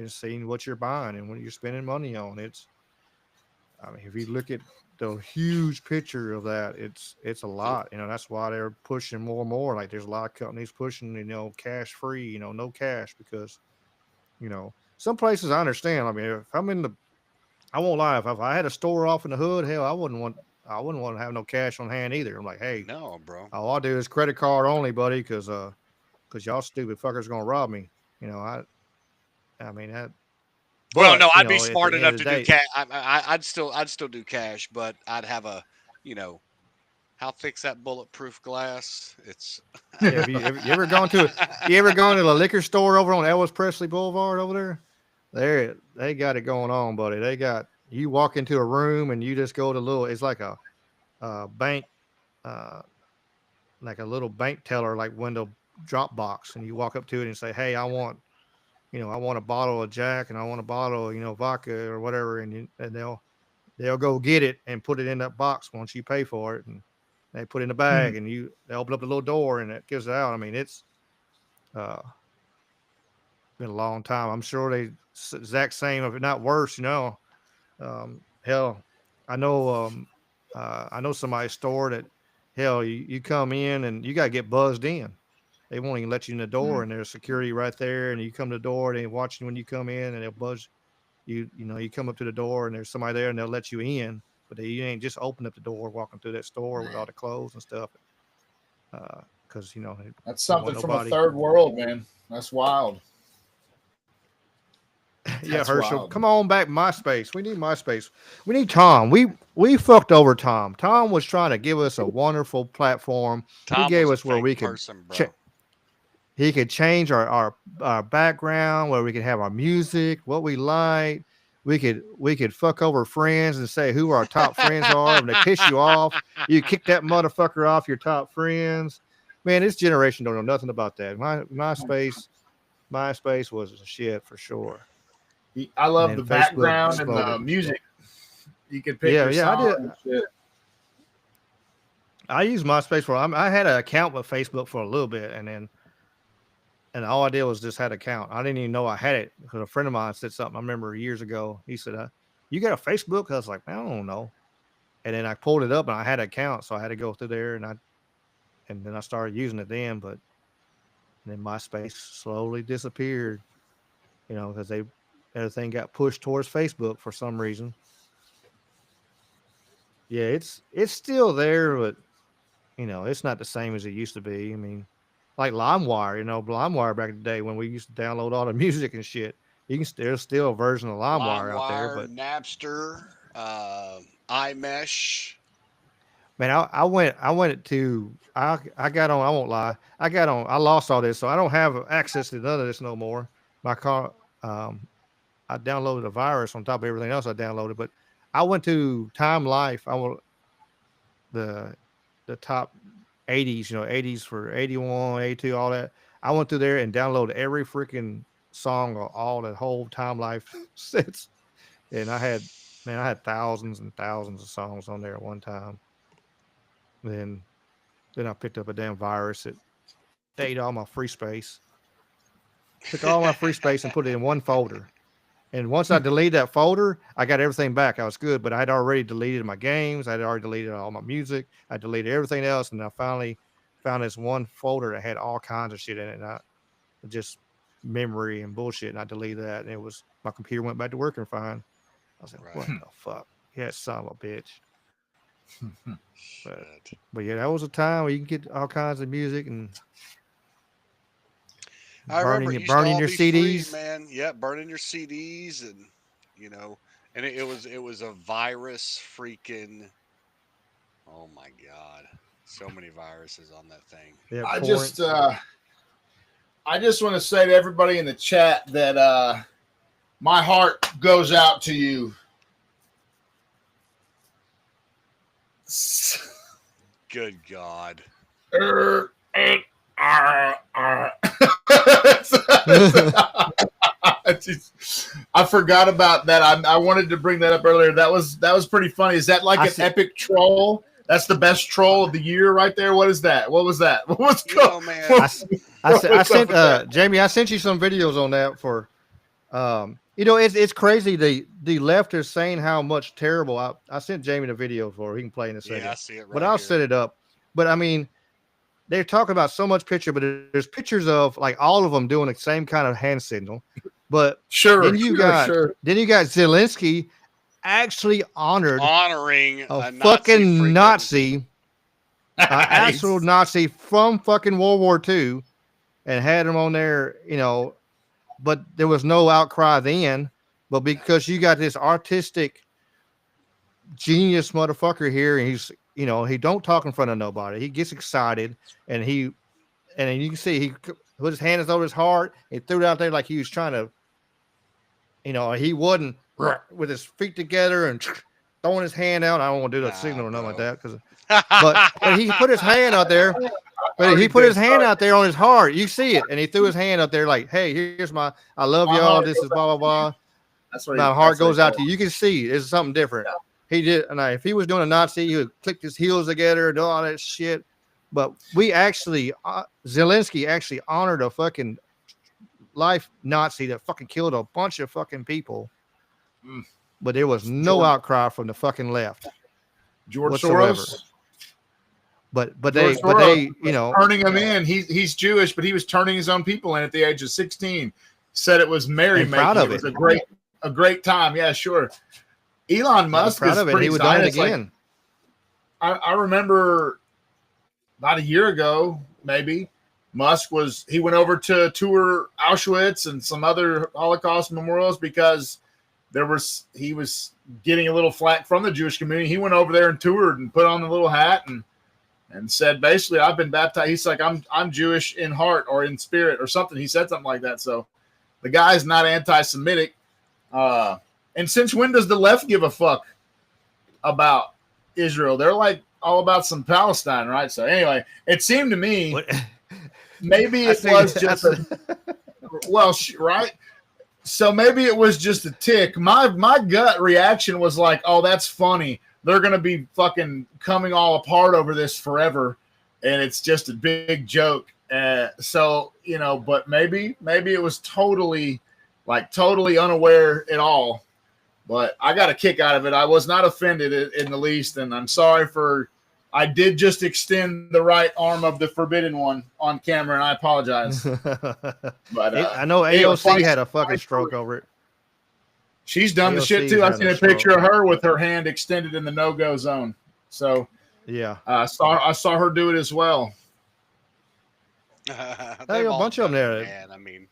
seeing what you're buying and what you're spending money on. I mean, if you look at the huge picture of that, it's a lot. You know, that's why they're pushing more and more. Like, there's a lot of companies pushing, you know, cash free, you know, no cash, because, you know, some places I understand. I mean, if I'm in the, I won't lie, if I had a store off in the hood, hell, I wouldn't want to have no cash on hand either. I'm like, hey, no, bro, all I do is credit card only, buddy, because y'all stupid fuckers gonna rob me. You know, I mean that. But, well, no, I'd know, be at smart the end enough of to the do day, cash. I'd still do cash, but I'd have a, you know, how thick's that bulletproof glass? It's yeah. Have you ever gone to a liquor store over on Elvis Presley Boulevard over there? They got it going on, buddy. You walk into a room and you just go to it's like a bank, like a little bank teller, like window drop box, and you walk up to it and say, hey, I want a bottle of Jack, and I want a bottle of, you know, vodka or whatever, and they'll go get it and put it in that box once you pay for it, and they put it in the bag, and they open up the little door and it gives it out. I mean, it's been a long time. I'm sure they exact same, if not worse, you know. Hell, I know somebody's store that, hell, you come in and you got to get buzzed in. They won't even let you in the door, and there's security right there. And you come to the door, and they're watching when you come in, and they'll buzz you. You know, you come up to the door, and there's somebody there, and they'll let you in. But you ain't just open up the door, walking through that store with all the clothes and stuff. Because you know that's something from a third world, man. That's wild. Yeah, Herschel, come on back, MySpace. We need MySpace. We need Tom. We fucked over Tom. Tom was trying to give us a wonderful platform. Tom he gave was us where we could. He could change our background, where we could have our music, what we like. We could fuck over friends and say who our top friends are. When they piss you off, you kick that motherfucker off your top friends. Man, this generation don't know nothing about that. MySpace was a shit for sure. I love the background and the music. You could pick your song. I did. Shit. I used MySpace for. I had an account with Facebook for a little bit, and all I did was just had an account. I didn't even know I had it because a friend of mine said something. I remember years ago. He said, "You got a Facebook?" I was like, "I don't know." And then I pulled it up, and I had an account, so I had to go through there, and then I started using it then. But then MySpace slowly disappeared, you know, because everything got pushed towards Facebook for some reason. Yeah, it's still there, but you know, it's not the same as it used to be. I mean, like LimeWire, you know, LimeWire back in the day when we used to download all the music and shit. There's still a version of LimeWire out there, but Napster, iMesh. Man, I got on. I won't lie. I lost all this, so I don't have access to none of this no more. My car. I downloaded a virus on top of everything else I downloaded, but I went to Time Life. I will the top 80s, you know, 80s for 81, 82, all that. I went through there and downloaded every freaking song or all the whole Time Life sets. And I had thousands and thousands of songs on there at one time. Then I picked up a damn virus that ate all my free space. Took all my free space and put it in one folder. And once I deleted that folder, I got everything back. I was good, but I had already deleted my games. I had already deleted all my music. I deleted everything else, and I finally found this one folder that had all kinds of shit in it. And just memory and bullshit. And I deleted that, and my computer went back to working fine. I was like, what the fuck? Yeah, son of a bitch. but yeah, that was a time where you can get all kinds of music and burning your CDs, free, man. Yeah, burning your CDs, and you know, and it was a virus freaking. Oh my god, so many viruses on that thing. Yeah, I just want to say to everybody in the chat that my heart goes out to you. Good God. I forgot about that. I wanted to bring that up earlier. That was pretty funny. Is that like an epic troll? That's the best troll of the year right there. What is that? What was that? What was man? I sent Jamie. I sent you some videos on that for. You know, it's crazy. The left is saying how much terrible. I sent Jamie the video for. He can play in a second. Yeah, I see it right But I'll set it up. But I mean, they're talking about so much picture, but there's pictures of like all of them doing the same kind of hand signal. But then you got Zelensky actually honoring a fucking Nazi, actual Nazi from fucking World War II, and had him on there, you know. But there was no outcry then. But because you got this artistic genius motherfucker here, and he's, you know, he don't talk in front of nobody. He gets excited, and you can see he put his hands over his heart. He threw it out there like he was trying to, you know, he wasn't with his feet together and throwing his hand out. I don't want to do that signal or nothing like that, but he put his hand out there. But he put his hand out there on his heart. You see it, and he threw his hand out there like, "Hey, here's I love y'all. This is blah blah blah." That's what my heart goes out to you. You can see it's something different. Yeah. He did, and if he was doing a Nazi, he would click his heels together and do all that shit. But we actually, Zelensky actually honored a fucking life Nazi that fucking killed a bunch of fucking people. But there was no outcry from the fucking left. George Soros. But George they Soros you know, turning him in. He's Jewish, but he was turning his own people in at the age of 16. Said it was merrymaking. It was a great time. Yeah, sure. Elon Musk proud is of it. pretty He would done it excited. again. I remember about a year ago, maybe, Musk went over to tour Auschwitz and some other Holocaust memorials because he was getting a little flack from the Jewish community. He went over there and toured and put on the little hat and said, basically, I've been baptized. He's like, I'm Jewish in heart or in spirit or something. He said something like that. So the guy's not anti-Semitic. And since when does the left give a fuck about Israel? They're like all about some Palestine, right? So anyway, it seemed to me maybe it was just right. So maybe it was just a tick. My gut reaction was like, oh, that's funny. They're going to be fucking coming all apart over this forever. And it's just a big joke. So, you know, but maybe it was totally unaware at all. But I got a kick out of it. I was not offended in the least. And I'm sorry I did just extend the right arm of the forbidden one on camera, and I apologize. But I know AOC had a fucking stroke over it. She's done the shit too. I've seen a picture of her with her hand extended in the no-go zone. So yeah, I saw her do it as well. Hey, a bunch of them there. Man, I mean,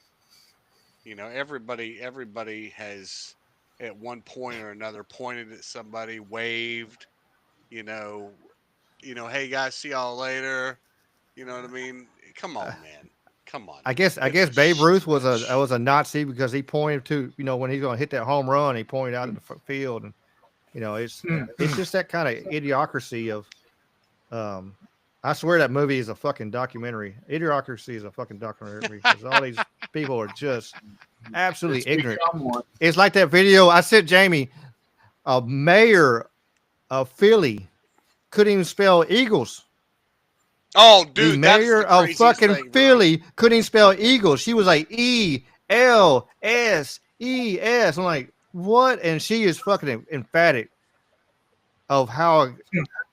you know, everybody has at one point or another pointed at somebody, waved, you know, hey guys, see y'all later. You know what I mean? Come on, man. Come on. I guess Babe Ruth was a Nazi because he pointed to, you know, when he's going to hit that home run, he pointed out in the field, and you know, it's just that kind of idiocracy of, I swear that movie is a fucking documentary. Idiocracy is a fucking documentary because all these people are just absolutely ignorant. It's like that video I sent Jamie, a mayor of Philly couldn't even spell Eagles. Oh, dude, the mayor of fucking Philly couldn't even spell Eagles. She was like ELSES. I'm like, what? And she is fucking emphatic of how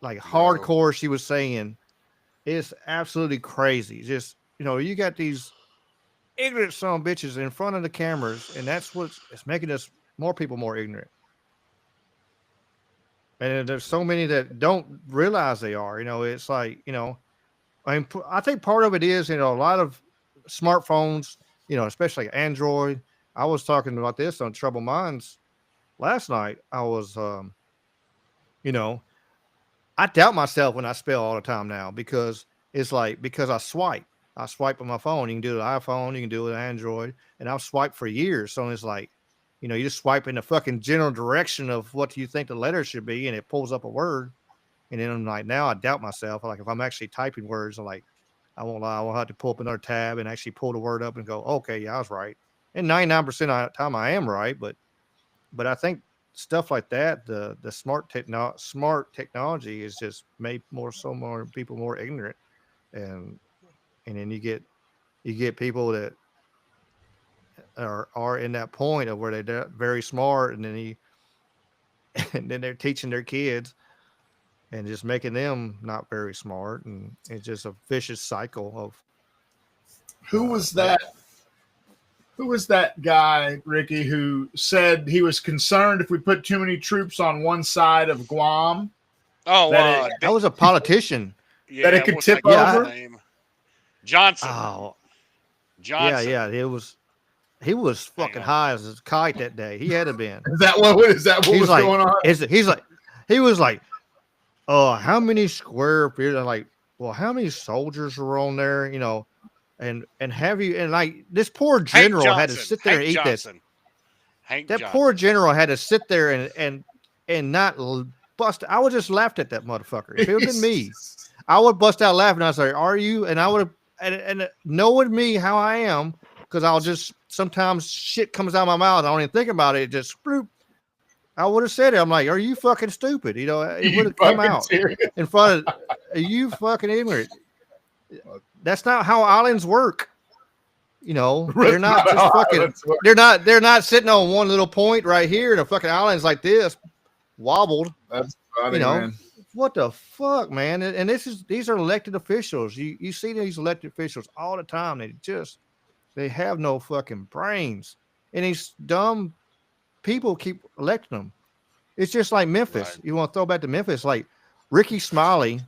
like hardcore she was saying. It's absolutely crazy. Just, you know, you got these ignorant son of bitches in front of the cameras, and that's what's making us more people more ignorant. And there's so many that don't realize they are. You know, it's like, you know, I think part of it is, you know, a lot of smartphones, you know, especially Android. I was talking about this on Troubled Minds last night. I was, you know, I doubt myself when I spell all the time now because I swipe on my phone. You can do it with iPhone, you can do it with Android, and I've swiped for years. So it's like, you know, you just swipe in the fucking general direction of what you think the letter should be, and it pulls up a word. And then I'm like, now I doubt myself. Like if I'm actually typing words, I'm like, I won't lie, I will have to pull up another tab and actually pull the word up and go, okay, yeah, I was right. And 99% of the time I am right, but I think stuff like that, the smart technology is just made more people more ignorant, and then you get people that are in that point of where they're very smart, and then they're teaching their kids and just making them not very smart, and it's just a vicious cycle of. Who was that? Who was that guy, Ricky, who said he was concerned if we put too many troops on one side of Guam? Oh, that was a politician. Yeah, that it could tip over. Johnson. Oh, Johnson. Yeah. He was fucking high as a kite that day. He had to been. Is that what was going on? He was like, oh, how many square feet? I'm like, well, how many soldiers were on there? You know. And like this poor general had to sit there and eat this. That poor general had to sit there and not bust. I would just laughed at that motherfucker. If it would have been me, I would bust out laughing. I was like, "Are you?" And I would have, and knowing me how I am, because I'll just sometimes shit comes out of my mouth. I don't even think about it. Just bloop. I would have said it. I'm like, "Are you fucking stupid?" You know, it would have come out in front of. Are you fucking ignorant? That's not how islands work. You know, they're not just fucking. They're not sitting on one little point right here. The fucking islands like this, wobbled. That's funny, you know, man. What the fuck, man? And these are elected officials. You see these elected officials all the time. They have no fucking brains, and these dumb people keep electing them. It's just like Memphis. Right. You want to throw back to Memphis, like Ricky Smiley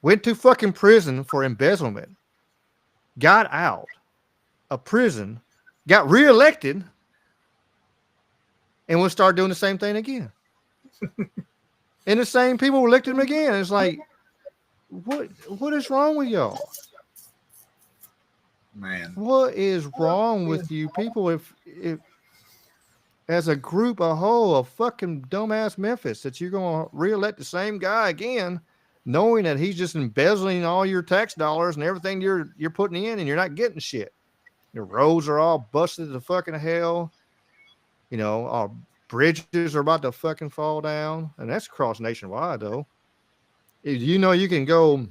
went to fucking prison for embezzlement, got out of prison, got reelected, and will start doing the same thing again. And the same people elected him again. It's like, what is wrong with y'all? Man, what is wrong with you people? If as a group, a whole, a fucking dumbass Memphis, that you're gonna reelect the same guy again, knowing that he's just embezzling all your tax dollars and everything you're putting in, and you're not getting shit. Your roads are all busted to fucking hell. You know, our bridges are about to fucking fall down, and that's across nationwide though. You know, you can go.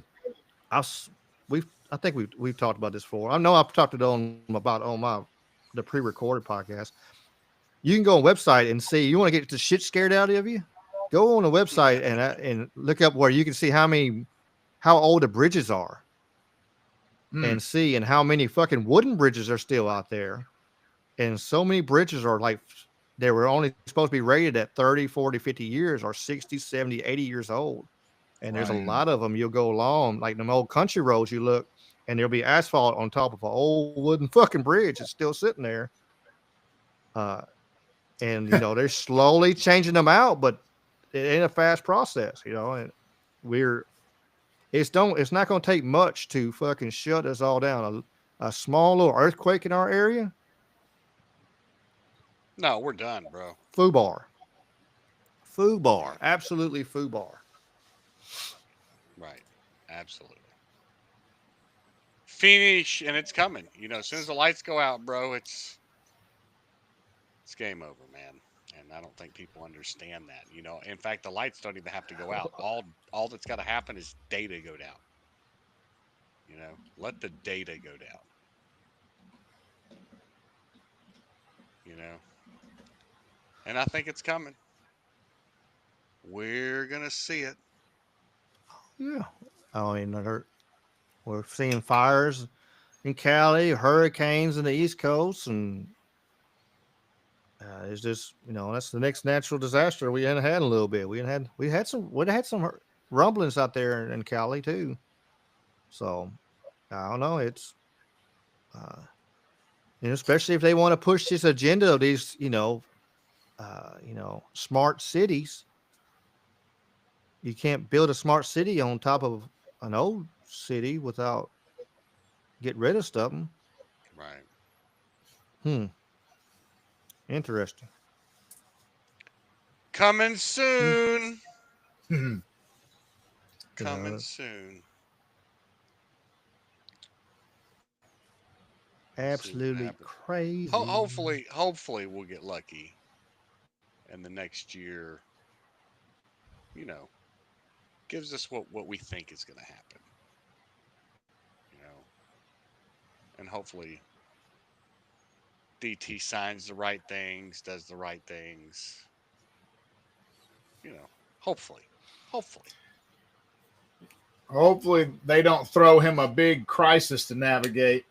I think we've talked about this before. I know I've talked it on the pre-recorded podcast. You can go on a website and see. You want to get the shit scared out of you? Go on a website and look up where you can see how old the bridges are, and see and how many fucking wooden bridges are still out there. And so many bridges are like they were only supposed to be rated at 30, 40, 50 years, or 60, 70, 80 years old. And there's a lot of them. You'll go along like them old country roads. You look, and there'll be asphalt on top of an old wooden fucking bridge. It's still sitting there. And you know they're slowly changing them out, but it ain't a fast process. You know, and it's not going to take much to fucking shut us all down. A small little earthquake in our area. No, we're done, bro. Foobar, absolutely foobar. Right. Absolutely. Finish, and it's coming. You know, as soon as the lights go out, bro, it's game over, man. And I don't think people understand that. You know, in fact, the lights don't even have to go out. All that's got to happen is data go down. You know, let the data go down. You know, and I think it's coming. We're gonna see it. Yeah, I mean we're seeing fires in Cali, hurricanes in the East Coast, and it's just that's the next natural disaster we hadn't had in a little bit. We had some rumblings out there in Cali too. So I don't know. It's especially if they want to push this agenda of these smart cities. You can't build a smart city on top of an old city without getting rid of stuff. Right. Interesting. Coming soon. Coming soon. Absolutely crazy. Hopefully we'll get lucky. And the next year, gives us what we think is going to happen. And hopefully DT signs the right things, does the right things. Hopefully. Hopefully they don't throw him a big crisis to navigate,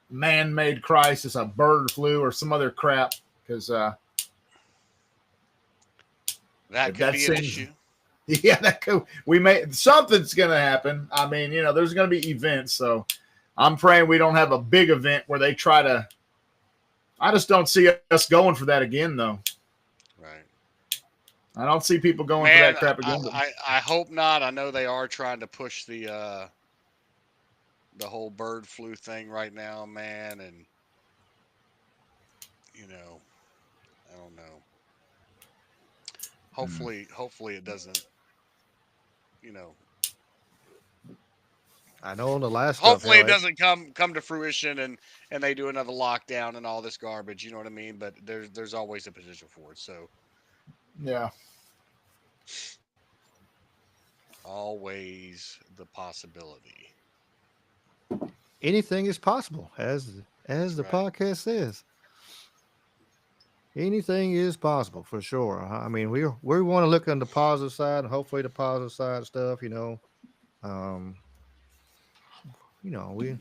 man-made crisis, a bird flu or some other crap, because that could be an issue. Yeah, something's going to happen. I mean, there's going to be events, so I'm praying we don't have a big event where they try to. I just don't see us going for that again, though. Right. I don't see people going for that crap again. I hope not. I know they are trying to push the whole bird flu thing right now, man, and I don't know. Hopefully it doesn't. I know on the last hopefully it doesn't come to fruition and they do another lockdown and all this garbage, you know what I mean? But there's always a potential for it. So yeah. Always the possibility. Anything is possible, as the podcast says. anything is possible for sure. I mean, we want to look on the positive side and hopefully the positive side stuff. Um, we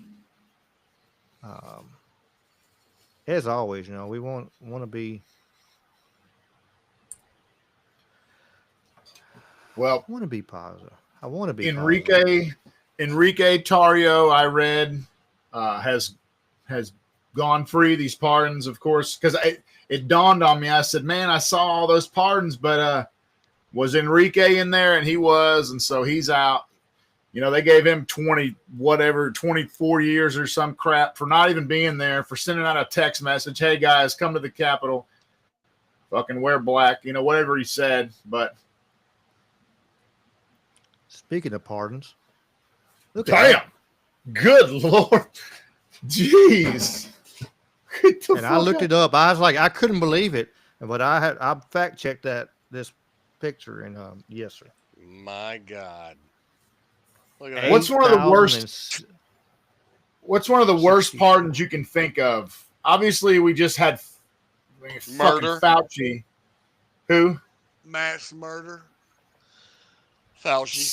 as always, we want to be. Well, I want to be positive. I want to be Enrique Tarrio, I read, has gone free. These pardons, of course, because it dawned on me. I said, "Man, I saw all those pardons, but was Enrique in there?" And he was, and so he's out. They gave him 24 years or some crap for not even being there, for sending out a text message, "Hey guys, come to the Capitol, fucking wear black," whatever he said. But speaking of pardons, look at that. Good Lord. Jeez. And I looked it up. I was like, I couldn't believe it. But I fact checked this picture, and yes, sir. My God. Look at that. What's one of the worst pardons you can think of? Obviously, we just had murder. Fauci. Who? Mass murder. Fauci.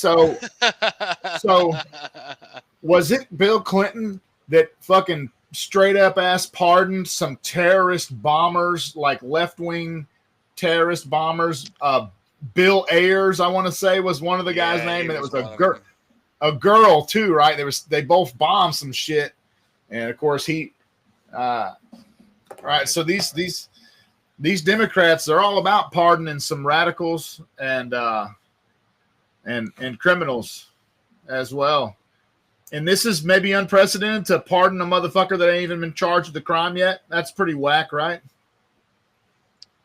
So was it Bill Clinton that fucking straight up ass pardoned some terrorist bombers, like left-wing terrorist bombers? Bill Ayers, I want to say, was one of the guys' name, and it was a girl too, right? They both bombed some shit, and of course right. So these Democrats, they're all about pardoning some radicals and criminals as well. And this is maybe unprecedented to pardon a motherfucker that ain't even been charged with the crime yet. That's pretty whack, right?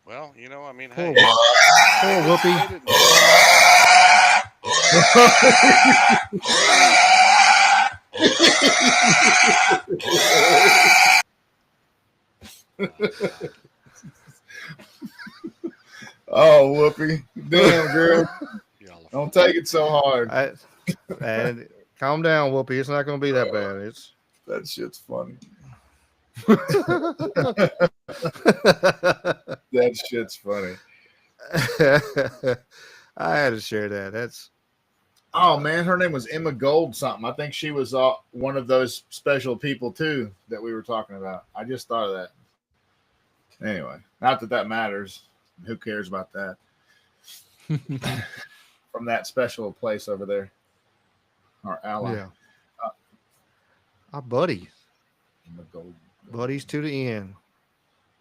Well, I mean, poor, hey. Poor Whoopi. Oh, Whoopi. Damn, girl. Don't take it so hard. And calm down, Whoopi. It's not going to be that bad. That shit's funny. That shit's funny. I had to share that. Oh man, her name was Emma Gold something. I think she was one of those special people too that we were talking about. I just thought of that. Anyway, not that matters. Who cares about that? From that special place over there, our ally. Yeah. Our buddy. Buddies to the end.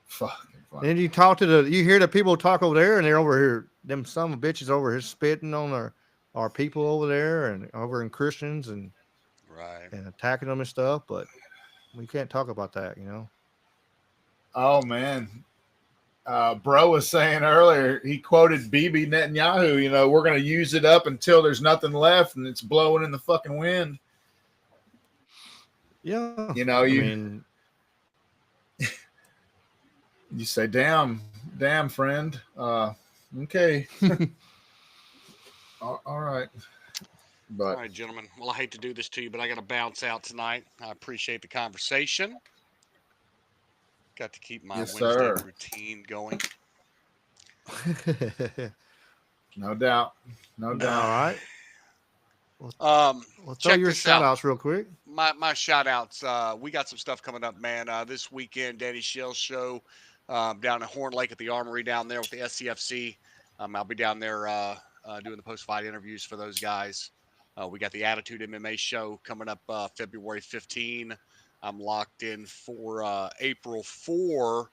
Fucking funny. Then you hear the people talk over there, and they're over here. Them some bitches over here spitting on our people over there, and over in Christians, and and attacking them and stuff. But we can't talk about that, Oh man. Bro was saying earlier, he quoted Bibi Netanyahu, we're going to use it up until there's nothing left and it's blowing in the fucking wind. Yeah. You say, damn, friend. Okay. All right. All right, gentlemen. Well, I hate to do this to you, but I got to bounce out tonight. I appreciate the conversation. Got to keep my Wednesday routine going. No doubt. All right. Well, throw your shout outs real quick. My shout outs. We got some stuff coming up, man. This weekend, Danny Shell's show down at Horn Lake at the Armory down there with the SCFC. I'll be down there doing the post-fight interviews for those guys. We got the Attitude MMA show coming up February 15. I'm locked in for April 4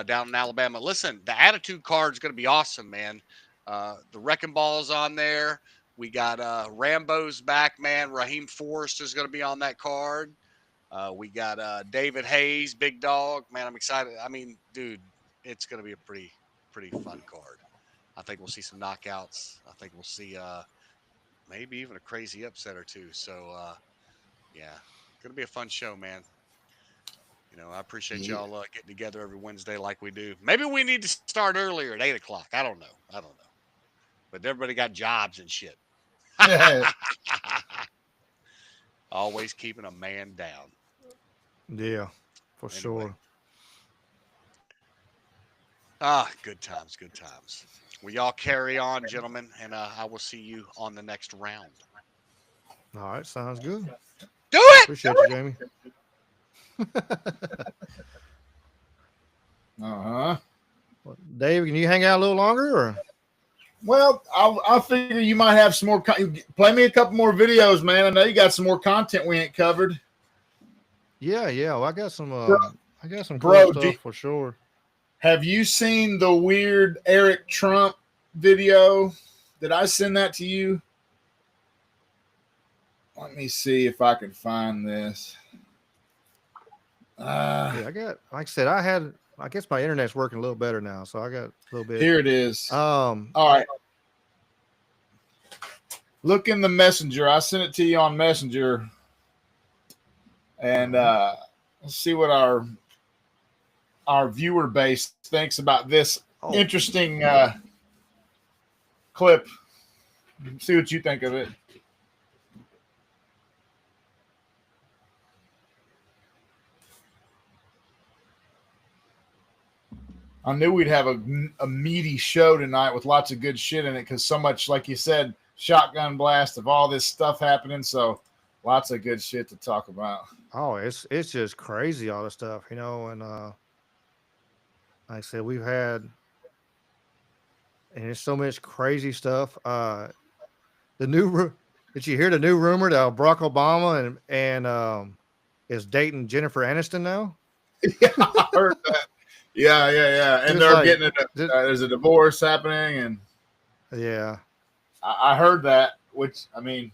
down in Alabama. Listen, the Attitude card is going to be awesome, man. The Wrecking Ball's on there. We got Rambo's back, man. Raheem Forrest is going to be on that card. We got David Hayes, Big Dog. Man, I'm excited. I mean, dude, it's going to be a pretty fun card. I think we'll see some knockouts. I think we'll see maybe even a crazy upset or two. So, yeah, going to be a fun show, man. I appreciate y'all getting together every Wednesday like we do. Maybe we need to start earlier at 8 o'clock. I don't know. But everybody got jobs and shit. Always keeping a man down. Yeah, for sure. Good times, good times. Well, y'all carry on, gentlemen, and I will see you on the next round. All right, sounds good. Do it. Appreciate you, Jamie. Dave, can you hang out a little longer? Or? Well, I figure you might have some more. Play me a couple more videos, man. I know you got some more content we ain't covered. Yeah. Well, I got some. I got some Bro, cool stuff for sure. Have you seen the weird Eric Trump video? Did I send that to you? Let me see if I can find this. Yeah, I got. Like I said, I guess my internet's working a little better now, so I got a little bit. Here it is. All right. Look in the messenger. I sent it to you on Messenger. And let's see what our viewer base thinks about this interesting clip. See what you think of it. I knew we'd have a meaty show tonight with lots of good shit in it because so much, like you said, shotgun blast of all this stuff happening. So lots of good shit to talk about. Oh, it's just crazy, all the stuff, and like I said, we've had, and there's so much crazy stuff. Did you hear the new rumor that Barack Obama and is dating Jennifer Aniston now? Yeah, I heard that. Yeah. And they're getting there's a divorce happening, and yeah, I heard that. Which I mean,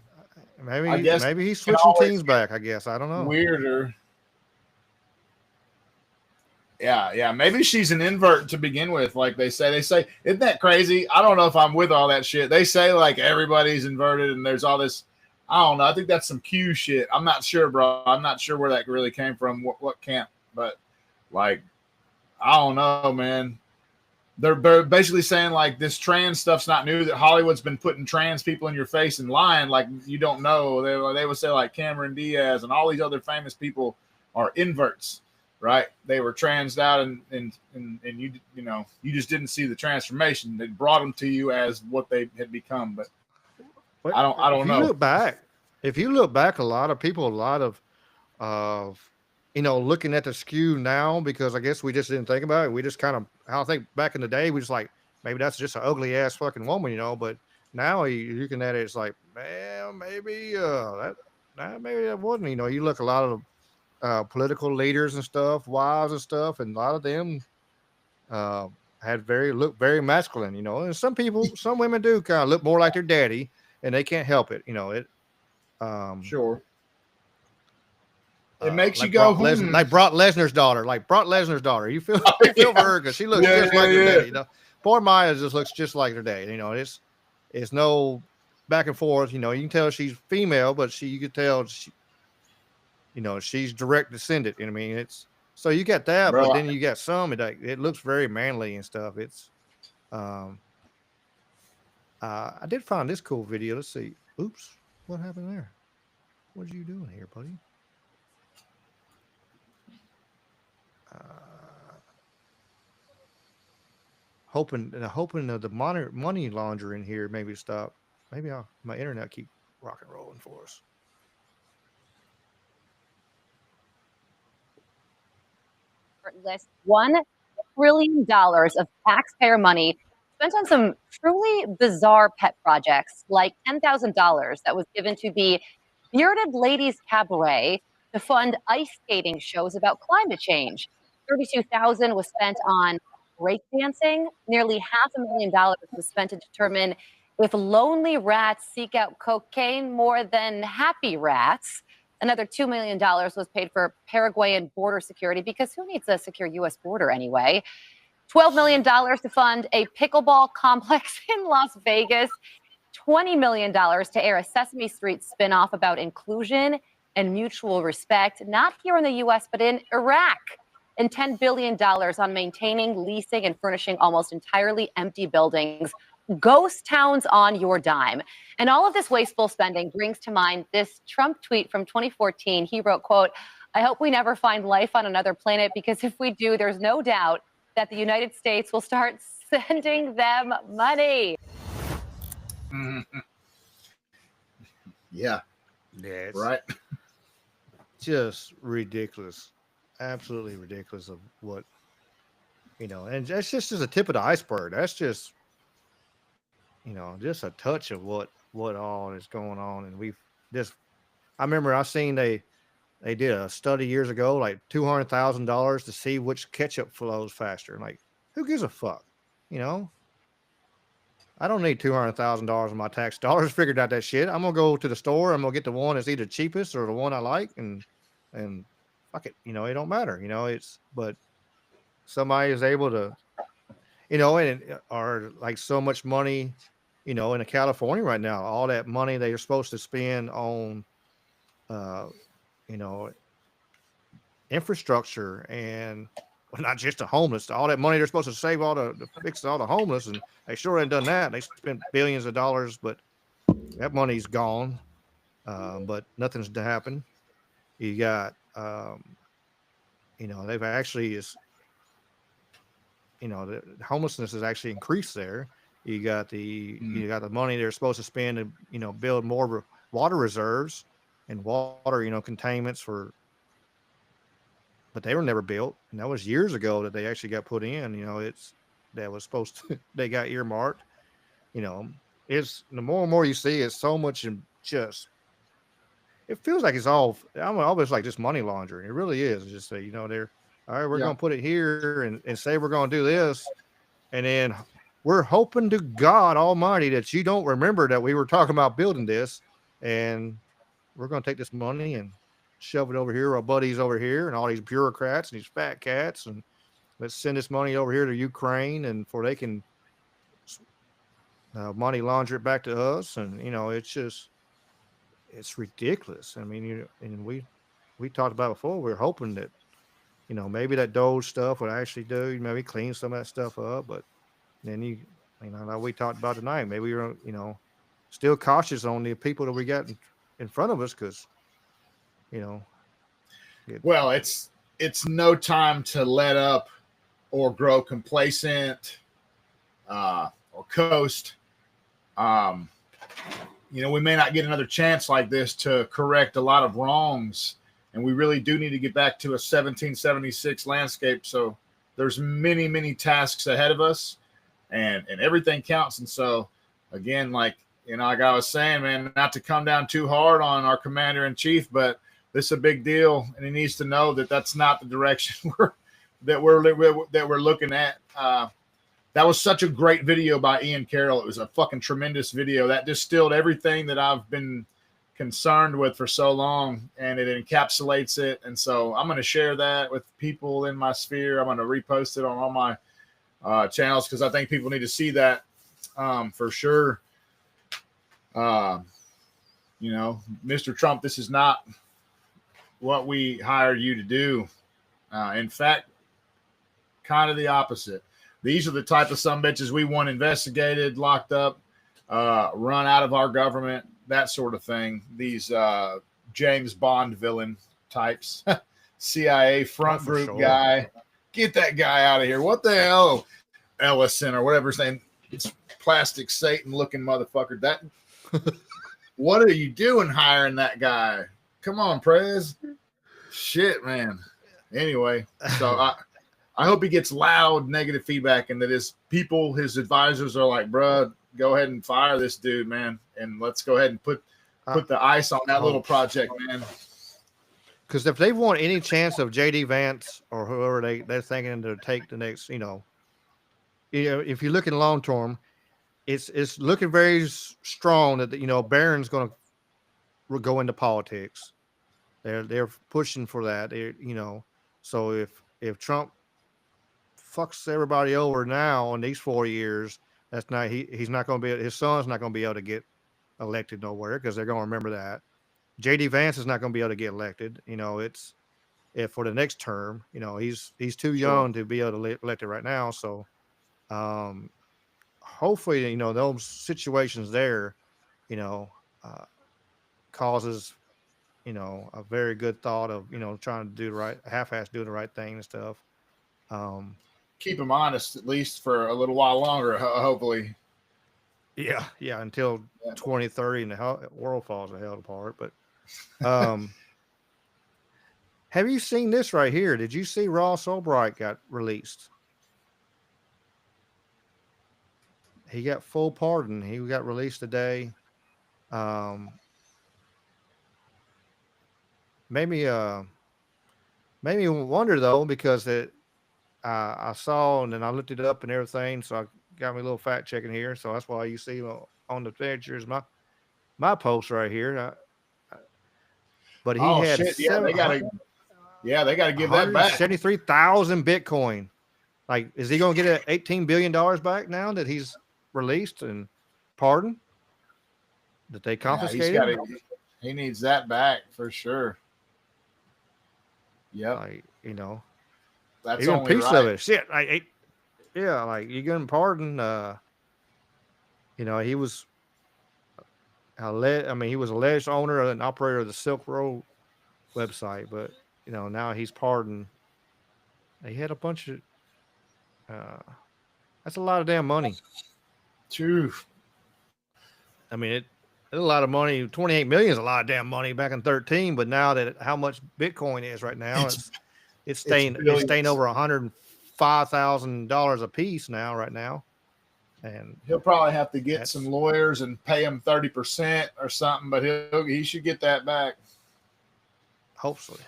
maybe he's switching teams back. I guess I don't know. Weirder. Yeah. Maybe she's an invert to begin with. Like they say, isn't that crazy? I don't know if I'm with all that shit. They say like everybody's inverted and there's all this. I don't know. I think that's some Q shit. I'm not sure, bro. I'm not sure where that really came from. What camp? But like, I don't know, man. They're basically saying like this trans stuff's not new. That Hollywood's been putting trans people in your face and lying like you don't know. They would say like Cameron Diaz and all these other famous people are inverts. Right, they were transed out, and you just didn't see the transformation. They brought them to you as what they had become. But I don't know. If you look back, a lot of people, looking at the skew now, because I guess we just didn't think about it. We just kind of, I think back in the day, we just like maybe that's just an ugly ass fucking woman, But now you looking at it, it's like, man, maybe maybe that wasn't. You look a lot of political leaders and stuff, wives and stuff, and a lot of them look very masculine, And some women do kind of look more like their daddy, and they can't help it, Sure. It makes you go like Brock Lesnar's daughter. You feel for her because she looks just like her daddy. Poor Maya just looks just like her daddy. It's no back and forth. You can tell she's female, but you could tell she's direct descendant. I mean, it's so you got that, but then you got some. It looks very manly and stuff. It's, I did find this cool video. Let's see. Oops, what happened there? What are you doing here, buddy? Hoping the money laundering here maybe stop. Maybe my internet keep rock and rolling for us. List $1 trillion of taxpayer money spent on some truly bizarre pet projects, like $10,000 that was given to the Bearded Ladies Cabaret to fund ice skating shows about climate change. $32,000 was spent on breakdancing. Nearly $500,000 was spent to determine if lonely rats seek out cocaine more than happy rats. Another $2 million was paid for Paraguayan border security, because who needs a secure U.S. border anyway? $12 million to fund a pickleball complex in Las Vegas. $20 million to air a Sesame Street spinoff about inclusion and mutual respect, not here in the U.S., but in Iraq. And $10 billion on maintaining, leasing, and furnishing almost entirely empty buildings. Ghost towns on your dime. And all of this wasteful spending brings to mind this Trump tweet from 2014. He wrote, quote, "I hope we never find life on another planet, because if we do, there's no doubt that the United States will start sending them money. Yeah. Yeah. Right. Just ridiculous. Absolutely ridiculous of what, and that's just a tip of the iceberg. That's just, just a touch of what all is going on. And I remember I seen they did a study years ago, like $200,000 to see which ketchup flows faster. Like, who gives a fuck? I don't need $200,000 of my tax dollars. Figured out that shit. I'm gonna go to the store. I'm gonna get the one that's either cheapest or the one I like, and fuck it. It don't matter. But somebody is able to, and are like so much money, in California right now. All that money they are supposed to spend on, you know, infrastructure and not just the homeless, all that money they're supposed to save to fix all the homeless, and they sure ain't done that. They spent billions of dollars, but that money's gone. But nothing's to happen. You got, they've actually the homelessness has actually increased there. You got the money they're supposed to spend to, build more water reserves and water, containments but they were never built. And that was years ago that they actually got put in. That was supposed to, they got earmarked. It's the more and more you see, it's so much it feels like it's I'm always like just money laundering. It really is. It's just say, they're all right, we're going to put it here and say we're going to do this. And then we're hoping to God Almighty that you don't remember that we were talking about building this. And we're going to take this money and shove it over here. Our buddies over here and all these bureaucrats and these fat cats. And let's send this money over here to Ukraine and for they can money launder it back to us. And, it's ridiculous. I mean, and we talked about it before. We're hoping that, maybe that Doge stuff would actually maybe clean some of that stuff up. But then like we talked about tonight, maybe we're, still cautious on the people that we got in front of us because, well, it's no time to let up or grow complacent or coast. We may not get another chance like this to correct a lot of wrongs, and we really do need to get back to a 1776 landscape. So there's many, many tasks ahead of us, and everything counts. And so, again, like I was saying, man, not to come down too hard on our commander in chief, but this is a big deal, and he needs to know that that's not the direction that we're looking at. That was such a great video by Ian Carroll. It was a fucking tremendous video that distilled everything that I've been concerned with for so long, and it encapsulates it. And so I'm going to share that with people in my sphere. I'm going to repost it on all my channels because I think people need to see that for sure. Mr. Trump, this is not what we hired you to do. In fact, kind of the opposite. These are the type of sumbitches we want investigated, locked up, run out of our government, that sort of thing. These James Bond villain types, CIA front group guy. Get that guy out of here. What the hell? Ellison or whatever his name. It's plastic Satan looking motherfucker. That what are you doing hiring that guy? Come on, Prez. Shit, man. Anyway, so I hope he gets loud negative feedback and that his advisors are like, bruh, go ahead and fire this dude, man. And let's go ahead and put the ice on that little project, man. Because if they want any chance of J.D. Vance or whoever they're thinking to take the next, if you're looking long term, it's looking very strong that, Barron's going to go into politics. They're pushing for that. So if Trump fucks everybody over now in these 4 years, that's not he's not going to be, his son's not going to be able to get elected nowhere because they're going to remember that. J.D. Vance is not going to be able to get elected. It's for the next term. He's too young to be able to get elected right now. So hopefully, those situations there, causes, a very good thought of, trying to do the right, half-ass doing the right thing and stuff. keep him honest at least for a little while longer, hopefully. Yeah, until 2030 and the world falls the hell apart. But have you seen this right here? Did you see Ross Ulbricht got released? He got full pardon. He got released today. Made me wonder though, because I saw and then I looked it up and everything, so I got me a little fact checking here. So that's why you see on the pictures my post right here. But he had shit, they gotta give that back. 173,000 Bitcoin. Like, is he going to get $18 billion back now that he's released and pardoned? That they confiscated? He needs that back for sure. Yep. Like, that's even only a piece right. of it. Shit. Like you getting pardoned. He was he was alleged owner and operator of the Silk Road website, but now he's pardoned. He had a bunch of that's a lot of damn money. True. I mean, it's a lot of money. 28 million is a lot of damn money back in 13, but now that how much Bitcoin is right now, it's staying over $105,000 a piece now right now. And he'll probably have to get some lawyers and pay him 30% or something, but he should get that back. Hopefully.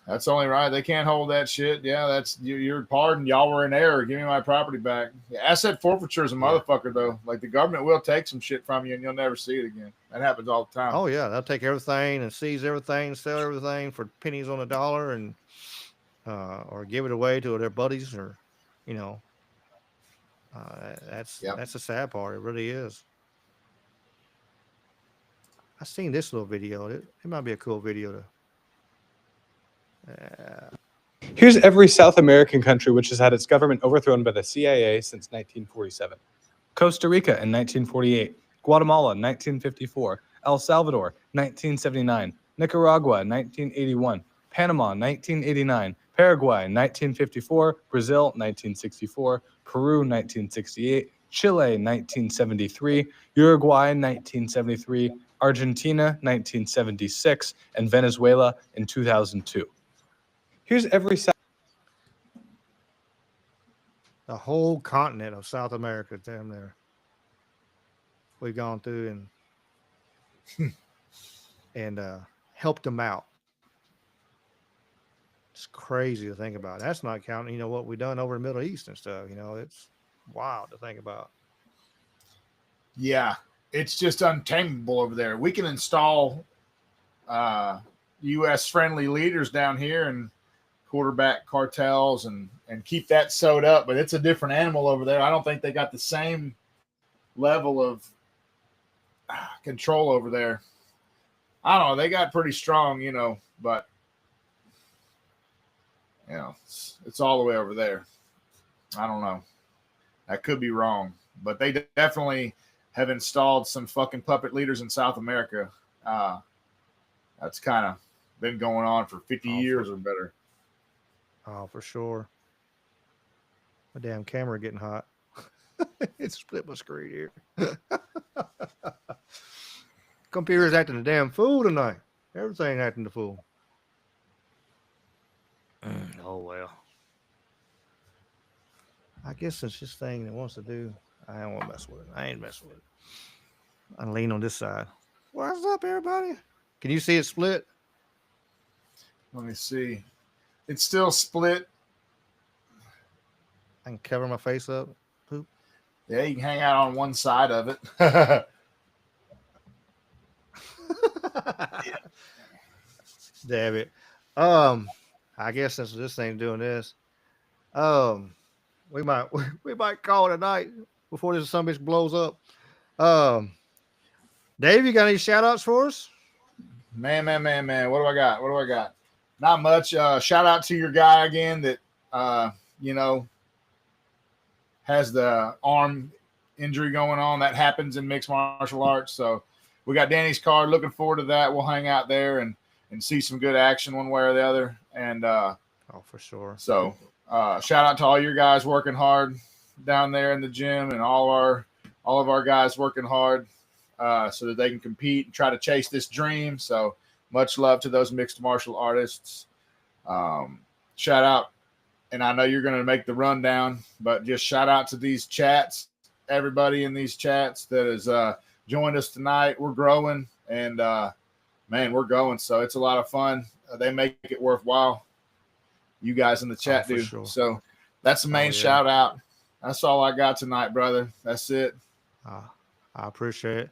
That's only right. They can't hold that shit. Yeah, that's you're pardoned. Y'all were in error. Give me my property back. Asset forfeiture is a motherfucker though. Like the government will take some shit from you and you'll never see it again. That happens all the time. Oh yeah, they'll take everything and seize everything, sell everything for pennies on the dollar, and or give it away to their buddies, or that's the sad part. It really is. I seen this little video. It might be a cool video to. Here's every South American country which has had its government overthrown by the CIA since 1947. Costa Rica in 1948, Guatemala 1954, El Salvador 1979, Nicaragua 1981, Panama 1989, Paraguay 1954, Brazil 1964, Peru 1968, Chile 1973, Uruguay 1973, Argentina 1976, and Venezuela in 2002. Here's every the whole continent of South America, damn near. We've gone through and helped them out. It's crazy to think about. That's not counting, what we've done over in the Middle East and stuff. It's wild to think about. Yeah, it's just untamable over there. We can install U.S. friendly leaders down here and quarterback cartels and keep that sewed up, but it's a different animal over there. I don't think they got the same level of control over there. I don't know. They got pretty strong, but it's all the way over there. I don't know. I could be wrong, but they definitely have installed some fucking puppet leaders in South America. That's kind of been going on for 50 years or better. Oh, for sure. My damn camera getting hot. It split my screen here. Computer's acting a damn fool tonight. Everything acting the fool. Oh, well. I guess it's this thing that wants to do. I don't want to mess with it. I ain't messing with it. I lean on this side. What's up, everybody? Can you see it split? Let me see. It's still split. I can cover my face up. Poop. Yeah, you can hang out on one side of it. Damn it. I guess since this thing's doing this, we might call it a night before this some bitch blows up. Dave, you got any shout outs for us? Man. What do I got? Not much. Shout out to your guy again that has the arm injury going on. That happens in mixed martial arts. So we got Danny's card. Looking forward to that. We'll hang out there and see some good action one way or the other. And for sure. So Shout out to all your guys working hard down there in the gym, and all of our guys working hard so that they can compete and try to chase this dream. So much love to those mixed martial artists. Shout out, and I know you're going to make the rundown, but just shout out to these chats, everybody in these chats that has joined us tonight. We're growing, and man, we're going. So it's a lot of fun. They make it worthwhile. You guys in the chat do. Sure. So that's the main shout out. That's all I got tonight, brother. That's it. I appreciate it.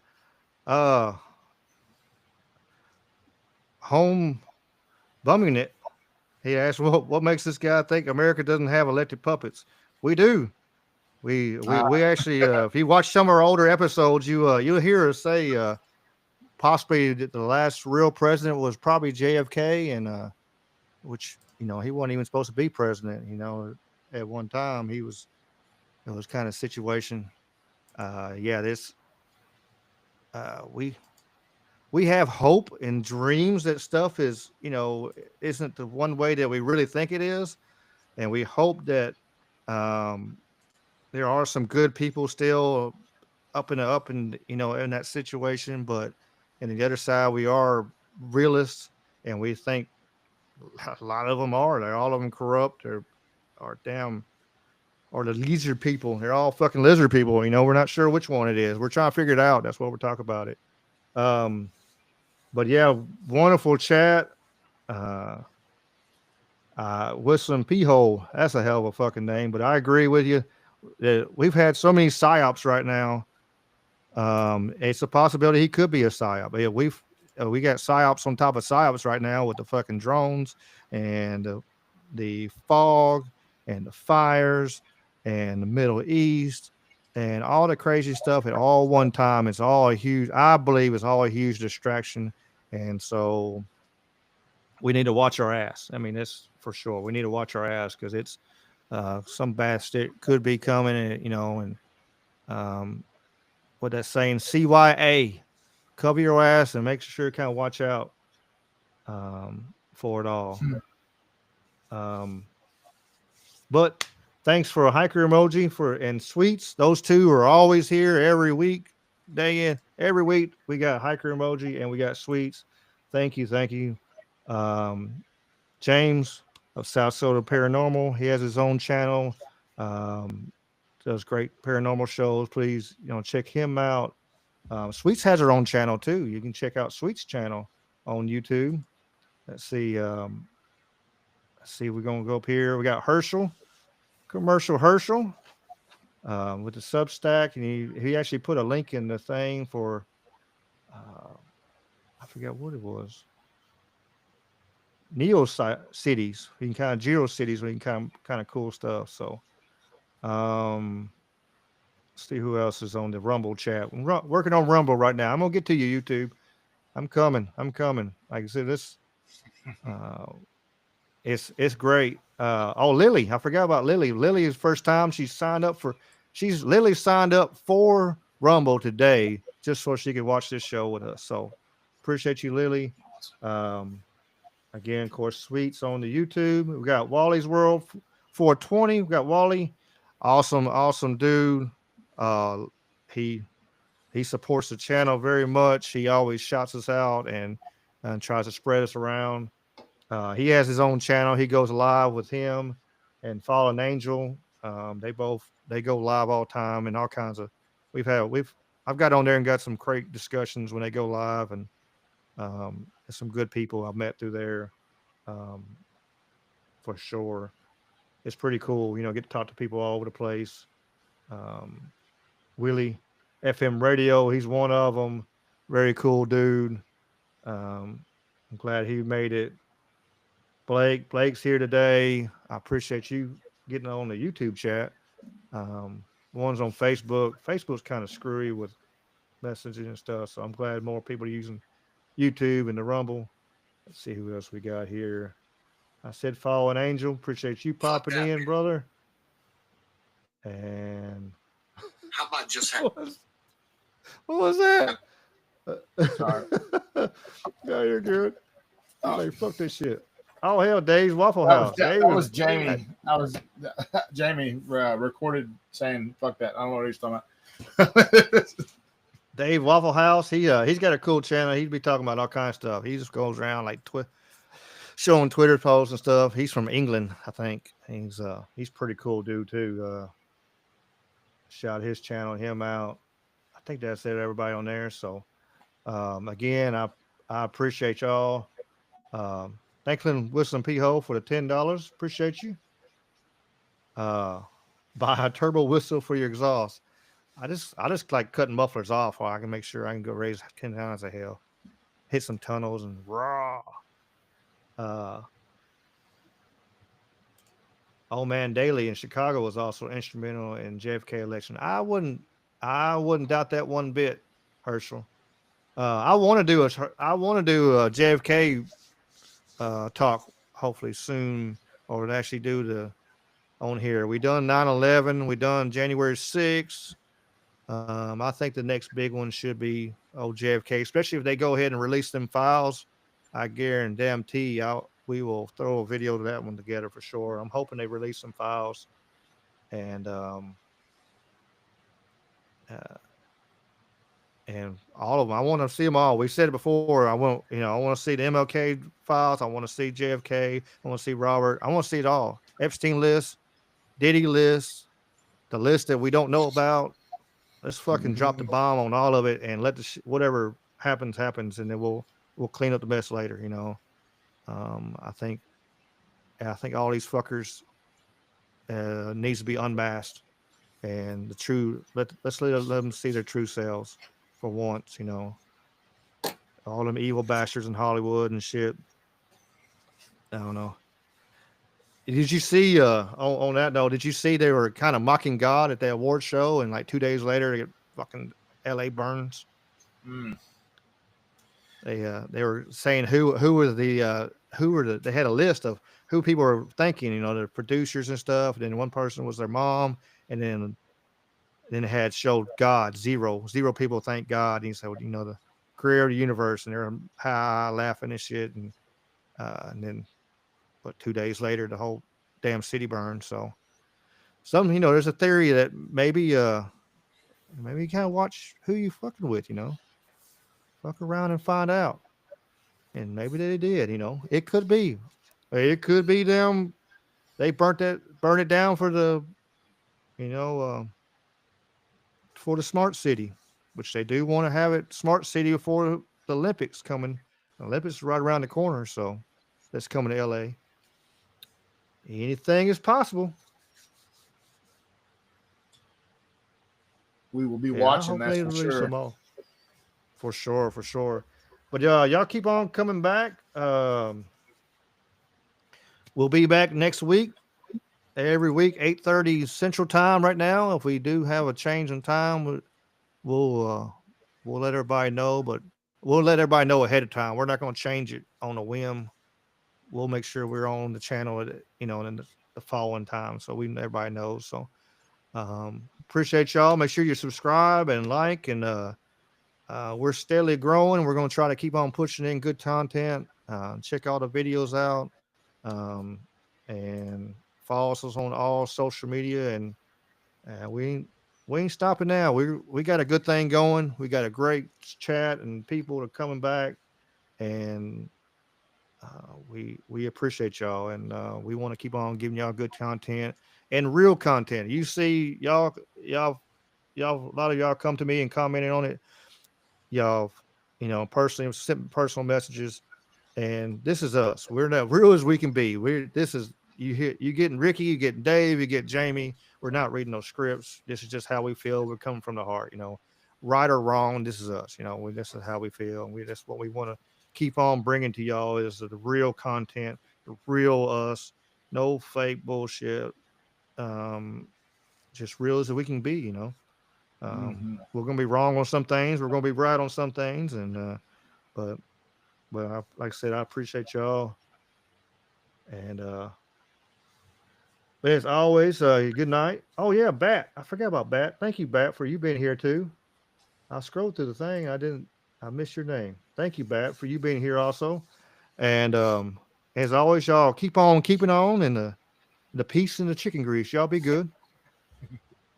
Home bumming it. He asked, what makes this guy think America doesn't have elected puppets? We do. We actually, if you watch some of our older episodes, you'll hear us say possibly the last real president was probably JFK, and which he wasn't even supposed to be president. At one time it was kind of situation. We have hope and dreams that stuff is isn't the one way that we really think it is, and we hope that there are some good people still up in in that situation, but in the other side we are realists, and we think a lot of them are. They're all of them corrupt or the lizard people. They're all fucking lizard people. We're not sure which one it is. We're trying to figure it out. That's what we're talking about it. But yeah, wonderful chat. Whistling P-hole. That's a hell of a fucking name. But I agree with you that we've had so many psyops right now. It's a possibility he could be a psyop. We got psyops on top of psyops right now with the fucking drones and the fog and the fires and the Middle East and all the crazy stuff at all one time. I believe it's all a huge distraction. And so we need to watch our ass. I mean, that's for sure. We need to watch our ass because it's some bad shit could be coming, and what that's saying, CYA, cover your ass and make sure you kind of watch out for it all. But thanks for a hiker emoji and Sweets. Those two are always here every week, day in. Every week we got hiker emoji and we got Sweets. Thank you. James of South Soda Paranormal. He has his own channel. Does great paranormal shows. Please, check him out. Sweets has her own channel too. You can check out Sweets' channel on YouTube. Let's see. We're gonna go up here. We got Herschel, commercial Herschel, with the Substack, and he actually put a link in the thing for I forget what it was. Neo cities. We can kind of Geo cities. We can kind of cool stuff. So, let's see who else is on the Rumble chat. I'm working on Rumble right now. I'm gonna get to you, YouTube. I'm coming. Like I said, this it's great. Lily, I forgot about Lily. Lily is first time Lily signed up for Rumble today just so she could watch this show with us. So appreciate you, Lily. Again, of course, Sweets on the YouTube. We got Wally's World 420. We got Wally. Awesome dude. He supports the channel very much. He always shouts us out and tries to spread us around. He has his own channel. He goes live with him and Fallen Angel. They go live all the time and all kinds of. I've got on there and got some great discussions when they go live, and some good people I've met through there. For sure, it's pretty cool. Get to talk to people all over the place. Willie FM Radio, he's one of them. Very cool dude. I'm glad he made it. Blake's here today. I appreciate you getting on the YouTube chat. One's on Facebook. Facebook's kind of screwy with messaging and stuff, so I'm glad more people are using YouTube and the Rumble. Let's see who else we got here. I said Fallen Angel. Appreciate you popping in, brother. And how about just what was that? Sorry. Yeah, you're good. Like, fuck this shit. Oh hell, Dave's Waffle That House. was Jamie. I was Jamie recorded saying "fuck that." I don't know what he's talking about. Dave Waffle House. He's got a cool channel. He'd be talking about all kinds of stuff. He just goes around like showing Twitter posts and stuff. He's from England, I think. He's pretty cool dude too. Shout his channel, him out. I think that's it. Everybody on there. So again, I appreciate y'all. Thanklin Whistling P Hole for the $10. Appreciate you. Buy a turbo whistle for your exhaust. I just like cutting mufflers off so I can make sure I can go raise 10 pounds of hell. Hit some tunnels and raw. Old Man Daly in Chicago was also instrumental in JFK election. I wouldn't doubt that one bit, Herschel. I want to do a JFK talk hopefully soon, or actually do on here. We done 9/11. We done January 6th. I think the next big one should be JFK, especially if they go ahead and release them files. I guarantee we will throw a video to that one together for sure. I'm hoping they release some files, and all of them. I want to see them all. We said it before. I want to see the MLK files. I want to see JFK. I want to see Robert. I want to see it all. Epstein list, Diddy list, the list that we don't know about. Let's fucking drop the bomb on all of it and let whatever happens, and then we'll clean up the mess later. I think all these fuckers needs to be unmasked, and let's let them see their true selves for once. All them evil bastards in Hollywood and shit. I don't know. Did you see on that note? Did you see they were kind of mocking God at the award show, and like 2 days later, they get fucking L.A. burns? They were saying who were they had a list of who people were thanking, the producers and stuff. And then one person was their mom, and then it had showed God. Zero people thank God. And he said, the creator of the universe, and they're laughing and shit. And then, but 2 days later, the whole damn city burned. So there's a theory that maybe you kind of watch who you fucking with, fuck around and find out. And maybe they did, it could be them. They burnt it down for the, for the smart city, which they do want to have it smart city before the Olympics coming. The Olympics are right around the corner. So that's coming to LA. Anything is possible. We will be watching that for sure. For sure. But y'all keep on coming back. We'll be back next week. Every week, 8:30 Central Time. Right now, if we do have a change in time, we'll let everybody know. But we'll let everybody know ahead of time. We're not going to change it on a whim. We'll make sure we're on the channel at in the following time, so everybody knows. So appreciate y'all. Make sure you subscribe and like, and we're steadily growing. We're going to try to keep on pushing in good content. Check all the videos out, and follow us on all social media. And we ain't stopping now. We got a good thing going. We got a great chat, and people are coming back, and we appreciate y'all, and we want to keep on giving y'all good content and real content. You see, y'all, a lot of y'all come to me and commented on it. Y'all, personally sent personal messages, and this is us. We're not real as we can be. You getting Ricky, you getting Dave, you get Jamie. We're not reading no scripts. This is just how we feel. We're coming from the heart, right or wrong. This is us, this is how we feel. And that's what we want to keep on bringing to y'all, is the real content, the real us, no fake bullshit. Just real as we can be, We're going to be wrong on some things. We're going to be right on some things. And, but like I said, I appreciate y'all. And, but as always, good night. Oh yeah, Bat. I forgot about Bat. Thank you, Bat, for you being here too. I scrolled through the thing. I missed your name. Thank you, Bat, for you being here also. And As always, y'all keep on keeping on, and the peace and the chicken grease. Y'all be good.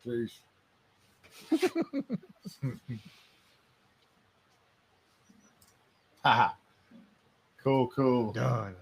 Peace. Haha. Cool. Done.